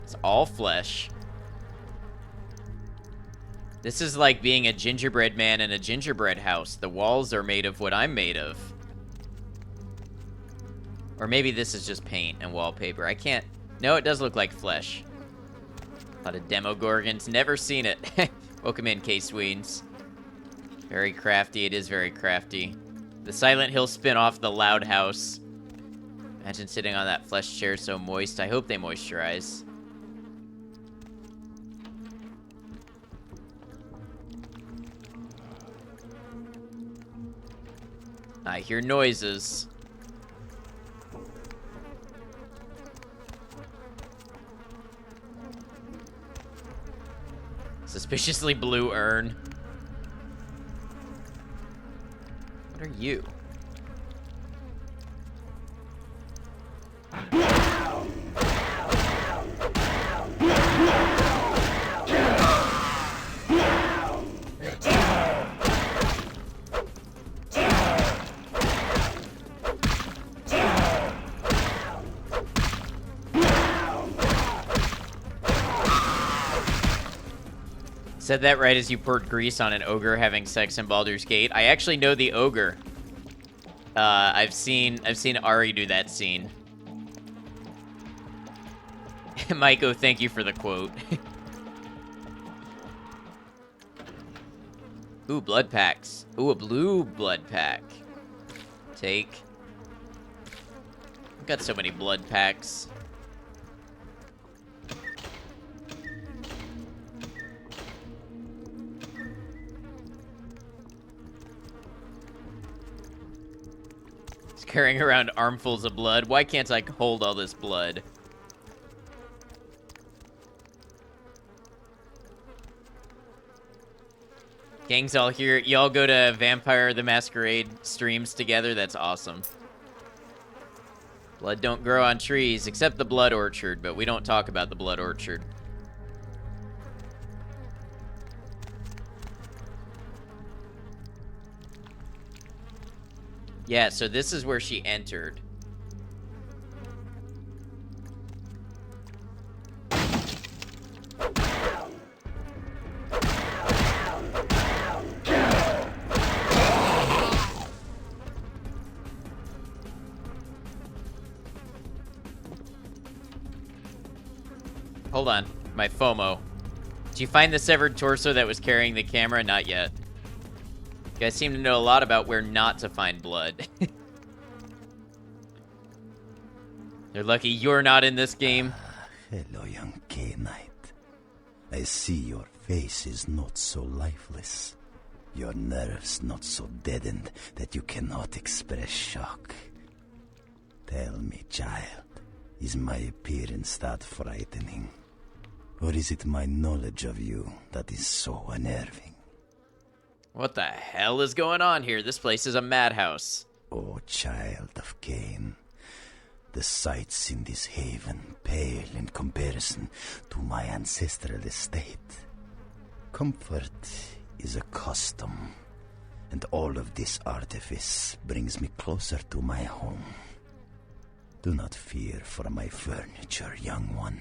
It's all flesh. This is like being a gingerbread man in a gingerbread house. The walls are made of what I'm made of. Or maybe this is just paint and wallpaper. I can't... No, it does look like flesh. A lot of Demogorgons. Never seen it. Welcome in, K-Sweens. Very crafty. It is very crafty. The Silent Hill spin-off, The Loud House. Imagine sitting on that flesh chair so moist. I hope they moisturize. I hear noises. Suspiciously blue urn. What are you? Said that right as you poured grease on an ogre having sex in Baldur's Gate. I actually know the ogre. I've seen Ari do that scene. Maiko, thank you for the quote. Ooh, blood packs. Ooh, a blue blood pack. Take. I've got so many blood packs. Carrying around armfuls of blood. Why can't I hold all this blood? Gang's all here. Y'all go to Vampire the Masquerade streams together. That's awesome. Blood don't grow on trees, except the Blood Orchard, but we don't talk about the Blood Orchard. Yeah, so this is where she entered. Hold on, my FOMO. Did you find the severed torso that was carrying the camera? Not yet. You guys seem to know a lot about where not to find blood. They're lucky you're not in this game. Hello, young K-Knight. I see your face is not so lifeless. Your nerves not so deadened that you cannot express shock. Tell me, child, is my appearance that frightening? Or is it my knowledge of you that is so unnerving? What the hell is going on here? This place is a madhouse. Oh, child of Cain, the sights in this haven pale in comparison to my ancestral estate. Comfort is a custom, and all of this artifice brings me closer to my home. Do not fear for my furniture, young one.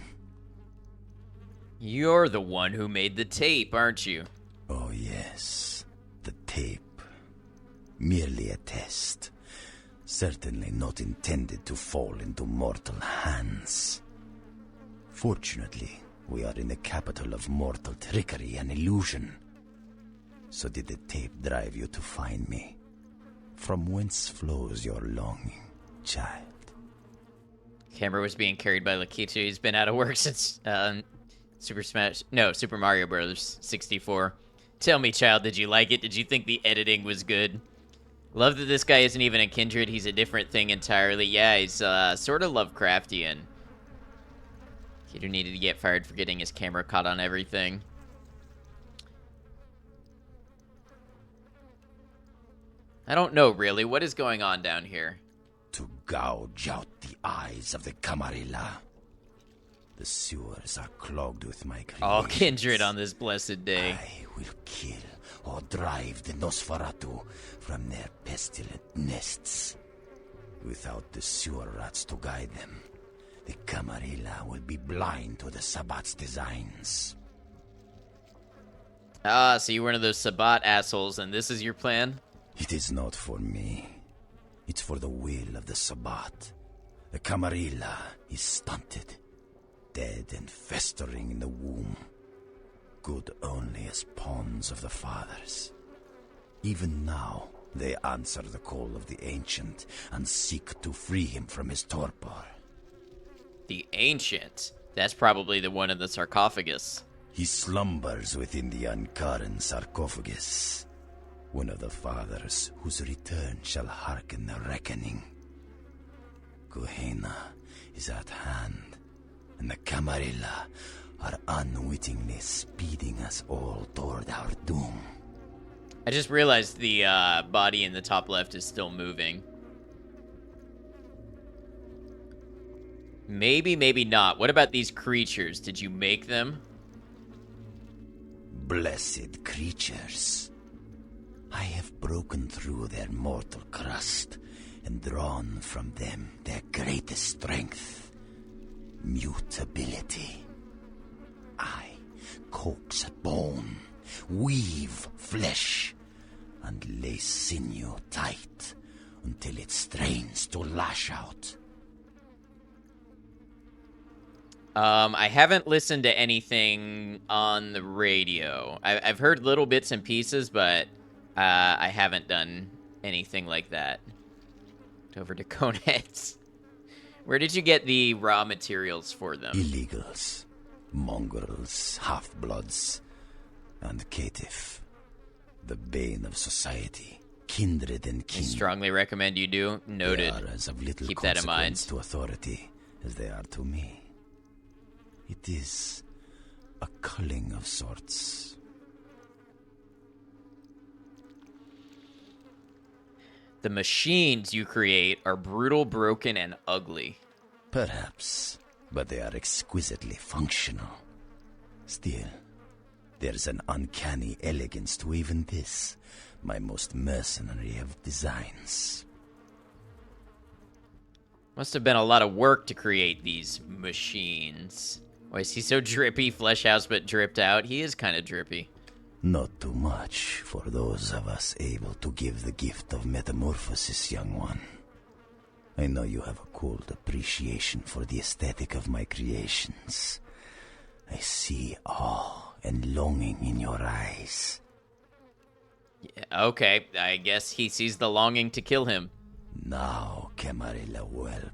You're the one who made the tape, aren't you? Oh, yes. The tape. Merely a test. Certainly not intended to fall into mortal hands. Fortunately, we are in the capital of mortal trickery and illusion. So did the tape drive you to find me? From whence flows your longing, child? Camera was being carried by Lakitu. He's been out of work since Super Mario Bros. 64. Tell me, child, did you like it? Did you think the editing was good? Love that this guy isn't even a kindred. He's a different thing entirely. Yeah, he's sort of Lovecraftian. Keter needed to get fired for getting his camera caught on everything. I don't know, really. What is going on down here? To gouge out the eyes of the Camarilla. The sewers are clogged with my creations. All kindred on this blessed day. I will kill or drive the Nosferatu from their pestilent nests. Without the sewer rats to guide them, the Camarilla will be blind to the Sabbat's designs. Ah, so you're one of those Sabat assholes, and this is your plan? It is not for me. It's for the will of the Sabbat. The Camarilla is stunted, dead and festering in the womb. Good only as pawns of the fathers. Even now, they answer the call of the Ancient and seek to free him from his torpor. The Ancient? That's probably the one in the Sar-Cough-Agus. He slumbers within the Ankaran Sar-Cough-Agus, one of the fathers whose return shall hearken the reckoning. Gehenna is at hand, and the Camarilla are unwittingly speeding us all toward our doom. I just realized the body in the top left is still moving. Maybe, maybe not. What about these creatures? Did you make them? Blessed creatures. I have broken through their mortal crust and drawn from them their greatest strength, mutability. I coax bone, weave flesh, and lay sinew tight until it strains to lash out. I haven't listened to anything on the radio. I've heard little bits and pieces, but I haven't done anything like that. Over to Coneheads. Where did you get the raw materials for them? Illegals, mongrels, half-bloods, and caitiff. The bane of society, kindred and kin. I strongly recommend you do. Noted. They are as of little Keep that in mind. consequence to authority as they are to me. It is a culling of sorts. The machines you create are brutal, broken, and ugly. Perhaps, but they are exquisitely functional. Still, there's an uncanny elegance to even this, my most mercenary of designs. Must have been a lot of work to create these machines. Why is he so drippy, flesh house, but dripped out? He is kind of drippy. Not too much for those of us able to give the gift of metamorphosis, young one. I know you have a cold appreciation for the aesthetic of my creations. I see awe and longing in your eyes. Yeah, okay, I guess he sees the longing to kill him. Now, Camarilla whelp,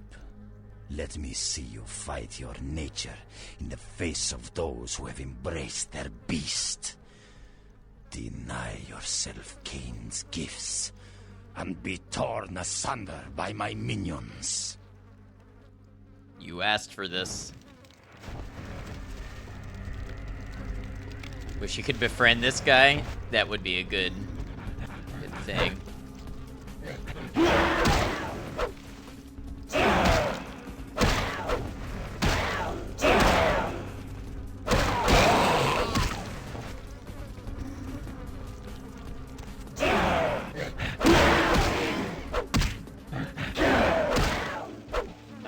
let me see you fight your nature in the face of those who have embraced their beast. Deny yourself Cain's gifts, and be torn asunder by my minions. You asked for this. Wish you could befriend this guy. That would be a good thing.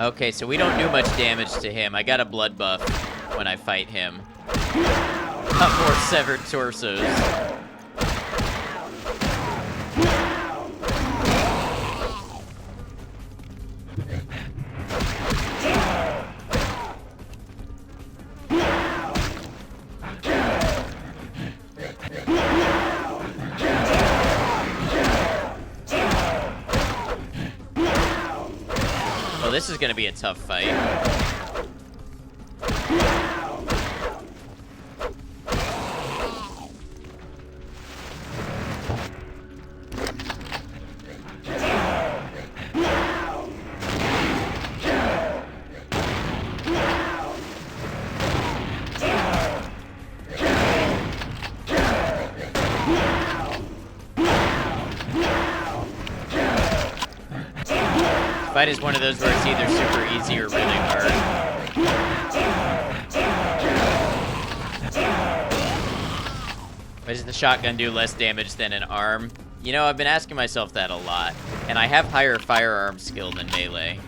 Okay, so we don't do much damage to him. I got a blood buff when I fight him. Got more severed torsos. Well, this is gonna be a tough fight. Fight is one of those where it's either super easy or really hard. Why does the shotgun do less damage than an arm? You know, I've been asking myself that a lot, and I have higher firearm skill than melee.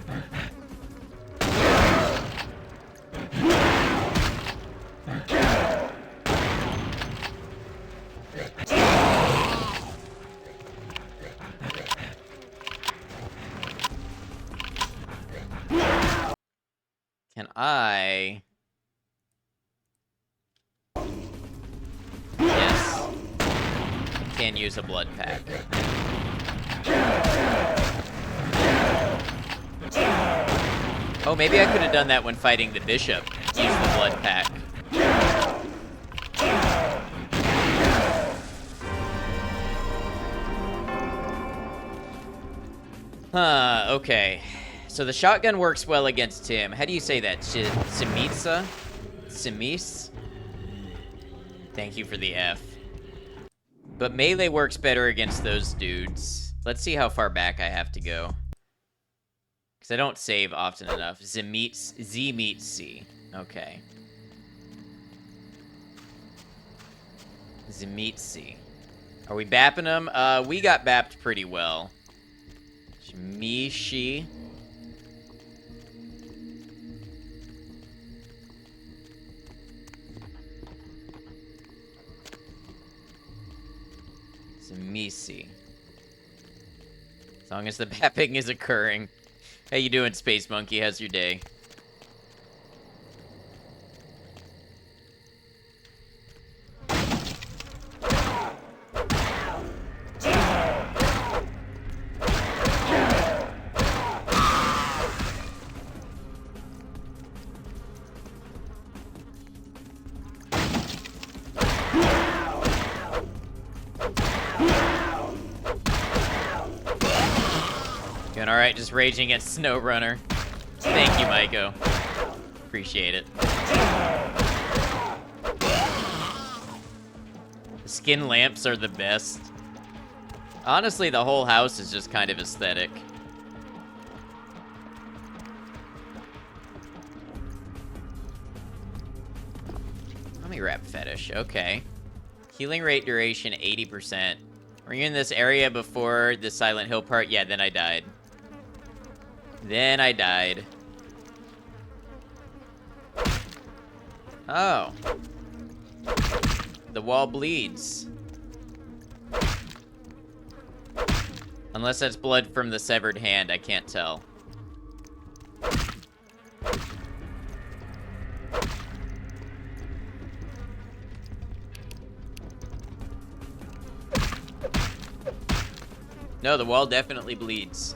Yes. Can use a blood pack. Oh, maybe I could have done that when fighting the bishop. Use the blood pack. Okay. So the shotgun works well against him. How do you say that? Simitsa? Simis? Thank you for the F. But melee works better against those dudes. Let's see how far back I have to go. Because I don't save often enough. Zimitsi. Okay. Zimitsi. Are we bapping them? We got bapped pretty well. Mishi. Misi. As long as the bapping is occurring. How you doing, Space Monkey? How's your day? Doing alright, just raging at SnowRunner. Thank you, Maiko. Appreciate it. The skin lamps are the best. Honestly, the whole house is just kind of aesthetic. Mummy wrap fetish, okay. Healing rate duration 80%. Were you in this area before the Silent Hill part? Yeah, then I died. Then I died. Oh. The wall bleeds. Unless that's blood from the severed hand, I can't tell. No, the wall definitely bleeds.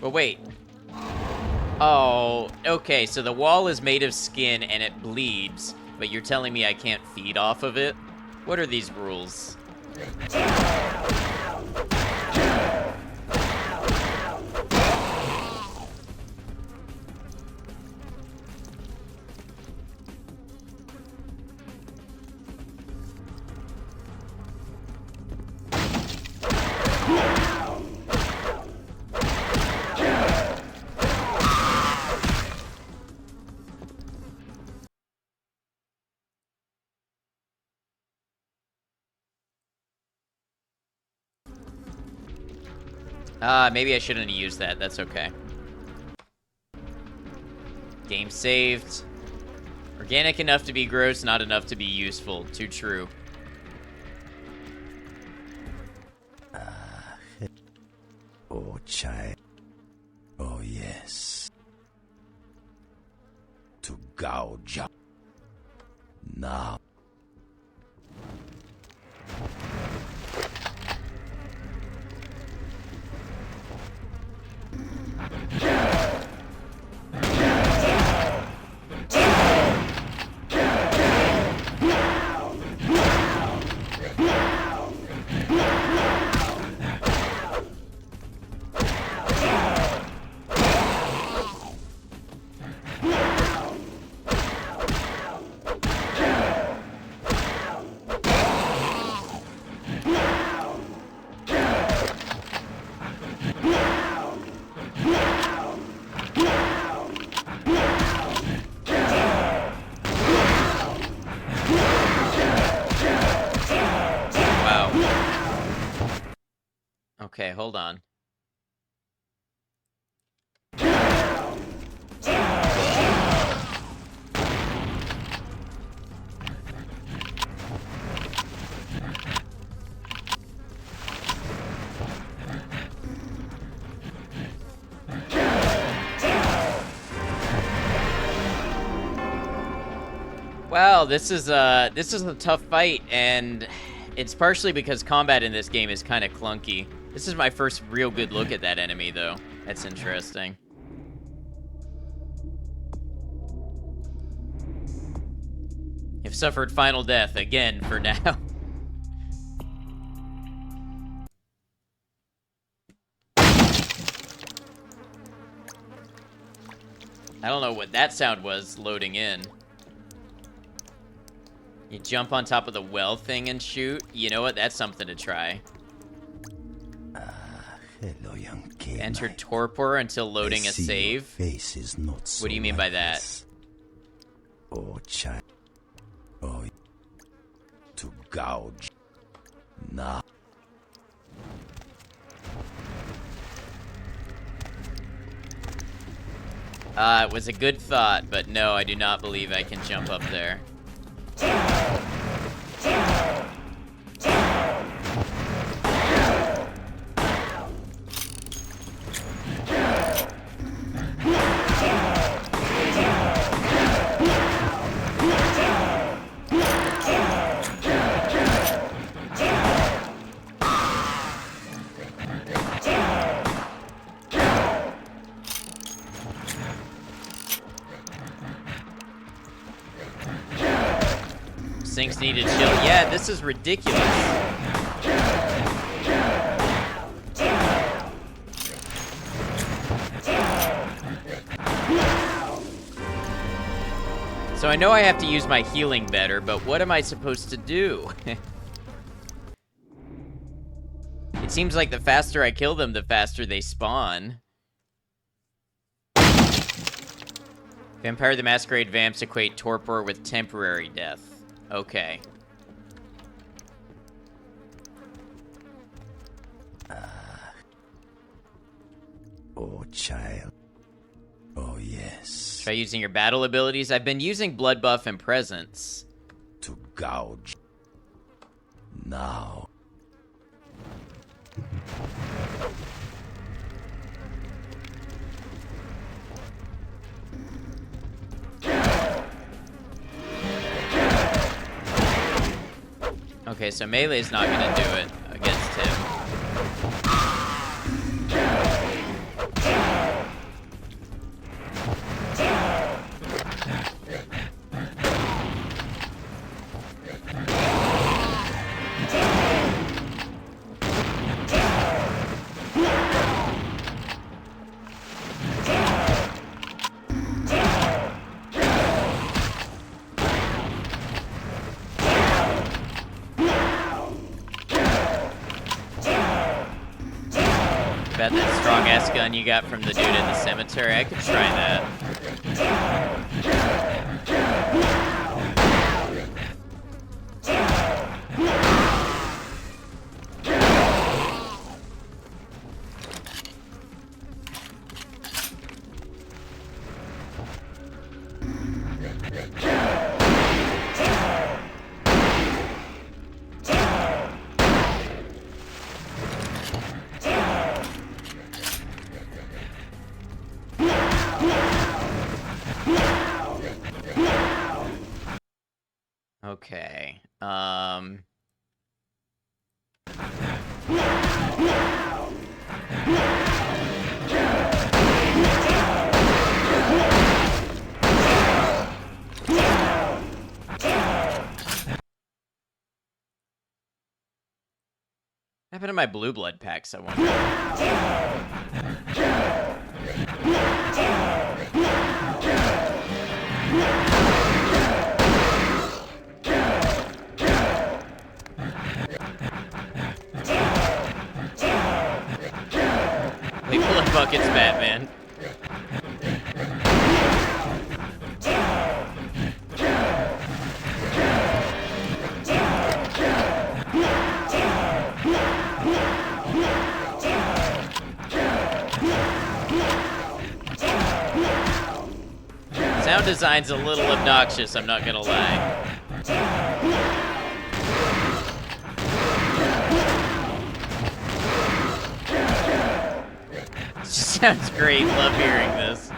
But wait. Oh, okay, so the wall is made of skin and it bleeds, but you're telling me I can't feed off of it? What are these rules? Maybe I shouldn't have used that. That's okay. Game saved. Organic enough to be gross, not enough to be useful. Too true. Oh, child. Oh, yes. To gouge out. Now. Okay, hold on. Wow, this is a tough fight, and it's partially because combat in this game is kind of clunky. This is my first real good look at that enemy, though. That's interesting. You've suffered final death again for now. I don't know what that sound was loading in. You jump on top of the well thing and shoot? You know what? That's something to try. Hello, young kid. Enter torpor until loading a save. Face is not so What do you mean by that? this. Oh, child. Oh, to gouge. Now. It was a good thought, but no, I do not believe I can jump up there. Sinks need to chill. Yeah, this is ridiculous. So I know I have to use my healing better, but what am I supposed to do? It seems like the faster I kill them, the faster they spawn. Vampire the Masquerade vamps equate torpor with temporary death. Okay. Oh, child. Oh, yes. Try using your battle abilities. I've been using blood buff and presence. To gouge. Now. Okay, so melee's not gonna do it against him. About that strong ass gun you got from the dude in the cemetery. I could try that. Okay. What happened to my blue blood packs, I wonder? They blood buckets, Batman. Sound design's a little obnoxious, I'm not gonna lie. Sounds great, love hearing this.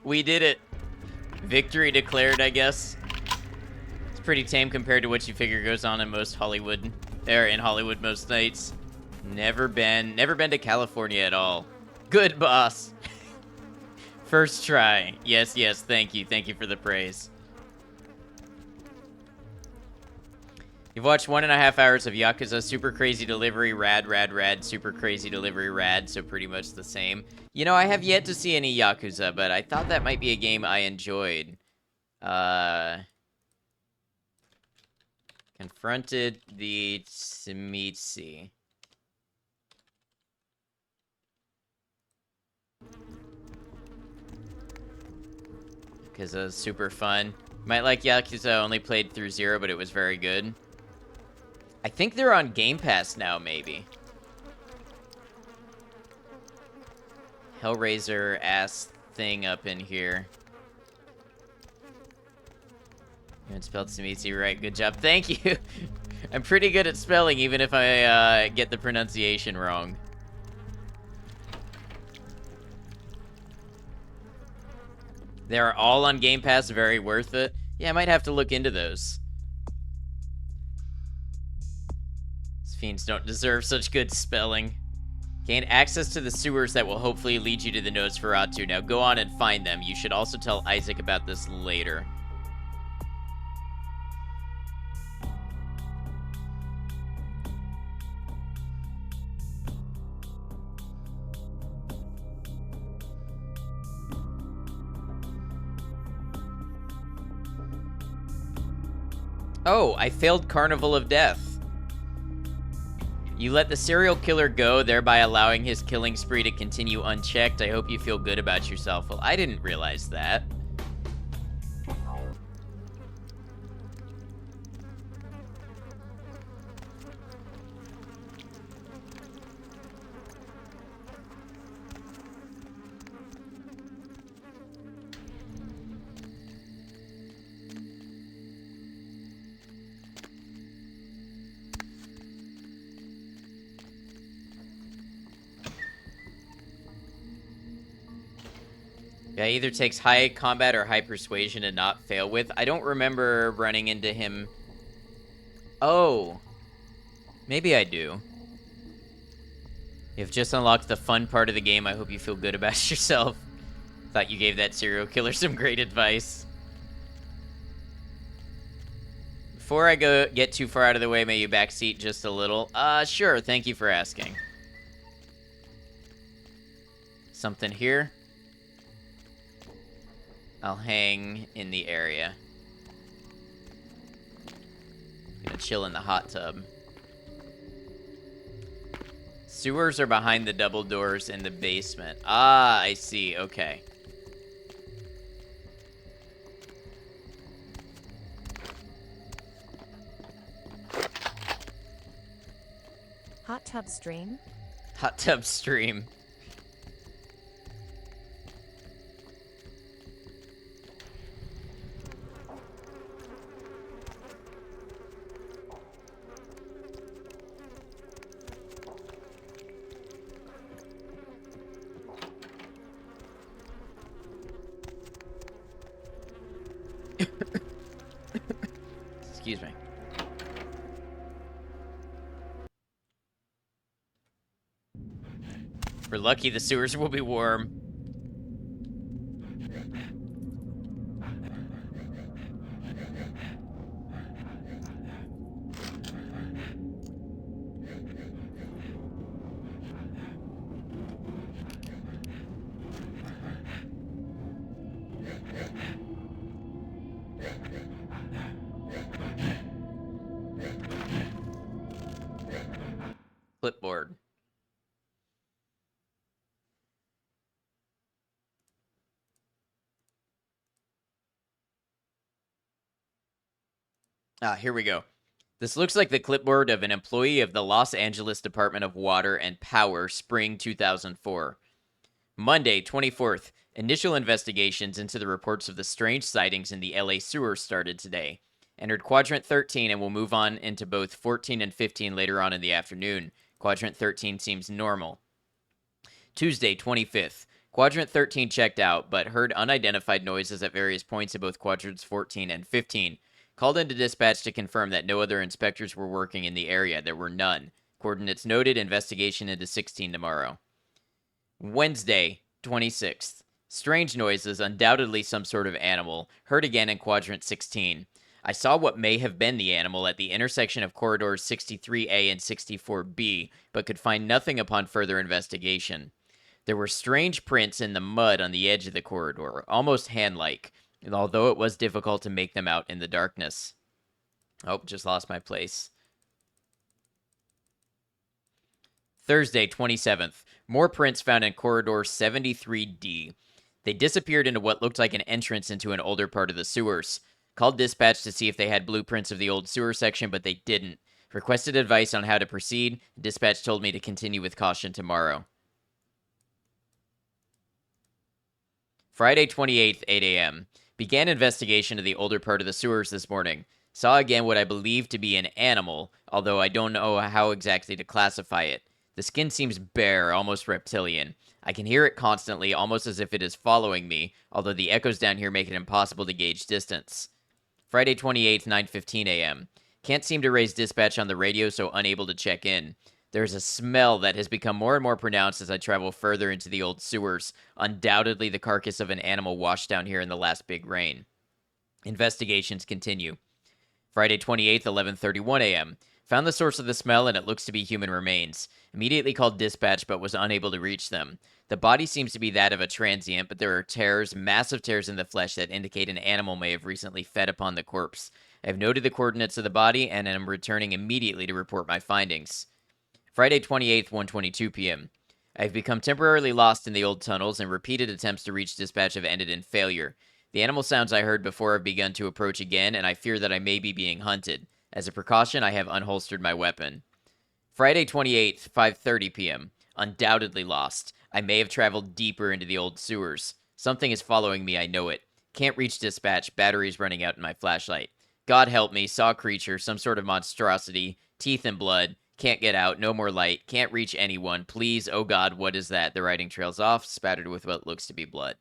We did it. Victory declared, I guess. It's pretty tame compared to what you figure goes on in most Hollywood, in Hollywood most nights. Never been to California at all. Good, boss. First try. Yes, thank you for the praise. You've watched 1.5 hours of Yakuza, super crazy delivery, rad, super crazy delivery, rad, so pretty much the same. You know, I have yet to see any Yakuza, but I thought that might be a game I enjoyed. Confronted the Tsumitsu. Because it was super fun. Might like Yakuza, only played through 0, but it was very good. I think they're on Game Pass now, maybe. Hellraiser ass thing up in here. You haven't spelled Tsumitsu right. Good job. Thank you. I'm pretty good at spelling, even if I get the pronunciation wrong. They're all on Game Pass, very worth it. Yeah, I might have to look into those. These fiends don't deserve such good spelling. Gain access to the sewers that will hopefully lead you to the Nosferatu. Now go on and find them. You should also tell Isaac about this later. Oh, I failed Carnival of Death. You let the serial killer go, thereby allowing his killing spree to continue unchecked. I hope you feel good about yourself. Well, I didn't realize that. Yeah, either takes high combat or high persuasion to not fail with. I don't remember running into him. Oh. Maybe I do. You've just unlocked the fun part of the game. I hope you feel good about yourself. Thought you gave that serial killer some great advice. Before I get too far out of the way, may you backseat just a little? Sure. Thank you for asking. Something here? I'll hang in the area. Gonna chill in the hot tub. Sewers are behind the double doors in the basement. Ah, I see. Okay. Hot tub stream? Hot tub stream. Excuse me. We're lucky the sewers will be warm. Clipboard. Here we go. This looks like the clipboard of an employee of the Los Angeles Department of Water and Power, spring 2004. Monday, 24th. Initial investigations into the reports of the strange sightings in the LA sewer started today. Entered Quadrant 13 and will move on into both 14 and 15 later on in the afternoon. Quadrant 13 seems normal. Tuesday, 25th. Quadrant 13 checked out, but heard unidentified noises at various points in both quadrants 14 and 15. Called into dispatch to confirm that no other inspectors were working in the area. There were none. Coordinates noted. Investigation into 16 tomorrow. Wednesday, 26th. Strange noises, undoubtedly some sort of animal. Heard again in quadrant 16. I saw what may have been the animal at the intersection of corridors 63A and 64B, but could find nothing upon further investigation. There were strange prints in the mud on the edge of the corridor, almost hand-like, although it was difficult to make them out in the darkness. Oh, just lost my place. Thursday, 27th. More prints found in corridor 73D. They disappeared into what looked like an entrance into an older part of the sewers. Called dispatch to see if they had blueprints of the old sewer section, but they didn't. Requested advice on how to proceed. Dispatch told me to continue with caution tomorrow. Friday, 28th, 8 a.m. Began investigation of the older part of the sewers this morning. Saw again what I believe to be an animal, although I don't know how exactly to classify it. The skin seems bare, almost reptilian. I can hear it constantly, almost as if it is following me, although the echoes down here make it impossible to gauge distance. Friday, 28th, 9:15 a.m. Can't seem to raise dispatch on the radio, so unable to check in. There's a smell that has become more and more pronounced as I travel further into the old sewers. Undoubtedly the carcass of an animal washed down here in the last big rain. Investigations continue. Friday, 28th, 11:31 a.m. Found the source of the smell and it looks to be human remains. Immediately called dispatch but was unable to reach them. The body seems to be that of a transient, but there are tears, massive tears in the flesh that indicate an animal may have recently fed upon the corpse. I have noted the coordinates of the body and am returning immediately to report my findings. Friday, 28th, 1:22 p.m. I have become temporarily lost in the old tunnels and repeated attempts to reach dispatch have ended in failure. The animal sounds I heard before have begun to approach again, and I fear that I may be being hunted. As a precaution, I have unholstered my weapon. Friday, 28th, 5:30 p.m. Undoubtedly lost. I may have traveled deeper into the old sewers. Something is following me, I know it. Can't reach dispatch, batteries running out in my flashlight. God help me, saw creature, some sort of monstrosity, teeth and blood. Can't get out, no more light, can't reach anyone. Please, oh God, what is that? The writing trails off, spattered with what looks to be blood.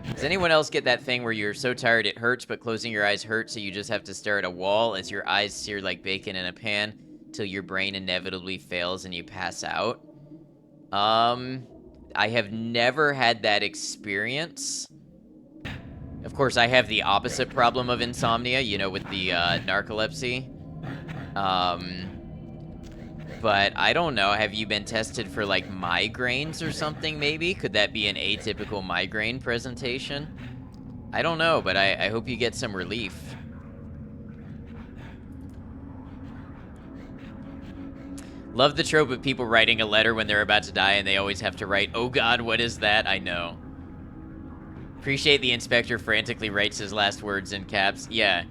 Does anyone else get that thing where you're so tired it hurts, but closing your eyes hurts, so you just have to stare at a wall as your eyes sear like bacon in a pan till your brain inevitably fails and you pass out? I have never had that experience. Of course, I have the opposite problem of insomnia, you know, with the narcolepsy. But I don't know. Have you been tested for, like, migraines or something, maybe? Could that be an atypical migraine presentation? I don't know, but I hope you get some relief. Love the trope of people writing a letter when they're about to die and they always have to write, "Oh God, what is that?" I know. Appreciate the inspector frantically writes his last words in caps. Yeah.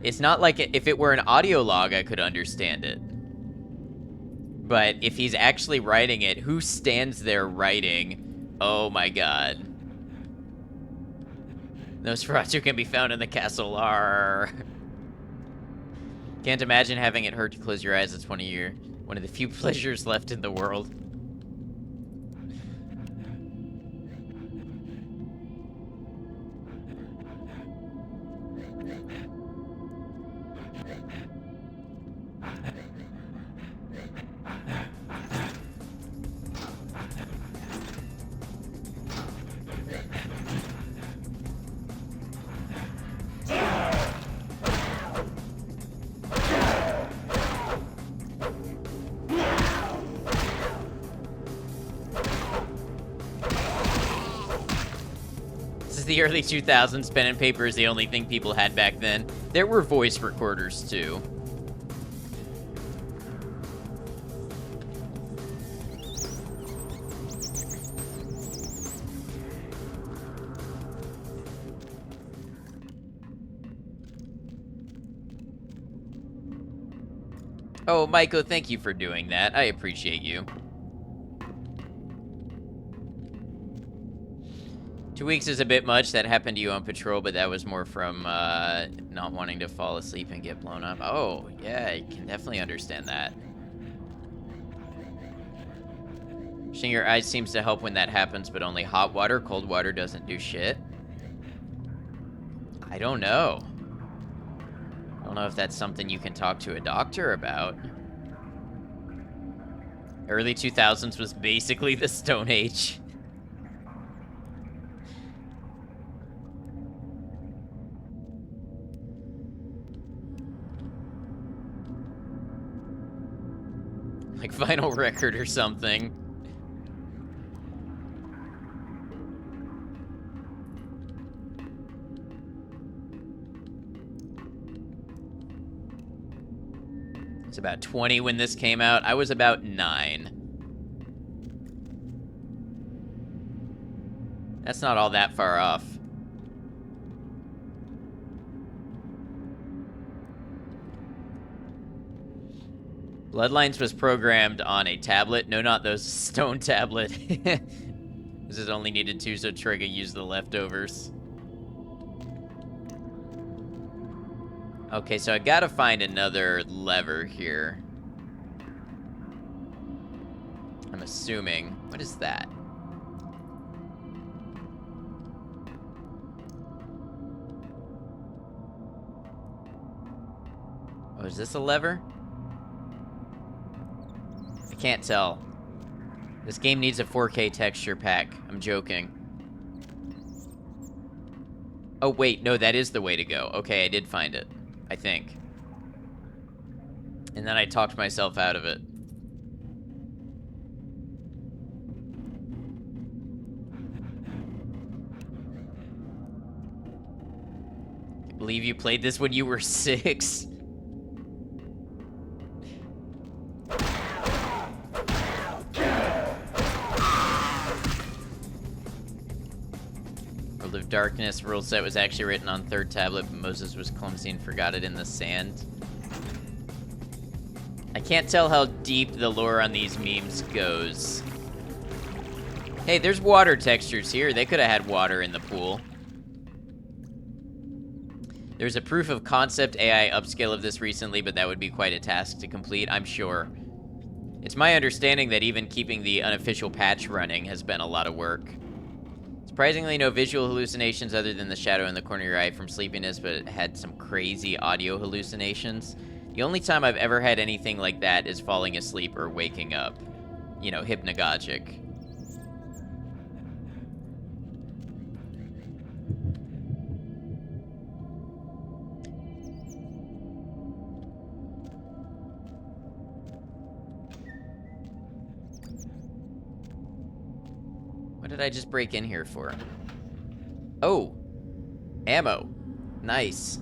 It's not like if it were an audio log, I could understand it. But if he's actually writing it, who stands there writing? Oh my God. Nosferatu can be found in the castle. Arr. Can't imagine having it hurt to close your eyes. It's one of the few pleasures left in the world. The early 2000s, pen and paper is the only thing people had back then. There were voice recorders too. Oh, Michael, thank you for doing that. I appreciate you. 2 weeks is a bit much. That happened to you on patrol, but that was more from not wanting to fall asleep and get blown up. Oh, yeah, I can definitely understand that. Brushing your eyes seems to help when that happens, but only hot water. Cold water doesn't do shit. I don't know. I don't know if that's something you can talk to a doctor about. Early 2000s was basically the Stone Age. Like vinyl record or something. It's about 20 when this came out. I was about 9. That's not all that far off. Bloodlines was programmed on a tablet. No, not those stone tablet. This is only needed 2, so Trigger used the leftovers. Okay, so I gotta find another lever here. I'm assuming. What is that? Oh, is this a lever? I can't tell. This game needs a 4K texture pack. I'm joking. Oh, wait. No, that is the way to go. Okay, I did find it. I think. And then I talked myself out of it. I believe you played this when you were 6. World of Darkness rule set was actually written on 3rd tablet, but Moses was clumsy and forgot it in the sand. I can't tell how deep the lore on these memes goes. Hey, there's water textures here. They could have had water in the pool. There's a proof of concept AI upscale of this recently, but that would be quite a task to complete, I'm sure. It's my understanding that even keeping the unofficial patch running has been a lot of work. Surprisingly, no visual hallucinations other than the shadow in the corner of your eye from sleepiness, but it had some crazy audio hallucinations. The only time I've ever had anything like that is falling asleep or waking up. You know, hypnagogic. What did I just break in here for? Oh! Ammo. Nice.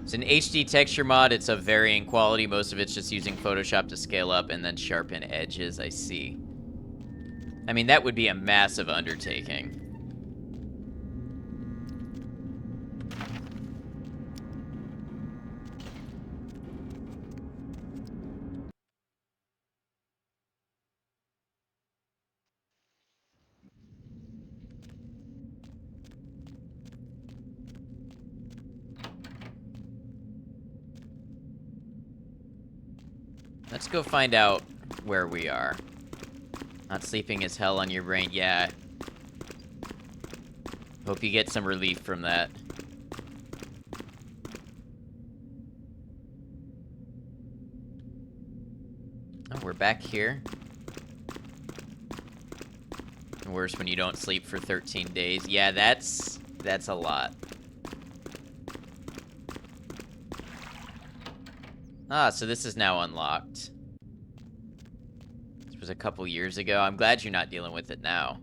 It's an HD texture mod. It's of varying quality. Most of it's just using Photoshop to scale up and then sharpen edges, I see. I mean, that would be a massive undertaking. Let's go find out where we are. Not sleeping is hell on your brain. Yeah. Hope you get some relief from that. Oh, we're back here. Worse when you don't sleep for 13 days. Yeah, that's a lot. Ah, so this is now unlocked. This was a couple years ago. I'm glad you're not dealing with it now.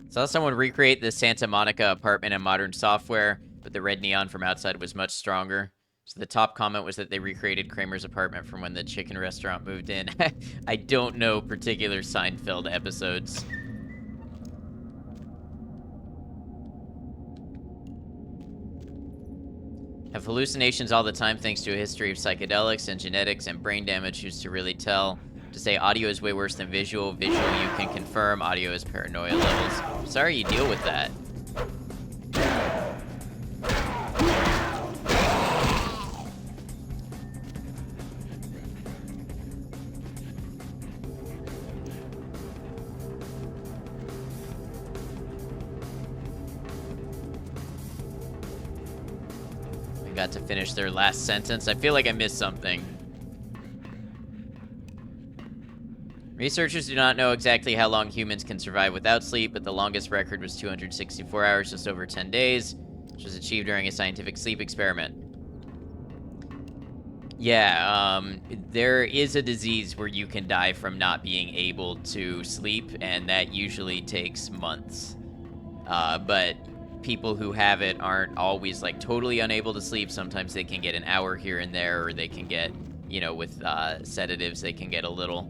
Saw someone recreate the Santa Monica apartment in modern software, but the red neon from outside was much stronger. So the top comment was that they recreated Kramer's apartment from when the chicken restaurant moved in. I don't know particular Seinfeld episodes. Have hallucinations all the time thanks to a history of psychedelics and genetics and brain damage. Who's to really tell? To say audio is way worse than visual. Visual you can confirm. Audio is paranoia levels. Sorry you deal with that. Got to finish their last sentence. I feel like I missed something. Researchers do not know exactly how long humans can survive without sleep, but the longest record was 264 hours, just over 10 days, which was achieved during a scientific sleep experiment. Yeah, there is a disease where you can die from not being able to sleep, and that usually takes months. But people who have it aren't always like totally unable to sleep. Sometimes they can get an hour here and there, or they can get, you know, with sedatives they can get a little,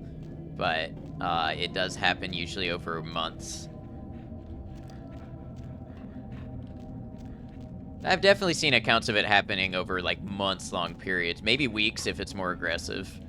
but it does happen usually over months. I've definitely seen accounts of it happening over like months-long periods, maybe weeks if it's more aggressive.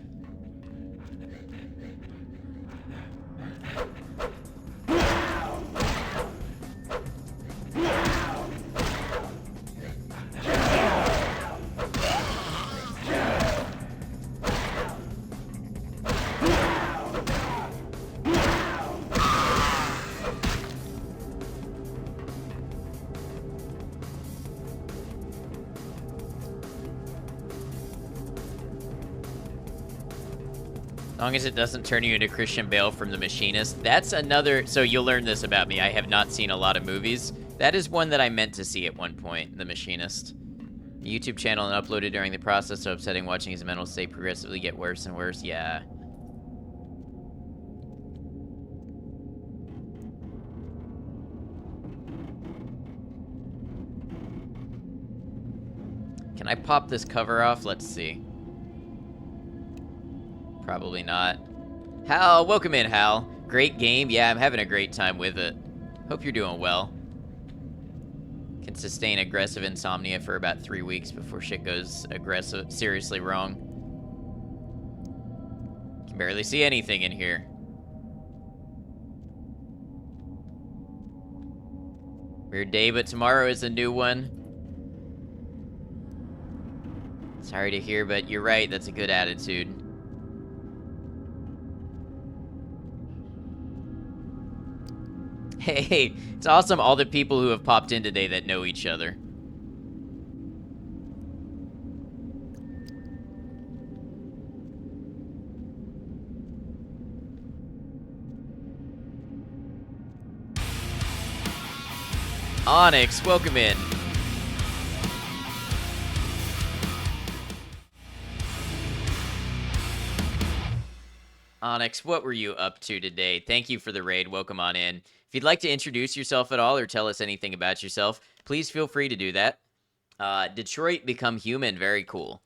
As long as it doesn't turn you into Christian Bale from The Machinist. That's another... So you'll learn this about me. I have not seen a lot of movies. That is one that I meant to see at one point, The Machinist. The YouTube channel and uploaded during the process, so upsetting watching his mental state progressively get worse and worse. Yeah. Can I pop this cover off? Let's see. Probably not. Hal, welcome in, Hal. Great game. Yeah, I'm having a great time with it. Hope you're doing well. Can sustain aggressive insomnia for about 3 weeks before shit goes seriously wrong. Can barely see anything in here. Weird day, but tomorrow is a new one. Sorry to hear, but you're right. That's a good attitude. Hey, it's awesome all the people who have popped in today that know each other. Onyx, welcome in. Onyx, what were you up to today? Thank you for the raid. Welcome on in. If you'd like to introduce yourself at all or tell us anything about yourself, please feel free to do that. Detroit Become Human, very cool.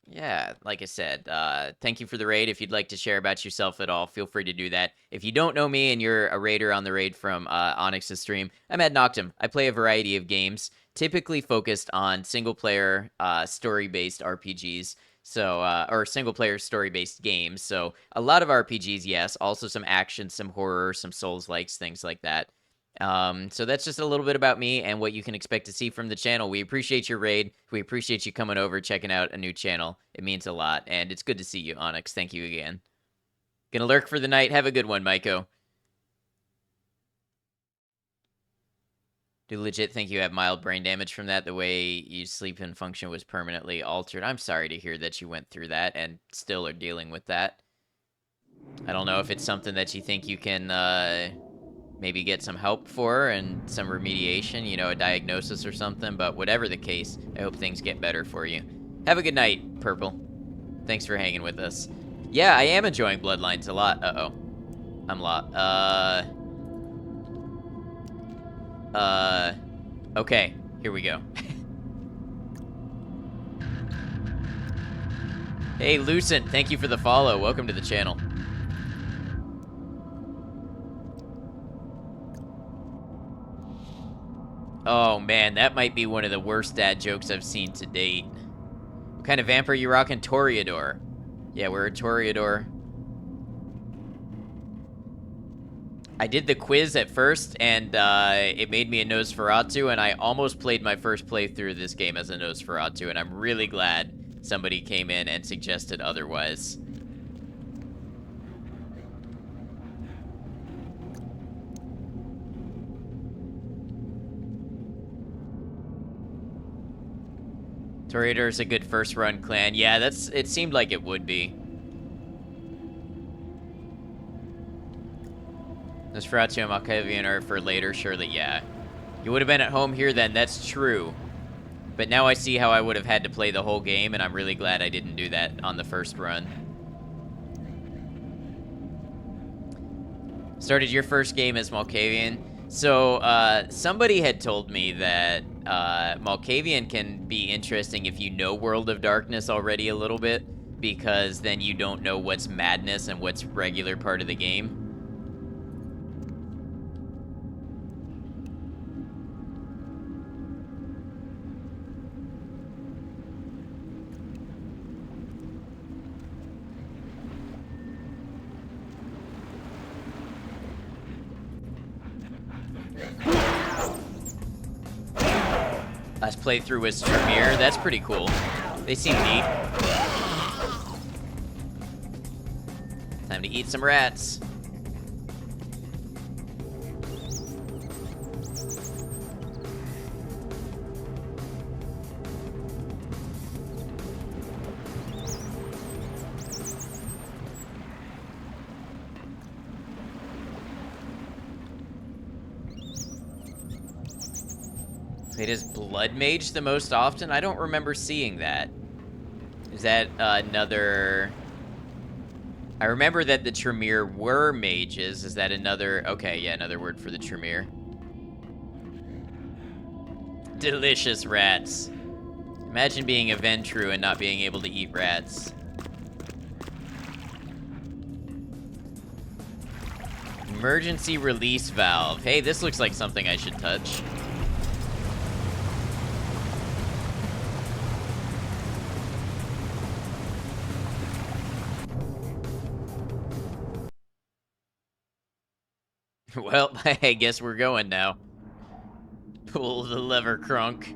Yeah, like I said, thank you for the raid. If you'd like to share about yourself at all, feel free to do that. If you don't know me and you're a raider on the raid from Onyx's stream, I'm Ed Noctum. I play a variety of games, typically focused on single-player, story-based RPGs. So, or single-player story-based games. So, a lot of RPGs, yes. Also some action, some horror, some Souls-likes, things like that. So that's just a little bit about me and what you can expect to see from the channel. We appreciate your raid. We appreciate you coming over, checking out a new channel. It means a lot, and it's good to see you, Onyx. Thank you again. Gonna lurk for the night. Have a good one, Maiko. Do legit think you have mild brain damage from that? The way you sleep and function was permanently altered. I'm sorry to hear that you went through that and still are dealing with that. I don't know if it's something that you think you can maybe get some help for and some remediation, you know, a diagnosis or something, but whatever the case, I hope things get better for you. Have a good night, Purple. Thanks for hanging with us. Yeah, I am enjoying Bloodlines a lot. Uh-oh. I'm okay, here we go. Hey, Lucent, thank you for the follow. Welcome to the channel. Oh man, that might be one of the worst dad jokes I've seen to date. What kind of vamp are you rocking? Toreador. Yeah, we're a Toreador. I did the quiz at first, and it made me a Nosferatu, and I almost played my first playthrough of this game as a Nosferatu, and I'm really glad somebody came in and suggested otherwise. Toreador is a good first run clan. Yeah, it seemed like it would be. Nosferatu and Malkavian are for later, surely, yeah. You would have been at home here then, that's true. But now I see how I would have had to play the whole game, and I'm really glad I didn't do that on the first run. Started your first game as Malkavian. So, somebody had told me that Malkavian can be interesting if you know World of Darkness already a little bit, because then you don't know what's madness and what's regular part of the game. Last playthrough was Tremere. That's pretty cool. They seem neat. Time to eat some rats. Played as Blood Mage the most often? I don't remember seeing that. Is that another... I remember that the Tremere were mages. Is that another... Okay, yeah, another word for the Tremere. Delicious rats. Imagine being a Ventru and not being able to eat rats. Emergency release valve. Hey, this looks like something I should touch. Well, I guess we're going now. Pull the lever, Crunk.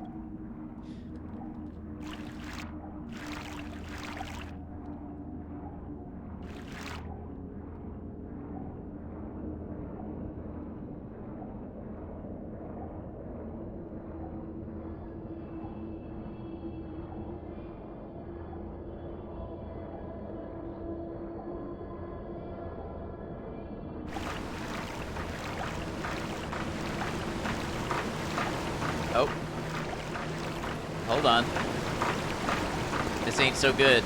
Oh. Hold on. This ain't so good.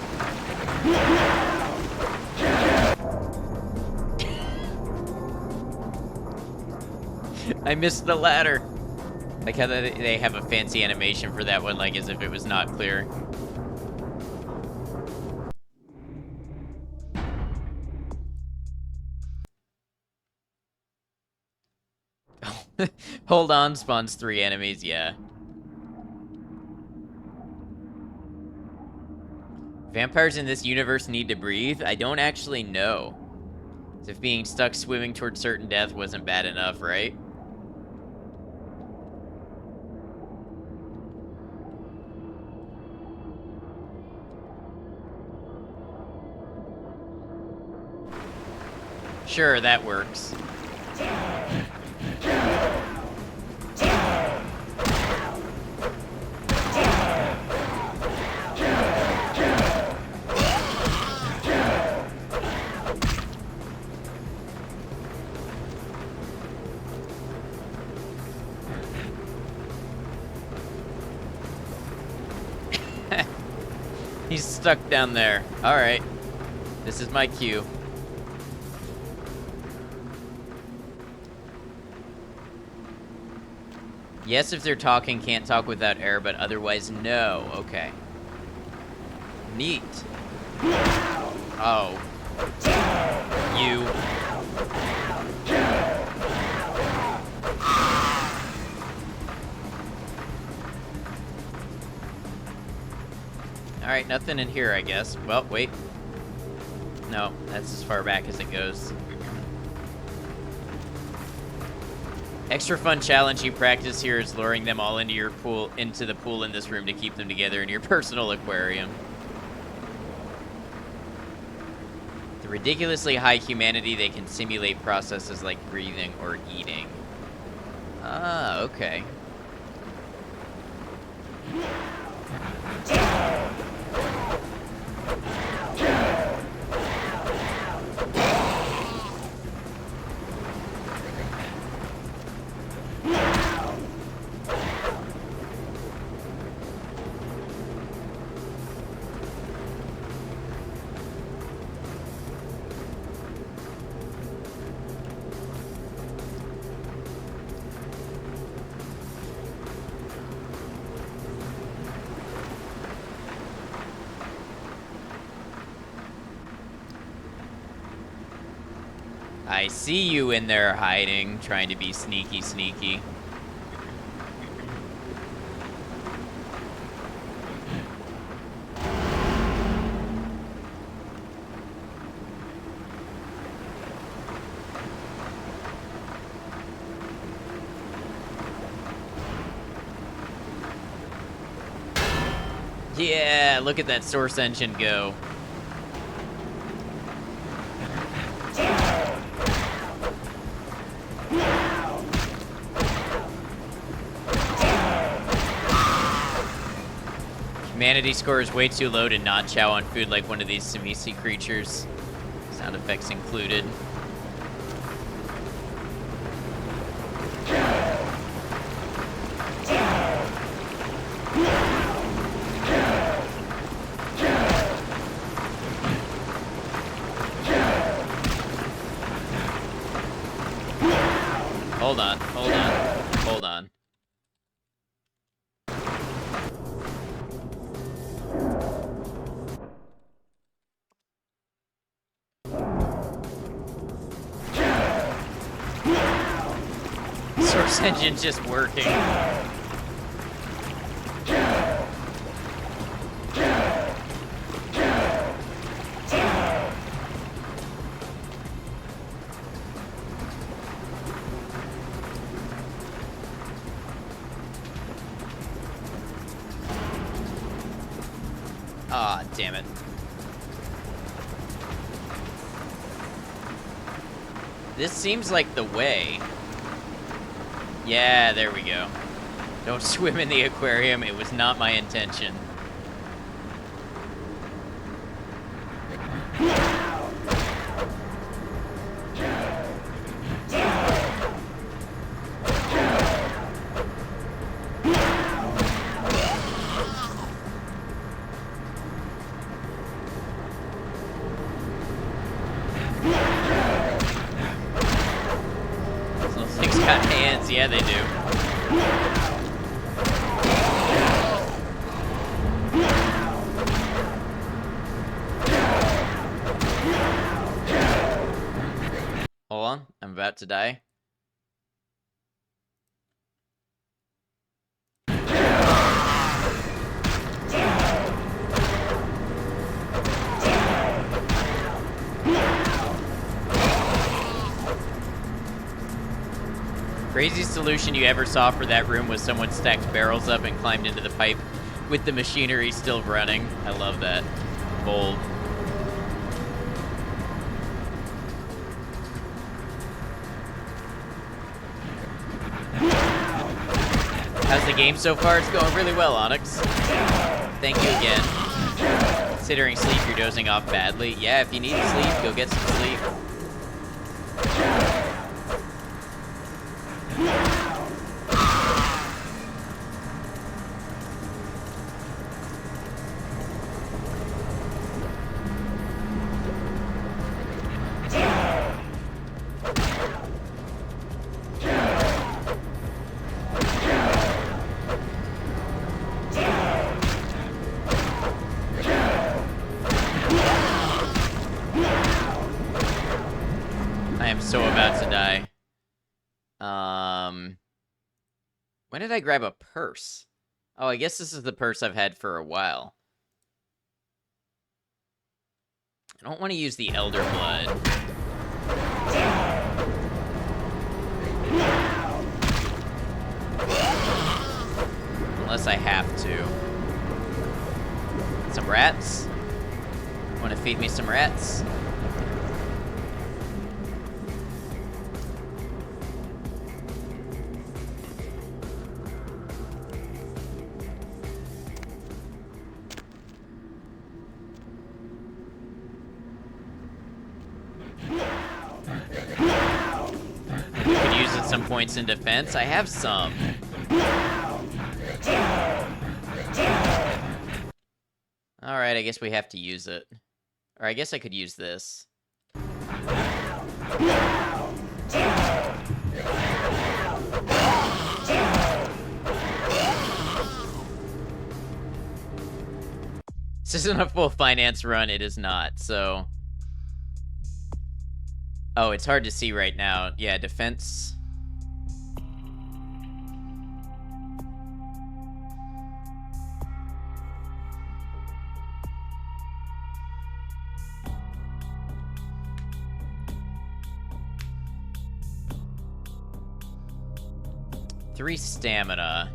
I missed the ladder. Like how they have a fancy animation for that one, like as if it was not clear. Hold on, spawns 3 enemies, yeah. Vampires in this universe need to breathe? I don't actually know. As if being stuck swimming towards certain death wasn't bad enough, right? Sure, that works. He's stuck down there. Alright. This is my cue. Yes, if they're talking, can't talk without air, but otherwise, no. Okay. Neat. Oh. You. Alright, nothing in here, I guess. Well, wait. No, that's as far back as it goes. Extra fun challenge you practice here is luring them all into your pool, into the pool in this room to keep them together in your personal aquarium. The ridiculously high humanity, they can simulate processes like breathing or eating. Ah, okay. I see you in there hiding, trying to be sneaky, sneaky. Yeah, look at that source engine go. Humanity score is way too low to not chow on food like one of these Samisi creatures. Sound effects included. Hold on, hold on, hold on. Source engine just working. Ah, damn it. This seems like the way. Yeah, there we go. Don't swim in the aquarium. It was not my intention. Those things got hands. Yeah, they do. Hold on, I'm about to die. Craziest solution you ever saw for that room was someone stacked barrels up and climbed into the pipe with the machinery still running. I love that. Bold. How's the game so far? It's going really well, Onyx. Thank you again. Considering sleep, you're dozing off badly. Yeah, if you need sleep, go get some sleep. I am so about to die. When did I grab a purse? Oh, I guess this is the purse I've had for a while. I don't want to use the Elder Blood. Unless I have to. Some rats? Want to feed me some rats? Could use at some points in defense. I have some. Alright, I guess we have to use it. Or I guess I could use this. This isn't a full finance run, it is not, so... Oh, it's hard to see right now. Yeah, defense... Three stamina.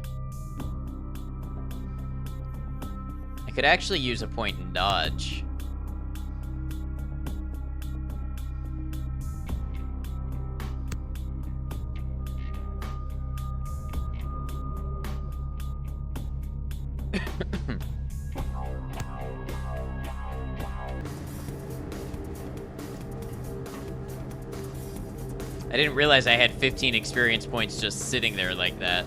I could actually use a point in dodge. I didn't realize I had 15 experience points just sitting there like that.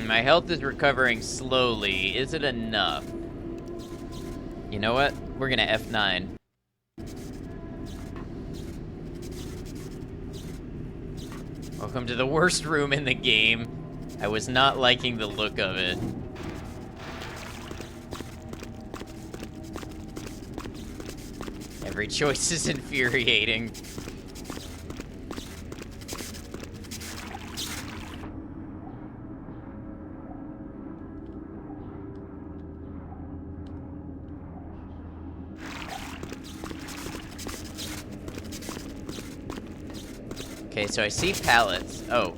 My health is recovering slowly. Is it enough? You know what? We're gonna F9. Welcome to the worst room in the game. I was not liking the look of it. Every choice is infuriating. Okay, so I see pallets. Oh.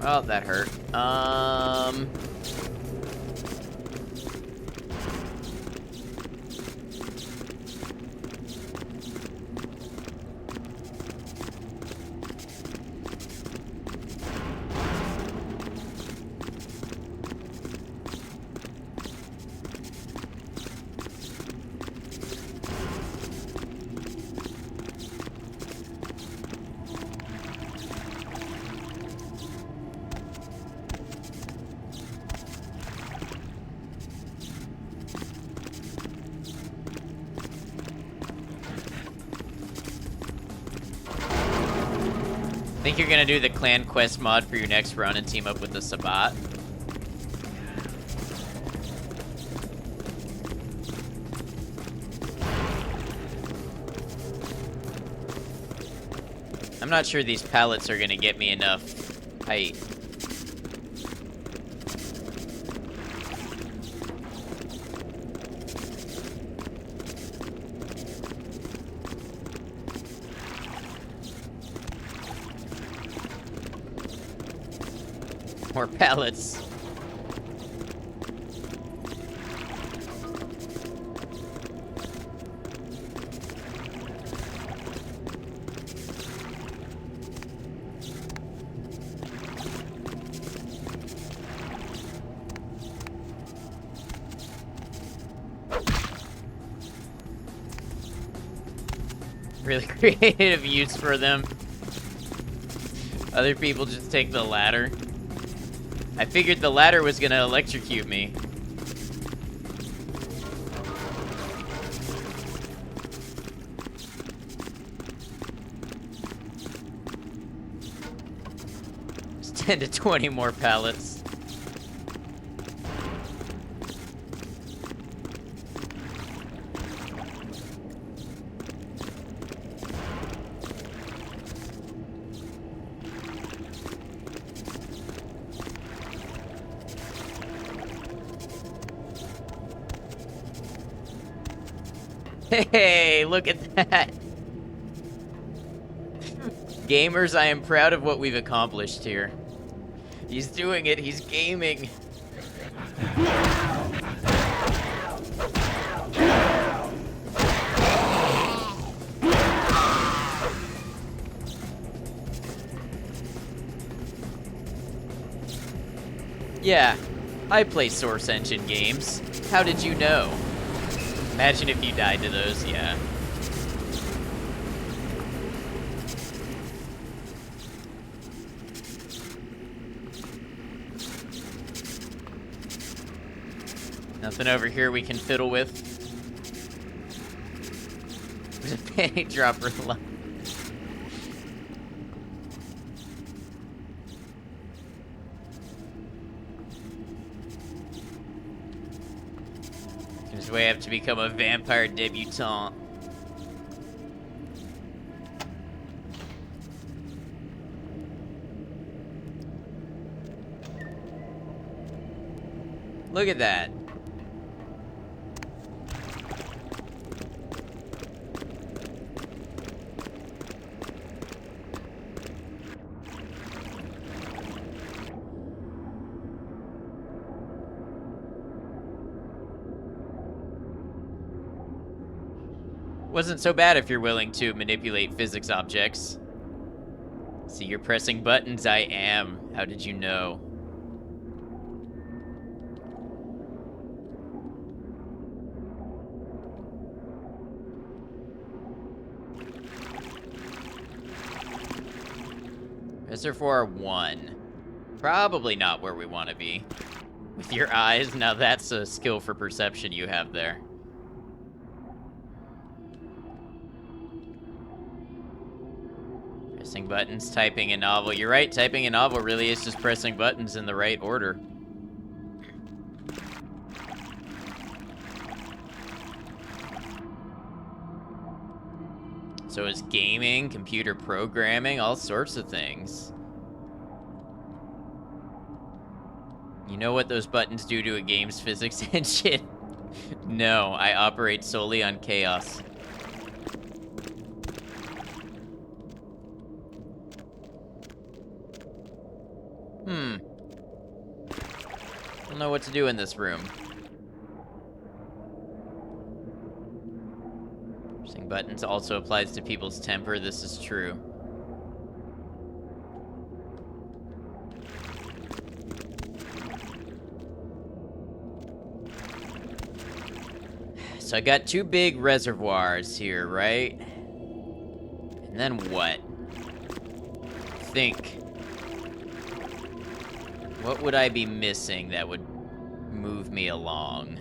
Oh, that hurt. Think you're gonna do the clan quest mod for your next run and team up with the Sabat? I'm not sure these pallets are gonna get me enough height. More pallets. Really creative use for them. Other people just take the ladder. I figured the ladder was gonna electrocute me. It's 10 to 20 more pallets. Hey, look at that. Gamers, I am proud of what we've accomplished here. He's doing it, he's gaming. Yeah, I play Source Engine games. How did you know? Imagine if you died to those, yeah. Nothing over here we can fiddle with. There's a panty dropper left. His way up to become a vampire debutante. Look at that. Wasn't so bad if you're willing to manipulate physics objects. See, you're pressing buttons. I am. How did you know? Reservoir 1. Probably not where we want to be. With your eyes, now that's a skill for perception you have there. Pressing buttons, typing a novel. You're right, typing a novel really is just pressing buttons in the right order. So is gaming, computer programming, all sorts of things. You know what those buttons do to a game's physics engine? No, I operate solely on chaos. Don't know what to do in this room. Pressing buttons also applies to people's temper. This is true. So I got 2 big reservoirs here, right? And then what? Think. What would I be missing that would move me along?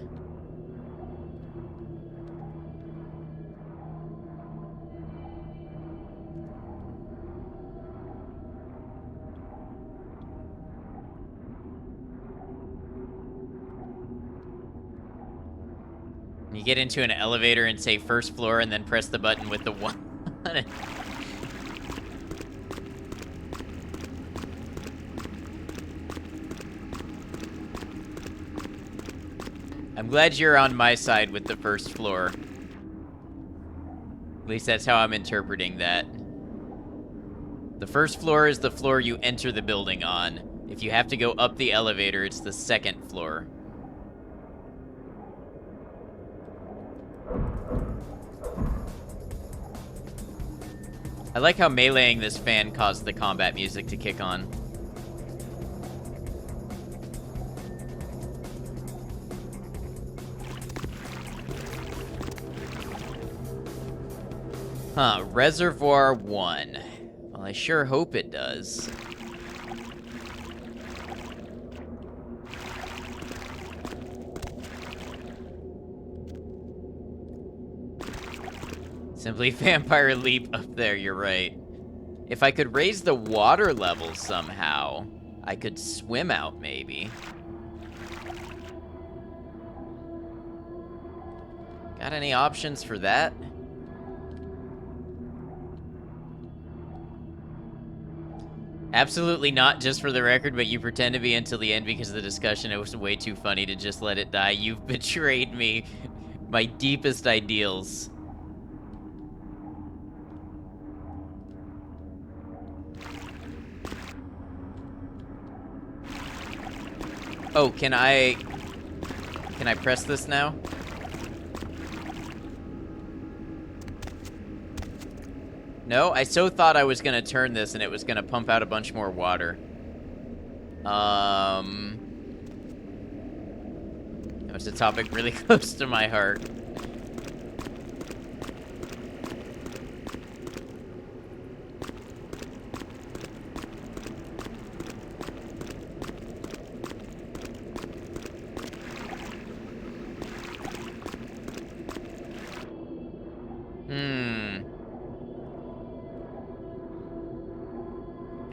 You get into an elevator and say first floor and then press the button with the 1 on it. I'm glad you're on my side with the first floor. At least that's how I'm interpreting that. The first floor is the floor you enter the building on. If you have to go up the elevator, it's the second floor. I like how meleeing this fan caused the combat music to kick on. Huh, Reservoir 1. Well, I sure hope it does. Simply vampire leap up there, you're right. If I could raise the water level somehow, I could swim out, maybe. Got any options for that? Absolutely not, just for the record, but you pretend to be until the end because of the discussion. It was way too funny to just let it die. You've betrayed me. My deepest ideals. Oh, can I press this now? No, I so thought I was gonna turn this and it was gonna pump out a bunch more water. That was a topic really close to my heart.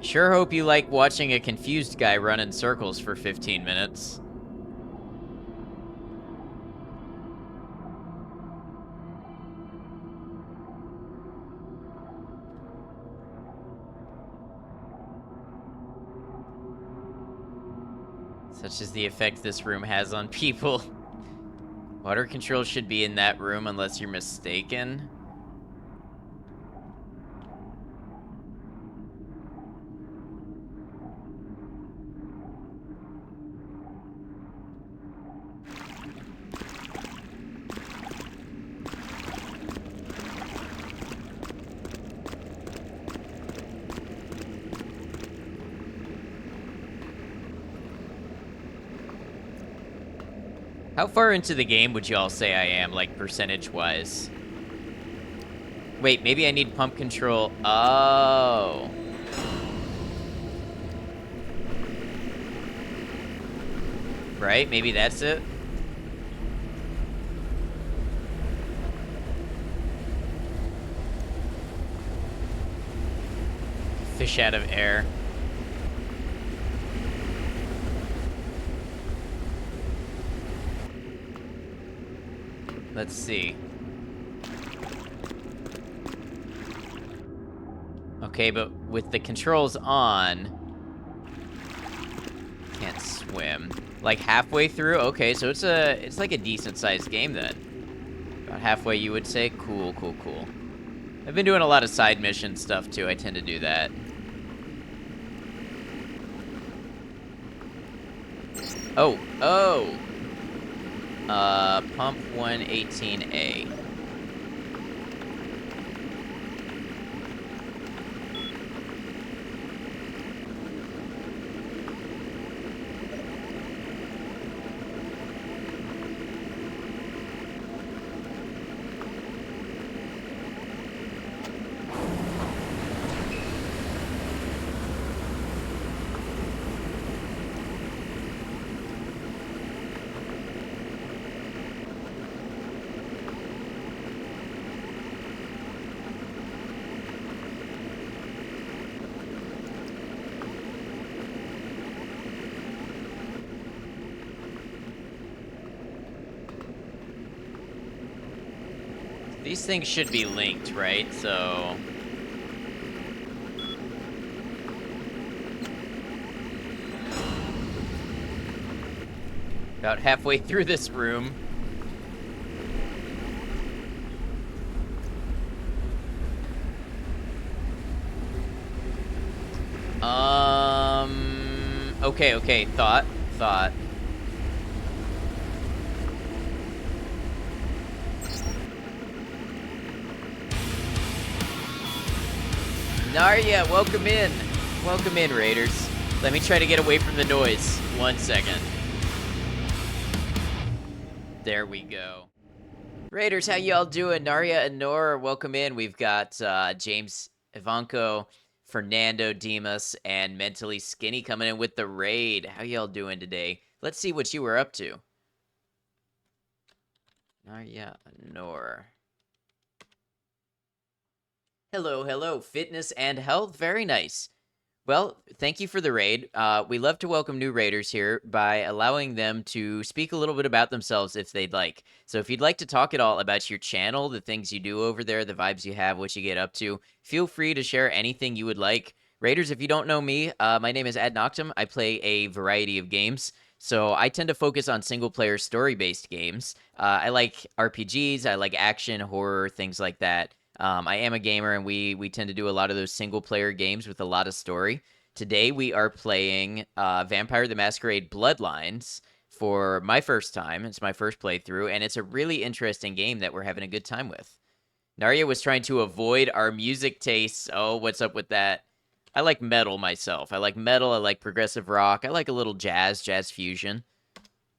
Sure hope you like watching a confused guy run in circles for 15 minutes. Such is the effect this room has on people. Water control should be in that room unless you're mistaken. How far into the game would you all say I am, like, percentage-wise? Wait, maybe I need pump control. Oh. Right? Maybe that's it? Fish out of air. Let's see. Okay, but with the controls on, can't swim. Like halfway through? Okay, so it's like a decent sized game then. About halfway, you would say? Cool, cool, cool. I've been doing a lot of side mission stuff too. I tend to do that. Oh, oh. Pump 118A. These things should be linked, right? So... about halfway through this room. Okay. Thought. Narya, welcome in. Welcome in, Raiders. Let me try to get away from the noise. 1 second. There we go. Raiders, how y'all doing? Narya and Nora, welcome in. We've got James Ivanko, Fernando Dimas, and Mentally Skinny coming in with the raid. How y'all doing today? Let's see what you were up to. Narya and Nora. Hello. Fitness and health. Very nice. Well, thank you for the raid. We love to welcome new raiders here by allowing them to speak a little bit about themselves if they'd like. So if you'd like to talk at all about your channel, the things you do over there, the vibes you have, what you get up to, feel free to share anything you would like. Raiders, if you don't know me, my name is Ad Noctum. I play a variety of games. So I tend to focus on single-player story-based games. I like RPGs, I like action, horror, things like that. I am a gamer, and we tend to do a lot of those single-player games with a lot of story. Today, we are playing Vampire the Masquerade Bloodlines for my first time. It's my first playthrough, and it's a really interesting game that we're having a good time with. Narya was trying to avoid our music tastes. Oh, what's up with that? I like metal myself. I like metal, I like progressive rock, I like a little jazz fusion.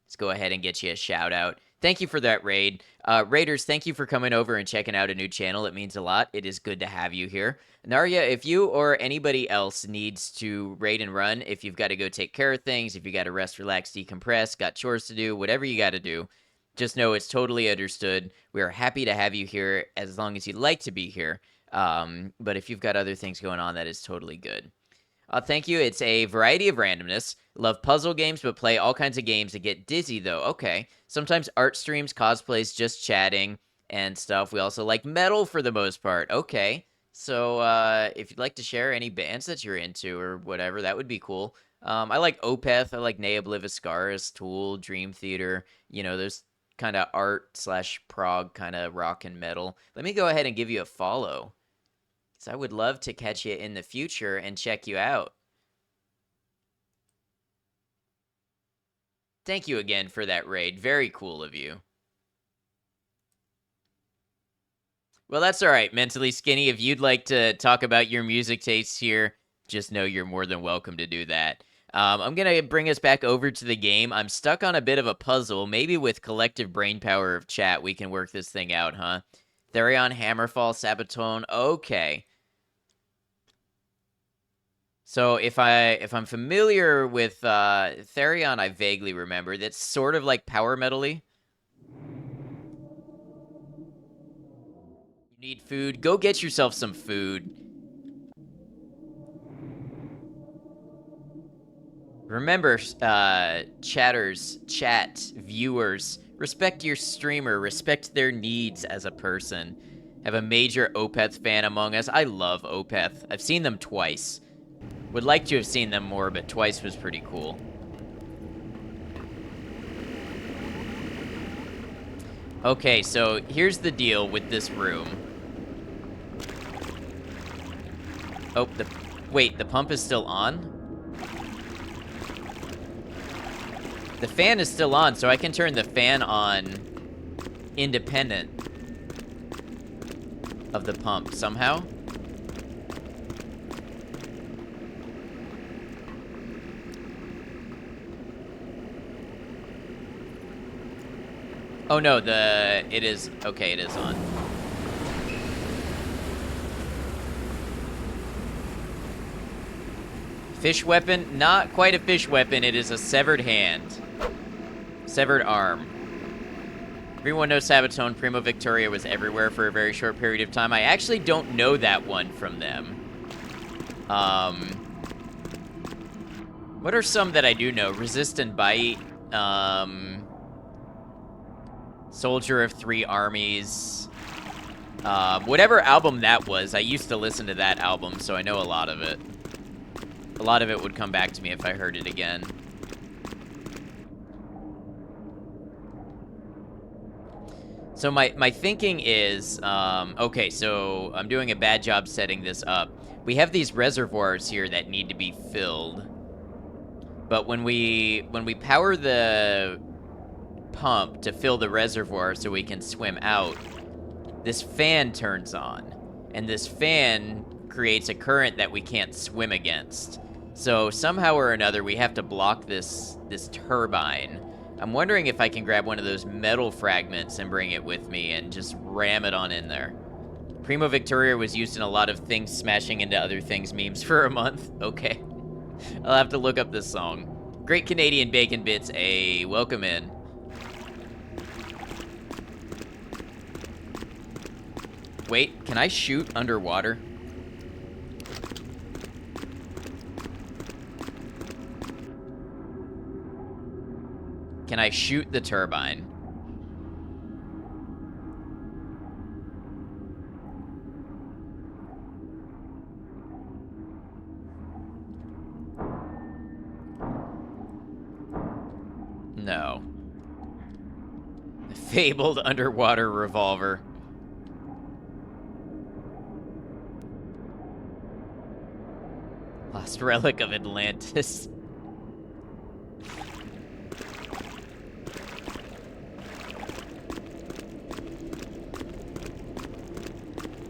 Let's go ahead and get you a shout-out. Thank you for that raid. Raiders, thank you for coming over and checking out a new channel. It means a lot. It is good to have you here. Narya, if you or anybody else needs to raid and run, if you've got to go take care of things, if you got to rest, relax, decompress, got chores to do, whatever you got to do, just know it's totally understood. We are happy to have you here as long as you'd like to be here. But if you've got other things going on, that is totally good. Thank you. It's a variety of randomness. Love puzzle games, but play all kinds of games that get dizzy, though. Okay. Sometimes art streams, cosplays, just chatting and stuff. We also like metal for the most part. Okay. So if you'd like to share any bands that you're into or whatever, that would be cool. I like Opeth. I like Nea Obliviscaris, Tool, Dream Theater. You know, those kind of art/prog kind of rock and metal. Let me go ahead and give you a follow. So I would love to catch you in the future and check you out. Thank you again for that raid. Very cool of you. Well, that's all right, Mentally Skinny. If you'd like to talk about your music tastes here, just know you're more than welcome to do that. I'm going to bring us back over to the game. I'm stuck on a bit of a puzzle. Maybe with collective brainpower of chat, we can work this thing out, huh? Therion, Hammerfall, Sabaton. Okay. So if I'm familiar with Therion, I vaguely remember. That's sort of like power metal-y. You need food. Go get yourself some food. Remember, chatters, viewers, respect your streamer, respect their needs as a person. Have a major Opeth fan among us. I love Opeth. I've seen them twice. Would like to have seen them more, but twice was pretty cool. Okay, so here's the deal with this room. Oh, wait, the pump is still on? The fan is still on, so I can turn the fan on independent of the pump somehow. Oh no, it is on. Fish weapon? Not quite a fish weapon, it is a severed hand. Severed arm. Everyone knows Sabaton. Primo Victoria was everywhere for a very short period of time. I actually don't know that one from them. What are some that I do know? Resist and Bite. Soldier of Three Armies. Whatever album that was, I used to listen to that album, so I know a lot of it. A lot of it would come back to me if I heard it again. So my thinking is, okay, so I'm doing a bad job setting this up. We have these reservoirs here that need to be filled. But when we power the pump to fill the reservoir so we can swim out, this fan turns on, and this fan creates a current that we can't swim against. So somehow or another we have to block this turbine. I'm wondering if I can grab one of those metal fragments and bring it with me and just ram it on in there. Primo Victoria was used in a lot of things smashing into other things memes for a month. Okay. I'll have to look up this song. Great Canadian Bacon Bits, welcome in. Wait, can I shoot underwater? Can I shoot the turbine? No. The fabled underwater revolver. Lost relic of Atlantis.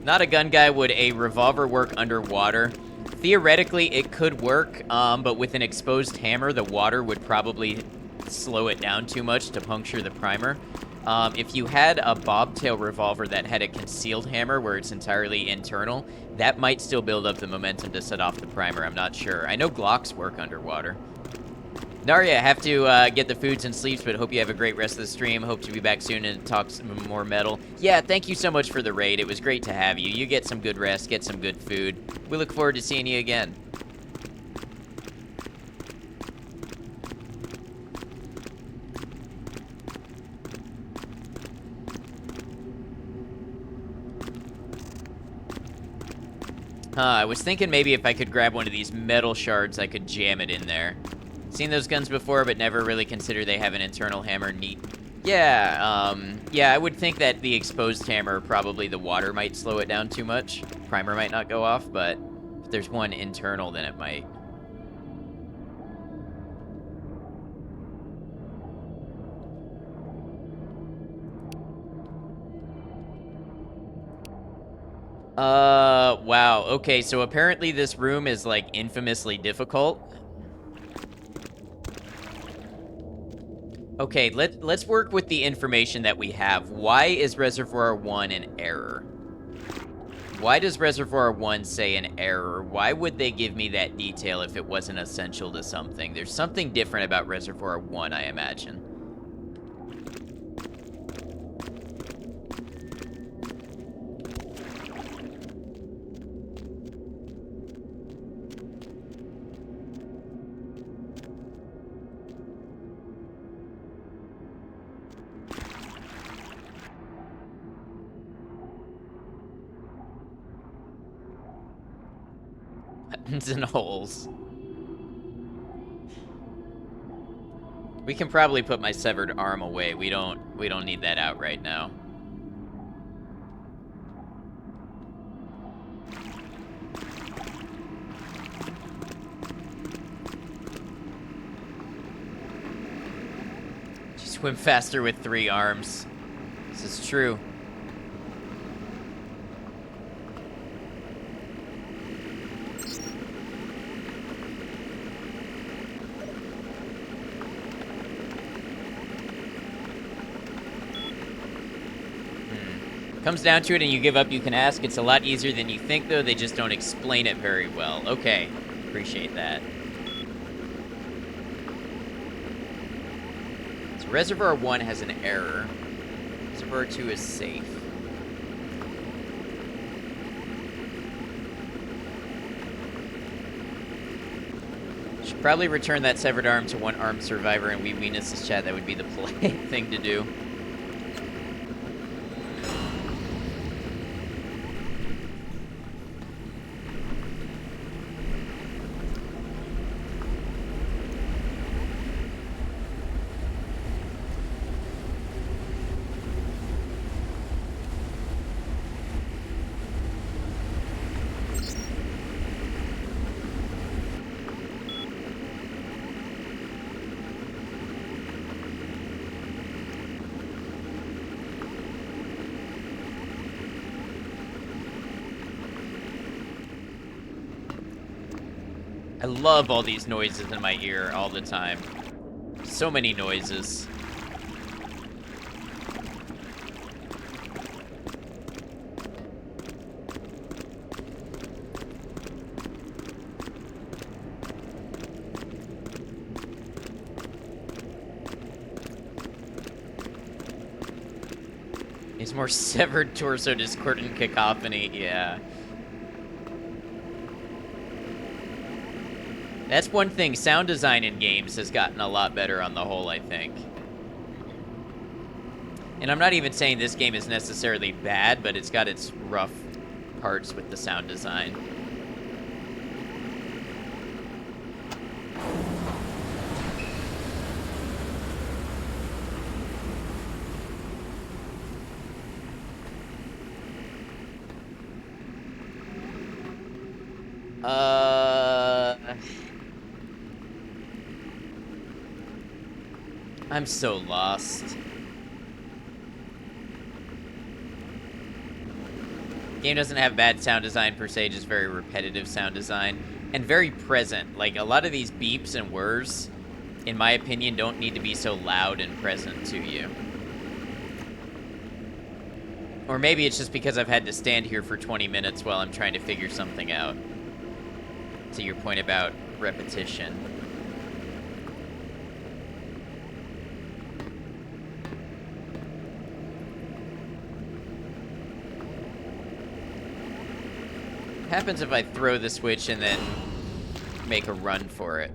Not a gun guy. Would a revolver work underwater? Theoretically, it could work, but with an exposed hammer, the water would probably slow it down too much to puncture the primer. If you had a bobtail revolver that had a concealed hammer where it's entirely internal, that might still build up the momentum to set off the primer. I'm not sure. I know Glocks work underwater. Narya, I have to get the foods and sleeps, but hope you have a great rest of the stream. Hope to be back soon and talk some more metal. Yeah, thank you so much for the raid. It was great to have you. You get some good rest, get some good food. We look forward to seeing you again. I was thinking maybe if I could grab one of these metal shards, I could jam it in there. Seen those guns before, but never really considered they have an internal hammer. Neat. Yeah, yeah, I would think that the exposed hammer, probably the water might slow it down too much. Primer might not go off, but if there's one internal, then it might. Wow. Okay, so apparently this room is, like, infamously difficult. Okay, let's work with the information that we have. Why is Reservoir 1 an error? Why does Reservoir 1 say an error? Why would they give me that detail if it wasn't essential to something? There's something different about Reservoir 1, I imagine. Buttons and holes. We can probably put my severed arm away. We don't need that out right now. You swim faster with 3 arms. This is true. Comes down to it and you give up, you can ask. It's a lot easier than you think, though. They just don't explain it very well. Okay, appreciate that. So Reservoir 1 has an error. Reservoir 2 is safe. Should probably return that severed arm to one armed survivor in Weenus' chat. That would be the polite thing to do. I love all these noises in my ear all the time. So many noises. It's more severed torso, discordant cacophony. Yeah. That's one thing. Sound design in games has gotten a lot better on the whole, I think. And I'm not even saying this game is necessarily bad, but it's got its rough parts with the sound design. I'm so lost. Game doesn't have bad sound design per se, just very repetitive sound design. And very present. Like, a lot of these beeps and whirs, in my opinion, don't need to be so loud and present to you. Or maybe it's just because I've had to stand here for 20 minutes while I'm trying to figure something out. To your point about repetition. What happens if I throw the switch and then make a run for it?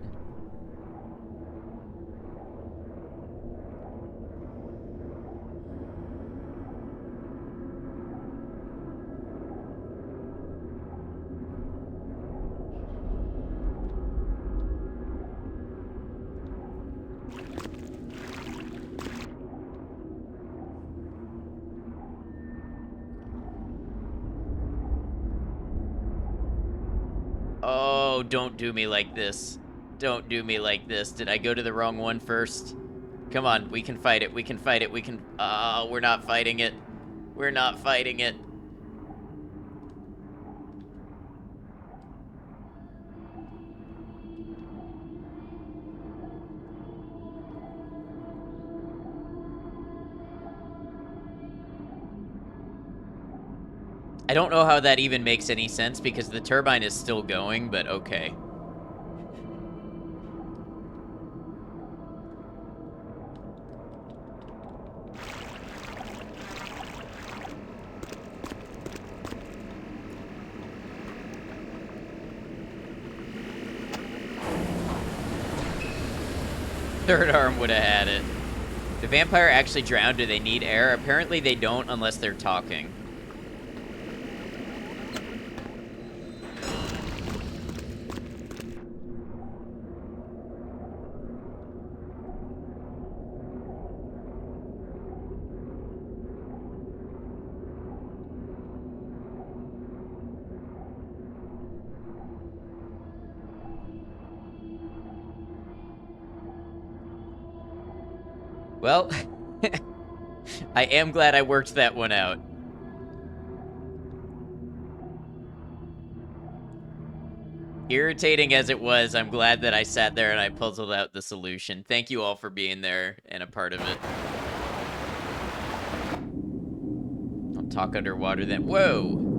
Oh, don't do me like this. Don't do me like this. Did I go to the wrong one first? Come on, we can fight it. We can fight it. We can... Oh, we're not fighting it. We're not fighting it. I don't know how that even makes any sense because the turbine is still going, but okay. Third arm would have had it. The vampire actually drowned. Do they need air? Apparently they don't unless they're talking. Well, I am glad I worked that one out. Irritating as it was, I'm glad that I sat there and I puzzled out the solution. Thank you all for being there and a part of it. I'll talk underwater then. Whoa!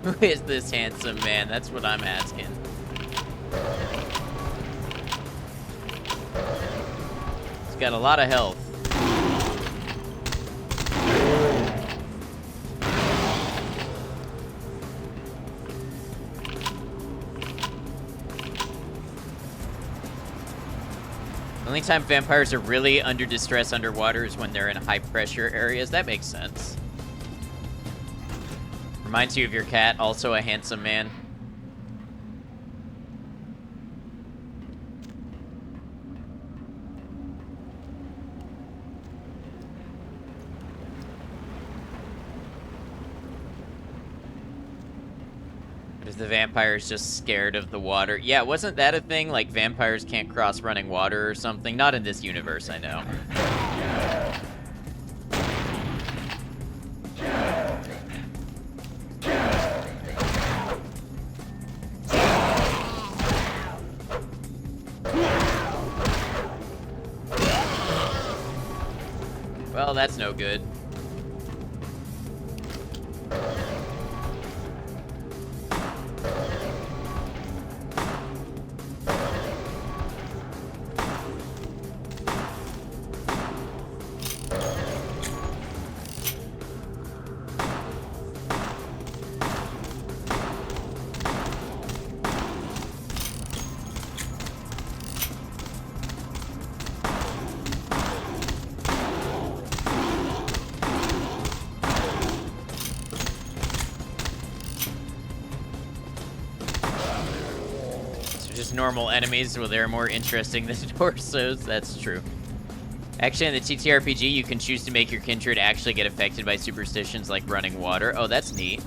Who is this handsome man? That's what I'm asking. He's got a lot of health. The only time vampires are really under distress underwater is when they're in high pressure areas. That makes sense. Reminds you of your cat, also a handsome man. If the vampire's just scared of the water. Yeah, wasn't that a thing? Like, vampires can't cross running water or something? Not in this universe, I know. Well, that's no good. Normal enemies, well, they're more interesting than torsos. That's true. Actually, in the TTRPG, you can choose to make your kindred actually get affected by superstitions like running water. Oh, that's neat.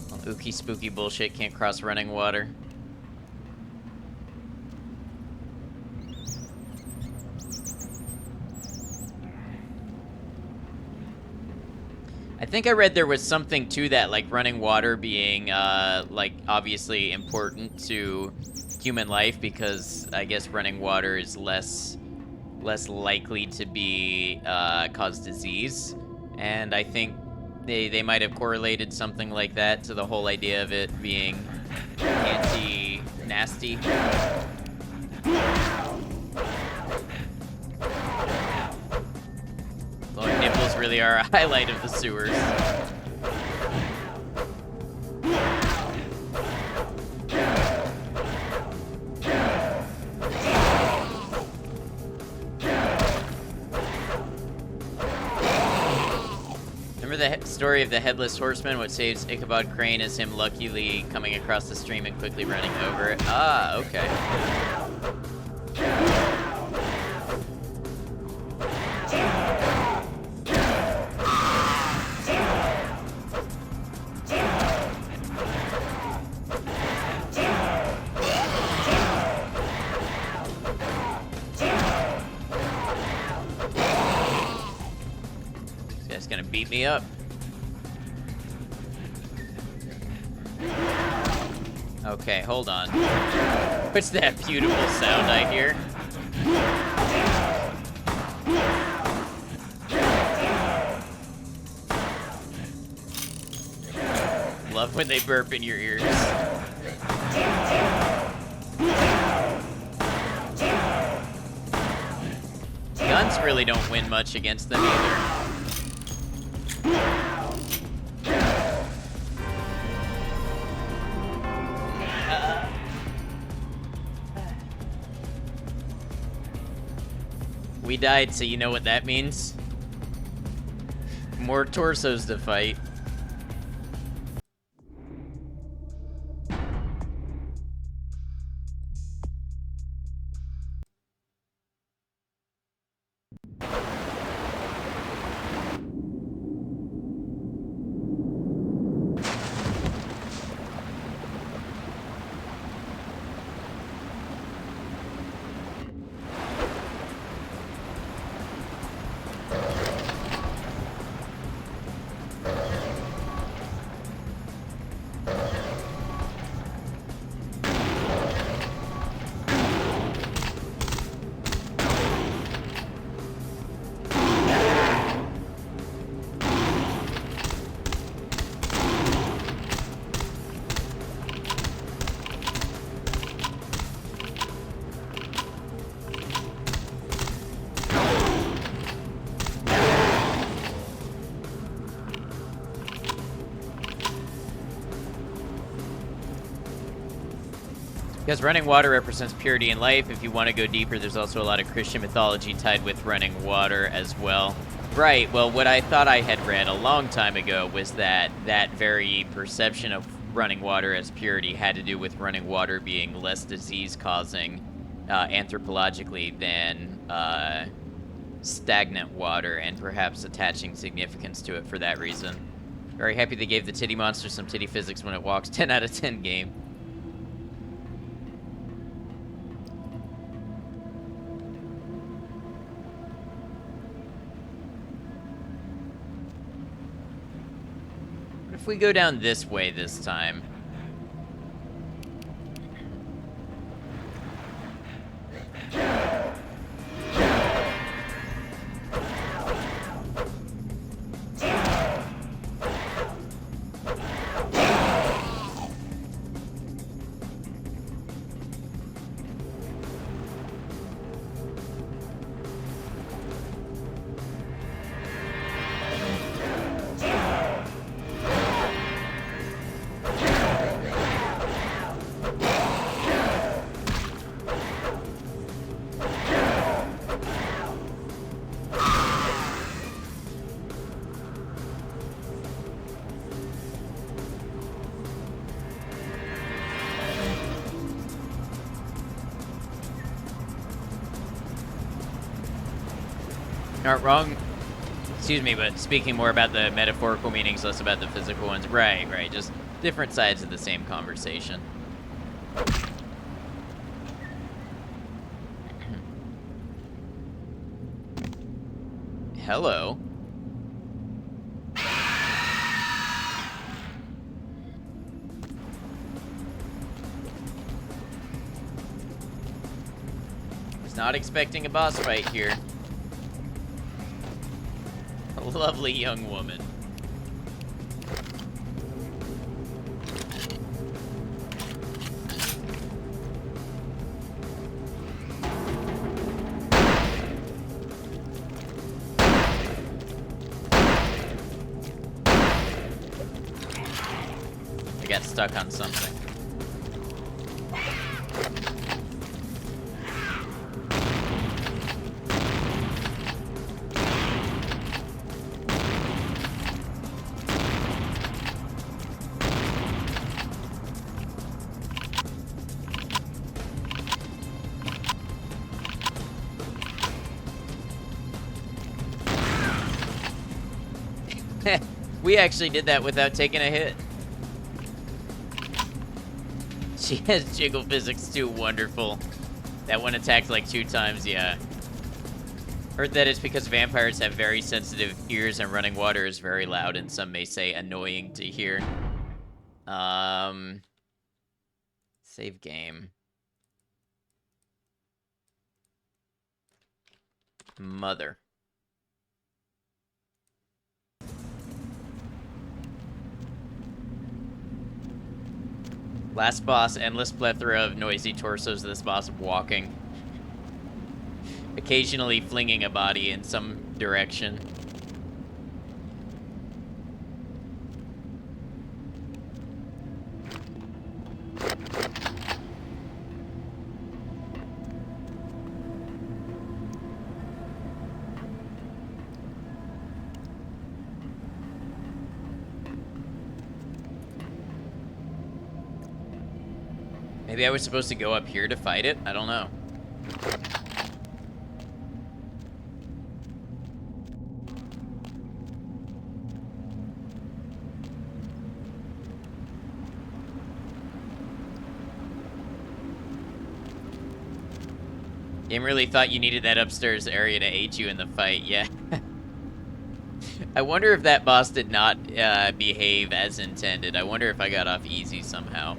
Well, ooky spooky bullshit can't cross running water. I think I read there was something to that, like running water being, like, obviously important to human life because I guess running water is less likely to be, cause disease. And I think they might have correlated something like that to the whole idea of it being anti-nasty. Glowing nipples really are a highlight of the sewers. Remember the story of the Headless Horseman? What saves Ichabod Crane is him luckily coming across the stream and quickly running over it. Ah, okay. Beat me up. Okay, hold on. What's that beautiful sound I hear? Love when they burp in your ears. Guns really don't win much against them either. We died, so you know what that means? More torsos to fight. Because running water represents purity in life. If you want to go deeper, there's also a lot of Christian mythology tied with running water as well. Right, well, what I thought I had read a long time ago was that that very perception of running water as purity had to do with running water being less disease-causing anthropologically than stagnant water, and perhaps attaching significance to it for that reason. Very happy they gave the titty monster some titty physics when it walks. 10 out of 10 game. What if we go down this way this time? Not wrong. Excuse me, but speaking more about the metaphorical meanings, less about the physical ones. Right, right. Just different sides of the same conversation. Hello. Was not expecting a boss fight here. A lovely young woman. I got stuck on something. We actually did that without taking a hit. She has jiggle physics too. Wonderful. That one attacked like 2 times, yeah. Heard that it's because vampires have very sensitive ears and running water is very loud and some may say annoying to hear. Save game. Mother. Last boss, endless plethora of noisy torsos. This boss walking. Occasionally flinging a body in some direction. Maybe I was supposed to go up here to fight it? I don't know. Game really thought you needed that upstairs area to aid you in the fight, yeah. I wonder if that boss did not behave as intended. I wonder if I got off easy somehow.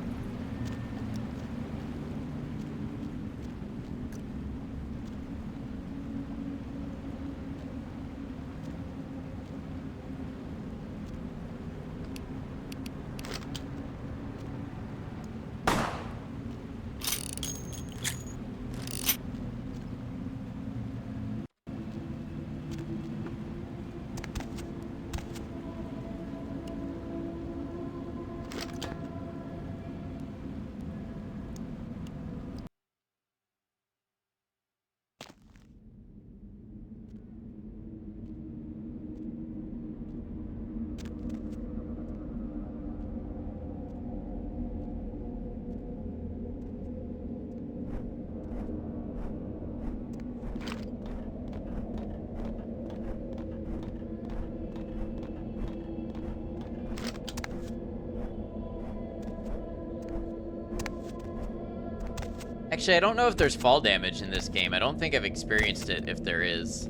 Actually, I don't know if there's fall damage in this game. I don't think I've experienced it if there is.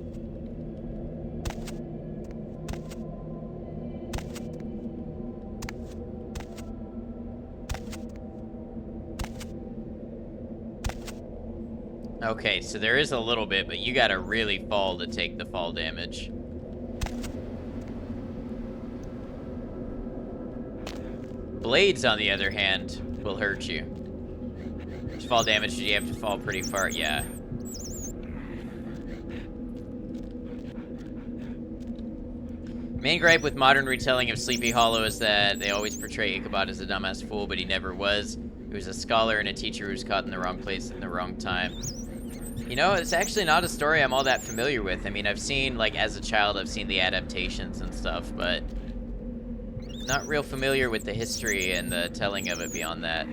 Okay, so there is a little bit, but you gotta really fall to take the fall damage. Blades, on the other hand, will hurt you. There's fall damage, you have to fall pretty far, yeah. Main gripe with modern retelling of Sleepy Hollow is that they always portray Ichabod as a dumbass fool, but he never was. He was a scholar and a teacher who was caught in the wrong place at the wrong time. You know, it's actually not a story I'm all that familiar with. I mean, I've seen, like, as a child, I've seen the adaptations and stuff, but not real familiar with the history and the telling of it beyond that.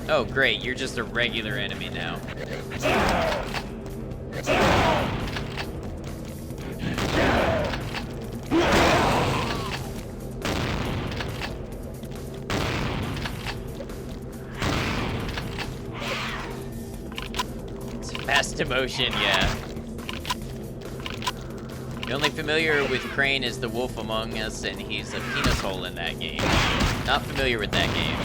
Oh, great, you're just a regular enemy now. It's fast emotion, yeah. The only familiar with Crane is the Wolf Among Us, and he's a penis hole in that game. Not familiar with that game.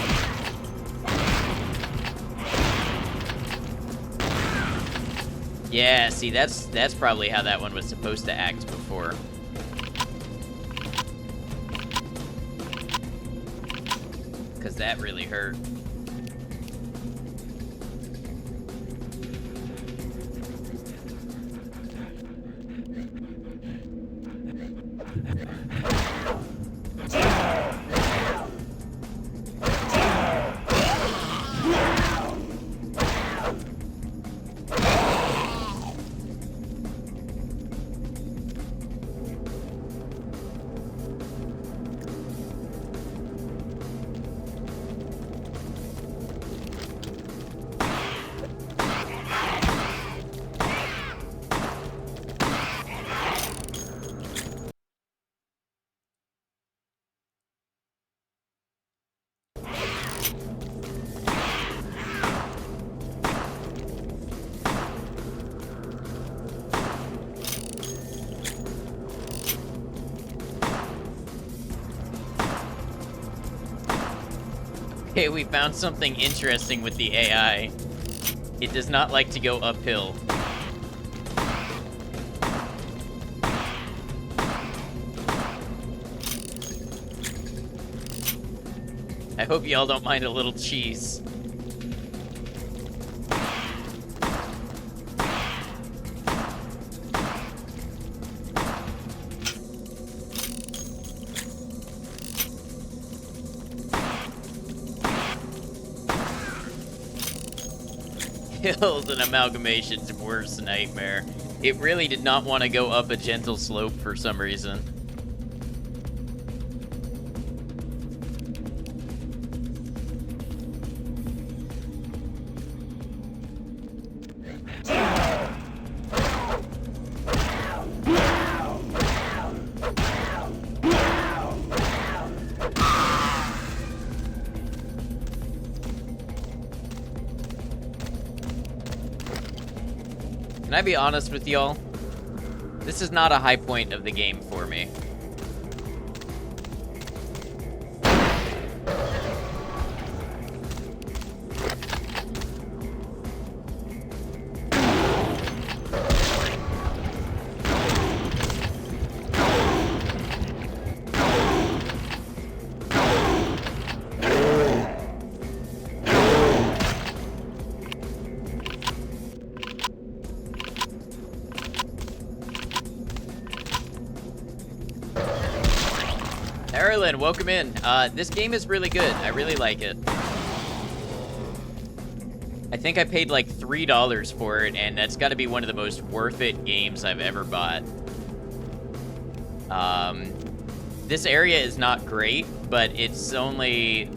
Yeah, see, that's probably how that one was supposed to act before. Because that really hurt. Okay, we found something interesting with the AI. It does not like to go uphill. I hope y'all don't mind a little cheese. Hills and Amalgamation's worst nightmare. It really did not want to go up a gentle slope for some reason. Can I be honest with y'all? This is not a high point of the game for me. Erlen, welcome in. This game is really good. I really like it. I think I paid like $3 for it, and that's got to be one of the most worth it games I've ever bought. this area is not great, but it's only,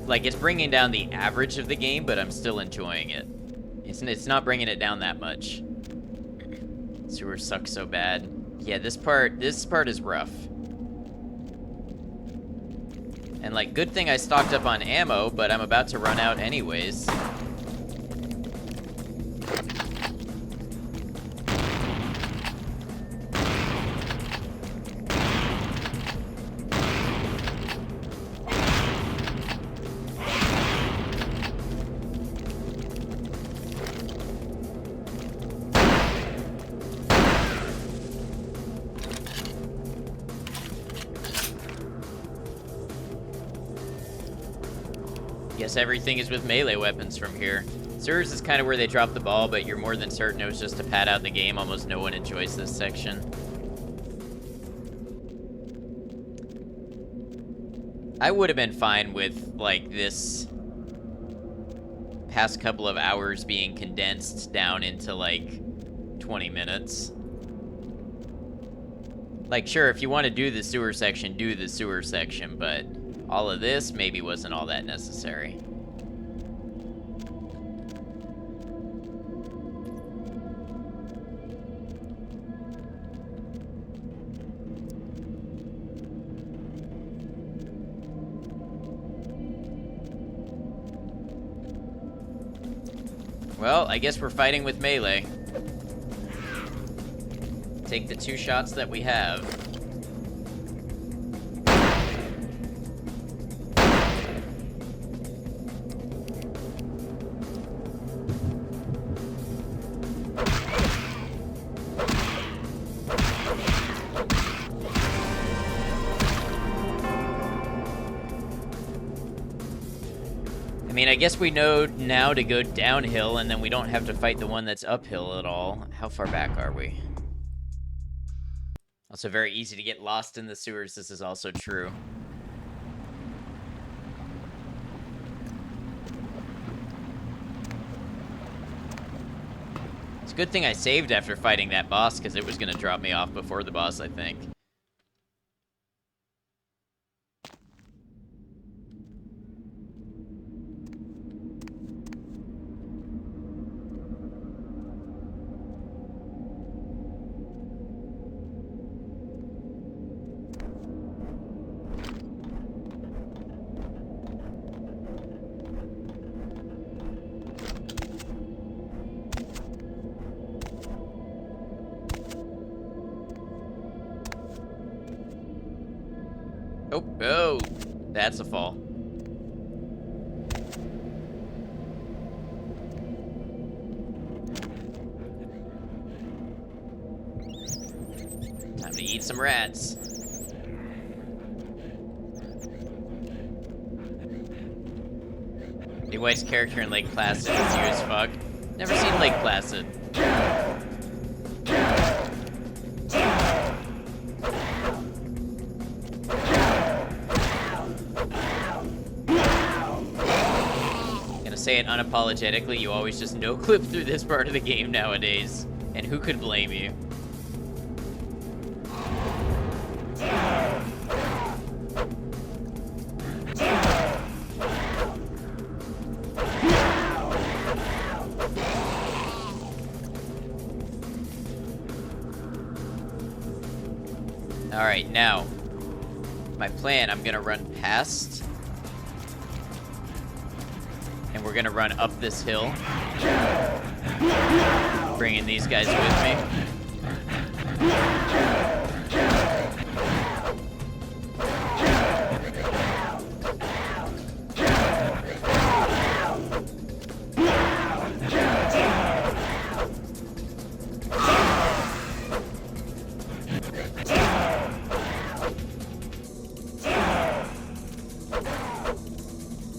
like, it's bringing down the average of the game, but I'm still enjoying it. It's not bringing it down that much. Sewer sucks so bad. Yeah, this part is rough. And, like, good thing I stocked up on ammo, but I'm about to run out anyways. Guess everything is with melee weapons from here. Sewers is kind of where they dropped the ball, but you're more than certain it was just to pad out the game. Almost no one enjoys this section. I would have been fine with, like, this past couple of hours being condensed down into, like, 20 minutes. Like, sure, if you want to do the sewer section, do the sewer section, but all of this maybe wasn't all that necessary. Well, I guess we're fighting with melee. Take the 2 shots that we have. I mean, I guess we know now to go downhill, and then we don't have to fight the one that's uphill at all. How far back are we? Also very easy to get lost in the sewers. This is also true. It's a good thing I saved after fighting that boss, because it was going to drop me off before the boss, I think. Oh, that's a fall. Time to eat some rats. Eddie White's character in Lake Placid is you as fuck. Never seen Lake Placid. Say it unapologetically, you always just no-clip through this part of the game nowadays. And who could blame you? Alright, now, my plan, I'm gonna run past, and we're gonna run up this hill, bringing these guys with me.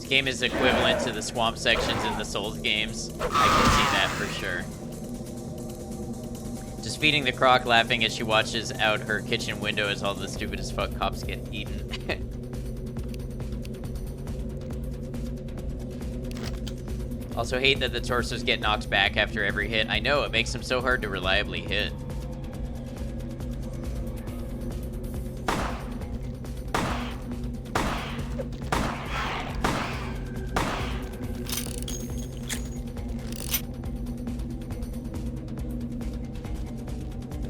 Game is equivalent to the swamp sections in the Souls games. I can see that for sure. Just feeding the croc, laughing as she watches out her kitchen window as all the stupid as fuck cops get eaten. Also hate that the torsos get knocked back after every hit. I know, it makes them so hard to reliably hit.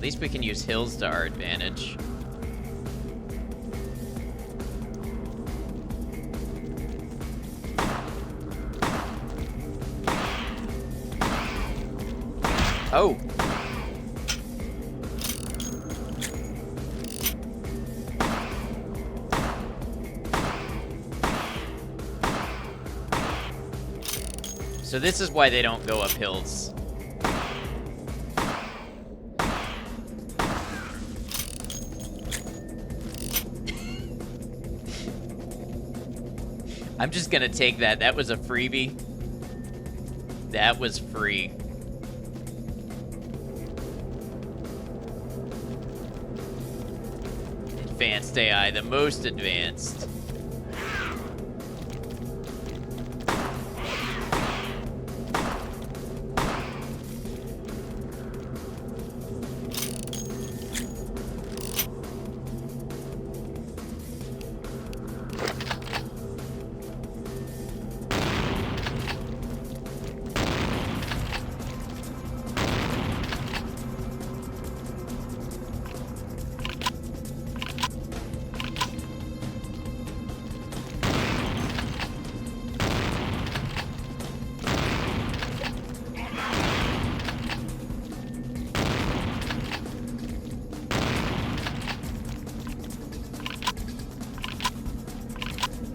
least we can use hills to our advantage. Oh! So this is why they don't go up hills. I'm just gonna take that. That was a freebie. That was free. Advanced AI, the most advanced.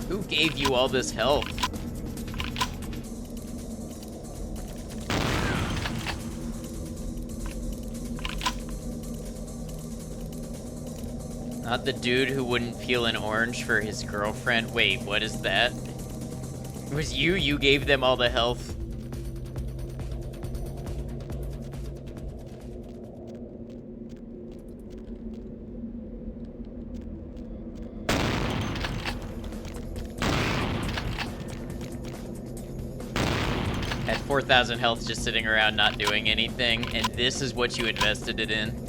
Who gave you all this health? Not the dude who wouldn't peel an orange for his girlfriend. Wait, what is that? It was you? You gave them all the health? At 4,000 health just sitting around not doing anything, and this is what you invested it in?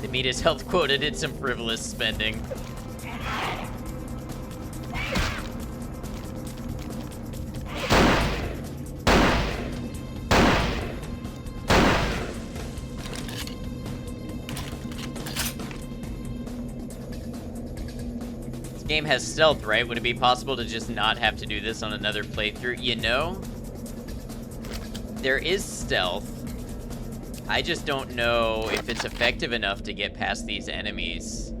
To meet his health quota, did some frivolous spending. This game has stealth, right? Would it be possible to just not have to do this on another playthrough? You know, there is stealth. I just don't know if it's effective enough to get past these enemies.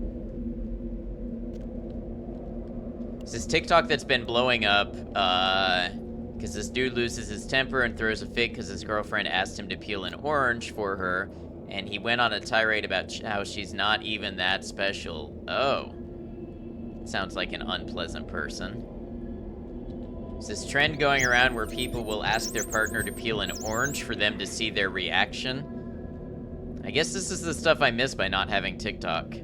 It's this TikTok that's been blowing up, because this dude loses his temper and throws a fit because his girlfriend asked him to peel an orange for her, and he went on a tirade about how she's not even that special. Oh. Sounds like an unpleasant person. There's this trend going around where people will ask their partner to peel an orange for them to see their reaction. I guess this is the stuff I miss by not having TikTok.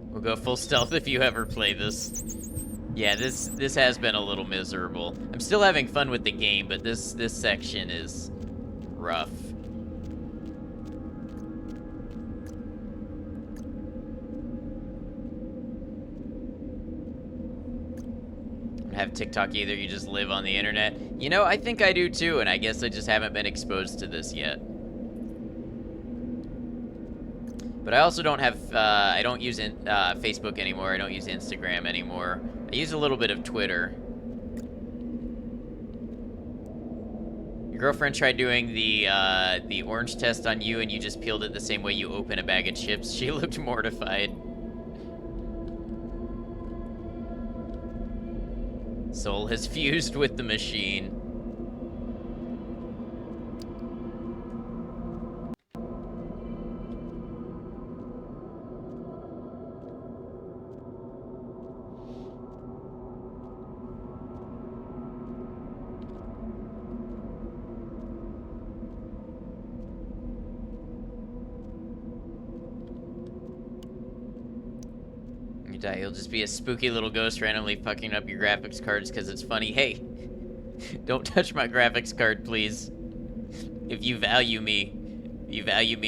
We'll go full stealth if you ever play this. Yeah, this has been a little miserable. I'm still having fun with the game, but this section is rough. Have TikTok either, you just live on the internet. You know, I think I do too, and I guess I just haven't been exposed to this yet. But I also don't have, I don't use Facebook anymore, I don't use Instagram anymore. I use a little bit of Twitter. Your girlfriend tried doing the orange test on you and you just peeled it the same way you open a bag of chips. She looked mortified. Soul has fused with the machine. You die, you'll just be a spooky little ghost randomly fucking up your graphics cards because it's funny. Hey, don't touch my graphics card, please. If you value me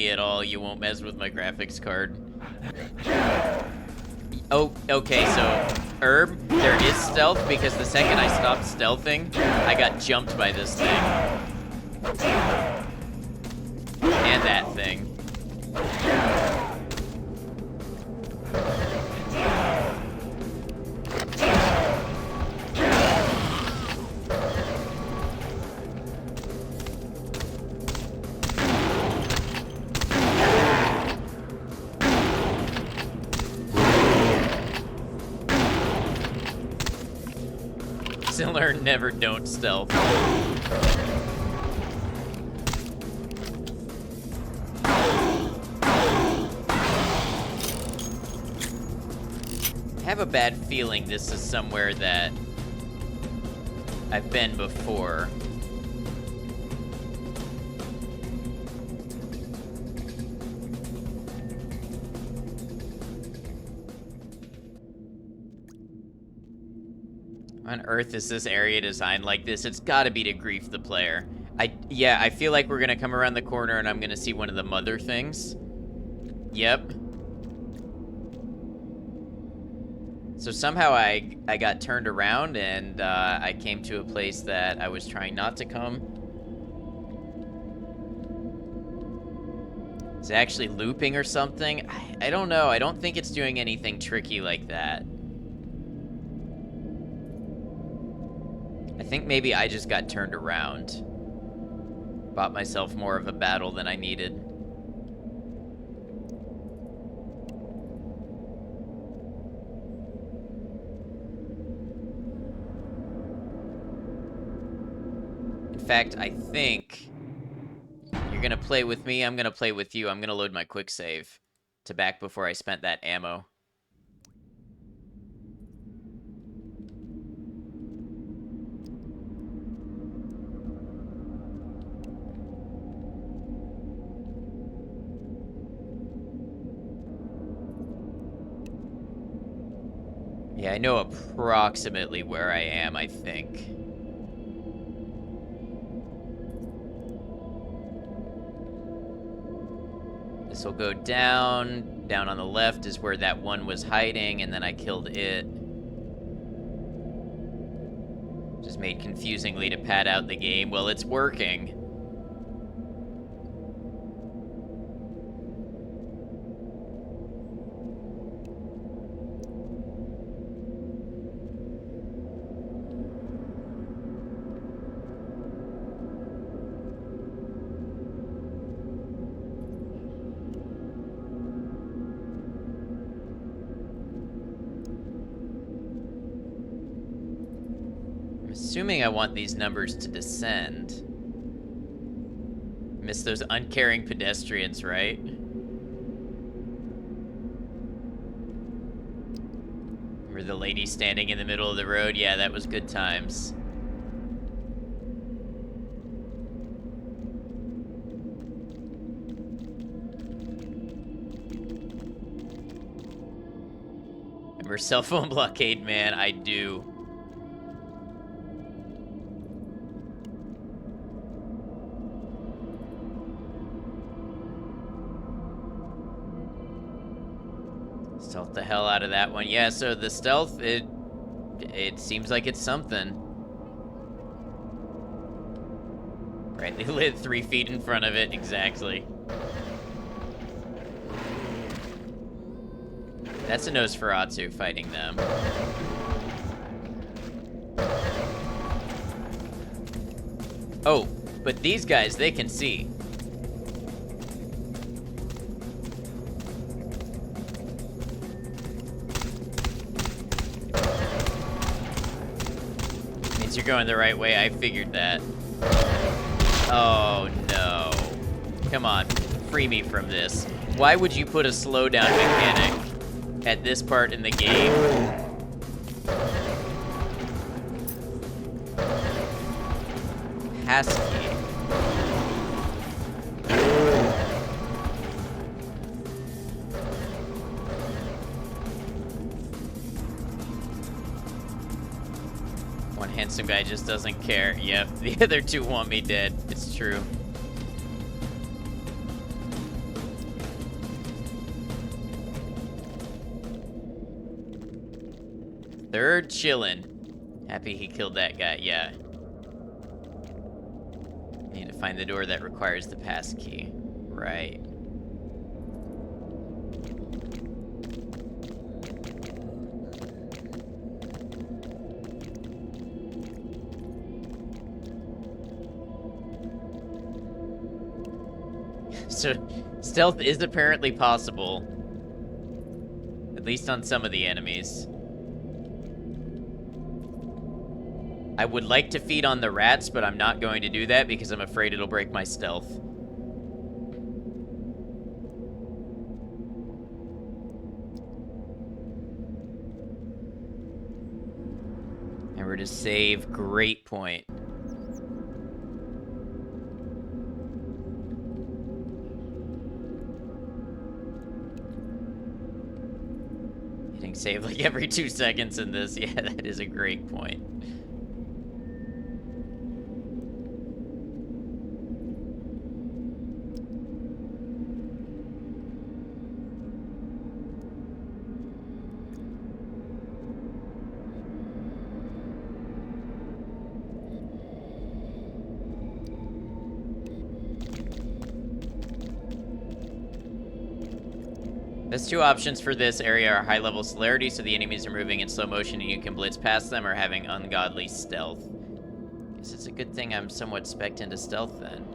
at all, you won't mess with my graphics card. Oh, okay, so Herb, there is stealth because the second I stopped stealthing, I got jumped by this thing. And that thing. Learn never don't stealth. I have a bad feeling this is somewhere that I've been before. On Earth is this area designed like this? It's gotta be to grief the player. Yeah, I feel like we're gonna come around the corner and I'm gonna see one of the mother things. Yep. So somehow I got turned around and I came to a place that I was trying not to come. Is it actually looping or something? I don't know. I don't think it's doing anything tricky like that. I think maybe I just got turned around. Bought myself more of a battle than I needed. In fact, I think you're gonna play with me, I'm gonna play with you. I'm gonna load my quick save to back before I spent that ammo. Yeah, I know approximately where I am, I think. This will go down. Down on the left is where that one was hiding, and then I killed it. Just made confusingly to pad out the game. Well, it's working. Assuming I want these numbers to descend. Miss those uncaring pedestrians, right? Remember the lady standing in the middle of the road? Yeah, that was good times. Remember cell phone blockade, man? I do. Stealth the hell out of that one. Yeah, so the stealth, it seems like it's something. Right, they lit 3 feet in front of it, exactly. That's a Nosferatu fighting them. Oh, but these guys, they can see. You're going the right way. I figured that. Oh, no. Come on. Free me from this. Why would you put a slowdown mechanic at this part in the game? Passkey. One handsome guy just doesn't care. Yep, the other two want me dead. It's true. Third chillin'. Happy he killed that guy, yeah. Need to find the door that requires the pass key. Right. So, stealth is apparently possible. At least on some of the enemies. I would like to feed on the rats, but I'm not going to do that because I'm afraid it'll break my stealth. And we're to save. Great point. Hitting save like every 2 seconds in this. Yeah, that is a great point. There's two options for this area are high level celerity, so the enemies are moving in slow motion and you can blitz past them, or having ungodly stealth. Guess it's a good thing I'm somewhat spec'd into stealth then.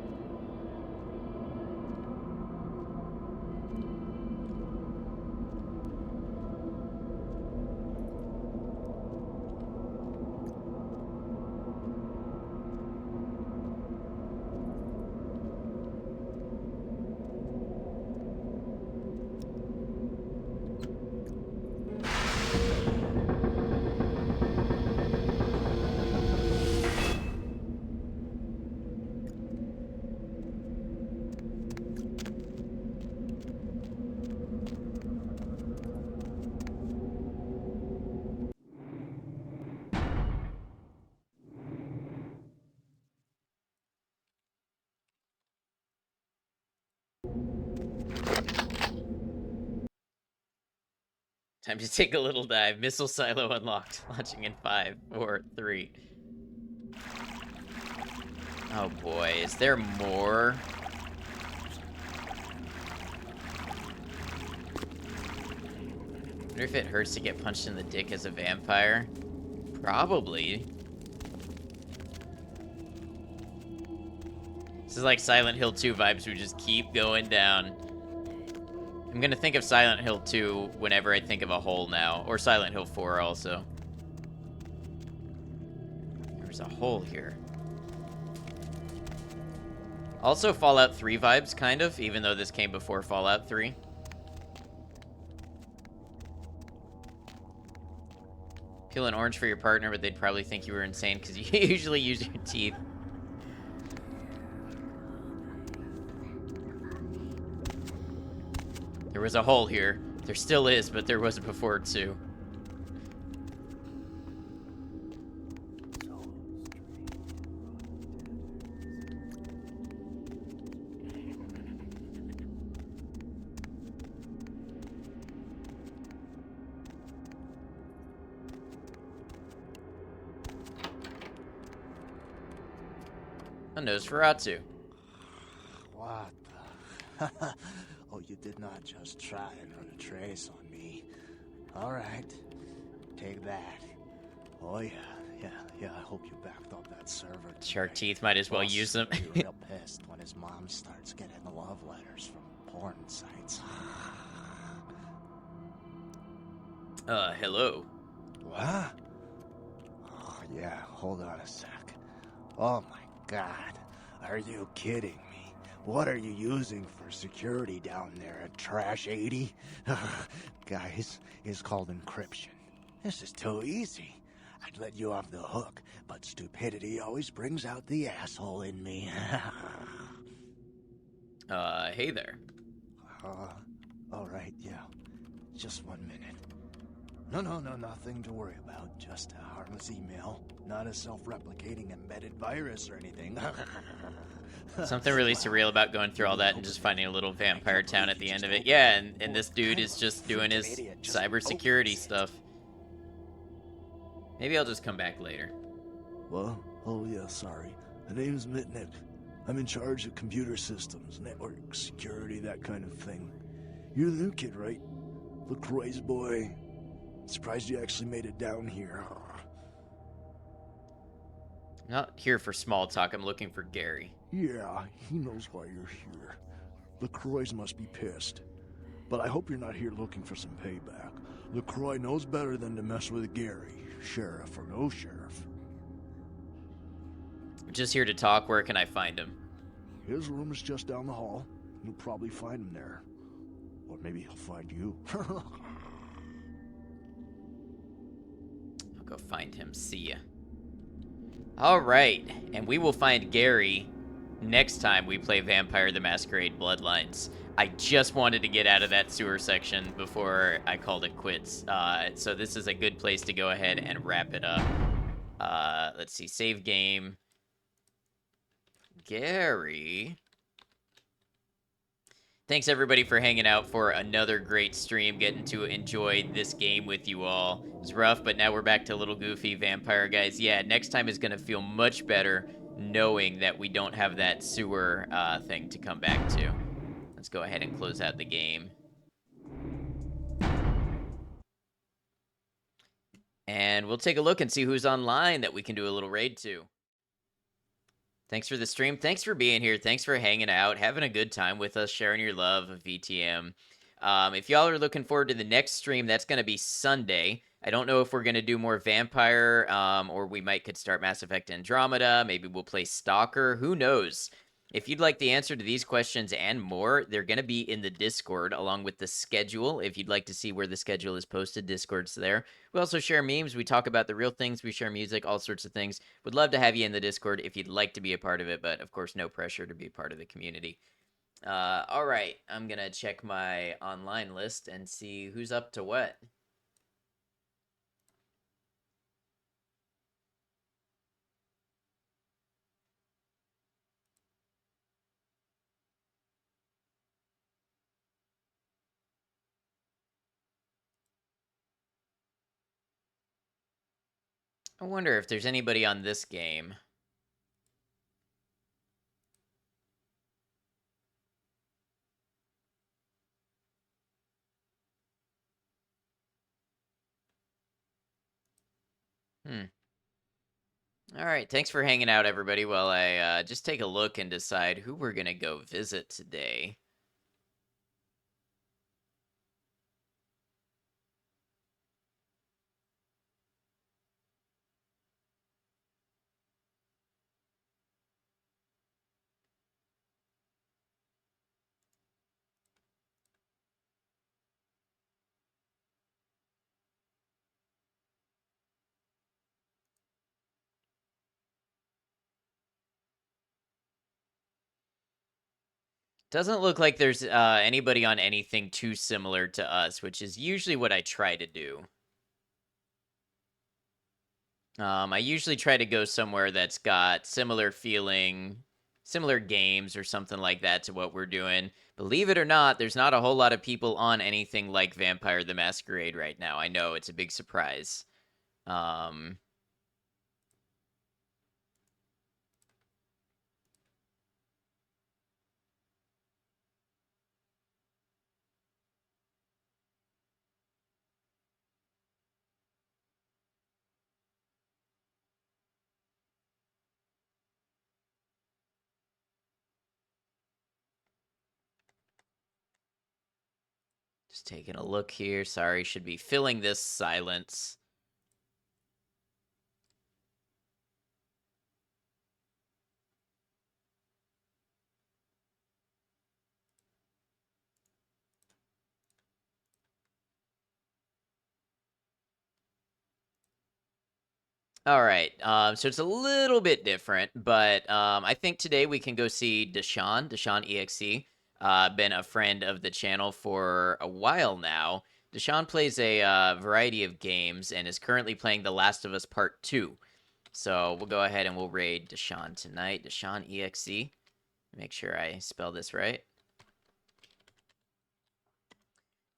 Time to take a little dive. Missile silo unlocked. Launching in 5, 4, 3. Oh boy, is there more? I wonder if it hurts to get punched in the dick as a vampire. Probably. This is like Silent Hill 2 vibes. We just keep going down. I'm gonna think of Silent Hill 2 whenever I think of a hole now. Or Silent Hill 4 also. There's a hole here. Also Fallout 3 vibes, kind of, even though this came before Fallout 3. Peel an orange for your partner, but they'd probably think you were insane because you usually use your teeth. There was a hole here. There still is, but there was before too. A Nosferatu. What the? Oh, you did not just try and run a trace on me. All right, take that. Oh yeah, I hope you backed up that server. Shark teeth, might as well use them. I'll be real pissed when his mom starts getting love letters from porn sites. Hello. What? Oh, yeah, hold on a sec. Oh my God, are you kidding me? What are you using for security down there at Trash 80? Guys, it's called encryption. This is too easy. I'd let you off the hook, but stupidity always brings out the asshole in me. Hey there. All right, yeah. Just 1 minute. No, nothing to worry about. Just a harmless email. Not a self-replicating embedded virus or anything. Something really surreal about going through all that and just finding a little vampire town at the end of it. Yeah, and this dude is just doing his cybersecurity stuff. Maybe I'll just come back later. Well, oh yeah, sorry. The name's Mitnick. I'm in charge of computer systems, network, security, that kind of thing. You're the new kid, right? LaCroix's boy. Surprised you actually made it down here. I'm not here for small talk. I'm looking for Gary. Yeah, he knows why you're here. LaCroix must be pissed. But I hope you're not here looking for some payback. LaCroix knows better than to mess with Gary, sheriff or no sheriff. I'm just here to talk. Where can I find him? His room is just down the hall. You'll probably find him there. Or maybe he'll find you. I'll go find him. See ya. All right, and we will find Gary next time we play Vampire the Masquerade Bloodlines. I just wanted to get out of that sewer section before I called it quits. So this is a good place to go ahead and wrap it up. Let's see, save game. Gary. Thanks everybody for hanging out for another great stream, getting to enjoy this game with you all. It was rough, but now we're back to a little goofy vampire guys. Yeah, next time is going to feel much better knowing that we don't have that sewer thing to come back to. Let's go ahead and close out the game. And we'll take a look and see who's online that we can do a little raid to. Thanks for the stream. Thanks for being here. Thanks for hanging out, having a good time with us, sharing your love of VTM. If y'all are looking forward to the next stream, that's going to be Sunday. I don't know if we're going to do more Vampire, or we could start Mass Effect Andromeda. Maybe we'll play Stalker. Who knows? If you'd like the answer to these questions and more, they're going to be in the Discord along with the schedule. If you'd like to see where the schedule is posted, Discord's there. We also share memes. We talk about the real things. We share music, all sorts of things. Would love to have you in the Discord if you'd like to be a part of it, but of course, no pressure to be a part of the community. All right, I'm going to check my online list and see who's up to what. I wonder if there's anybody on this game. All right, thanks for hanging out, everybody, while I just take a look and decide who we're going to go visit today. Doesn't look like there's anybody on anything too similar to us, which is usually what I try to do. I usually try to go somewhere that's got similar feeling, similar games or something like that to what we're doing. Believe it or not, there's not a whole lot of people on anything like Vampire the Masquerade right now. I know, it's a big surprise. Just taking a look here. Sorry, should be filling this silence. All right, so it's a little bit different, but I think today we can go see Deshaun EXE. Been a friend of the channel for a while now. Deshaun plays a variety of games and is currently playing The Last of Us Part 2. So we'll go ahead and we'll raid Deshaun tonight. Deshaun EXE. Make sure I spell this right.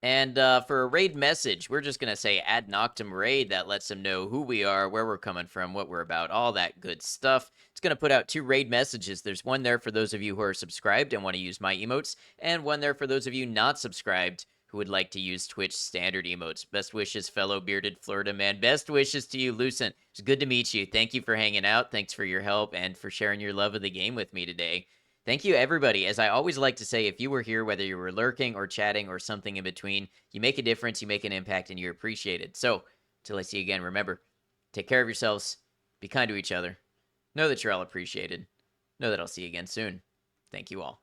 And for a raid message, we're just going to say Ad Noctem Raid. That lets them know who we are, where we're coming from, what we're about, all that good stuff. It's going to put out 2 raid messages. There's one there for those of you who are subscribed and want to use my emotes, and one there for those of you not subscribed who would like to use Twitch standard emotes. Best wishes, fellow bearded Florida man. Best wishes to you, Lucent. It's good to meet you. Thank you for hanging out. Thanks for your help and for sharing your love of the game with me today. Thank you, everybody. As I always like to say, if you were here, whether you were lurking or chatting or something in between, you make a difference, you make an impact, and you're appreciated. So, until I see you again, remember, take care of yourselves, be kind to each other, know that you're all appreciated, know that I'll see you again soon. Thank you all.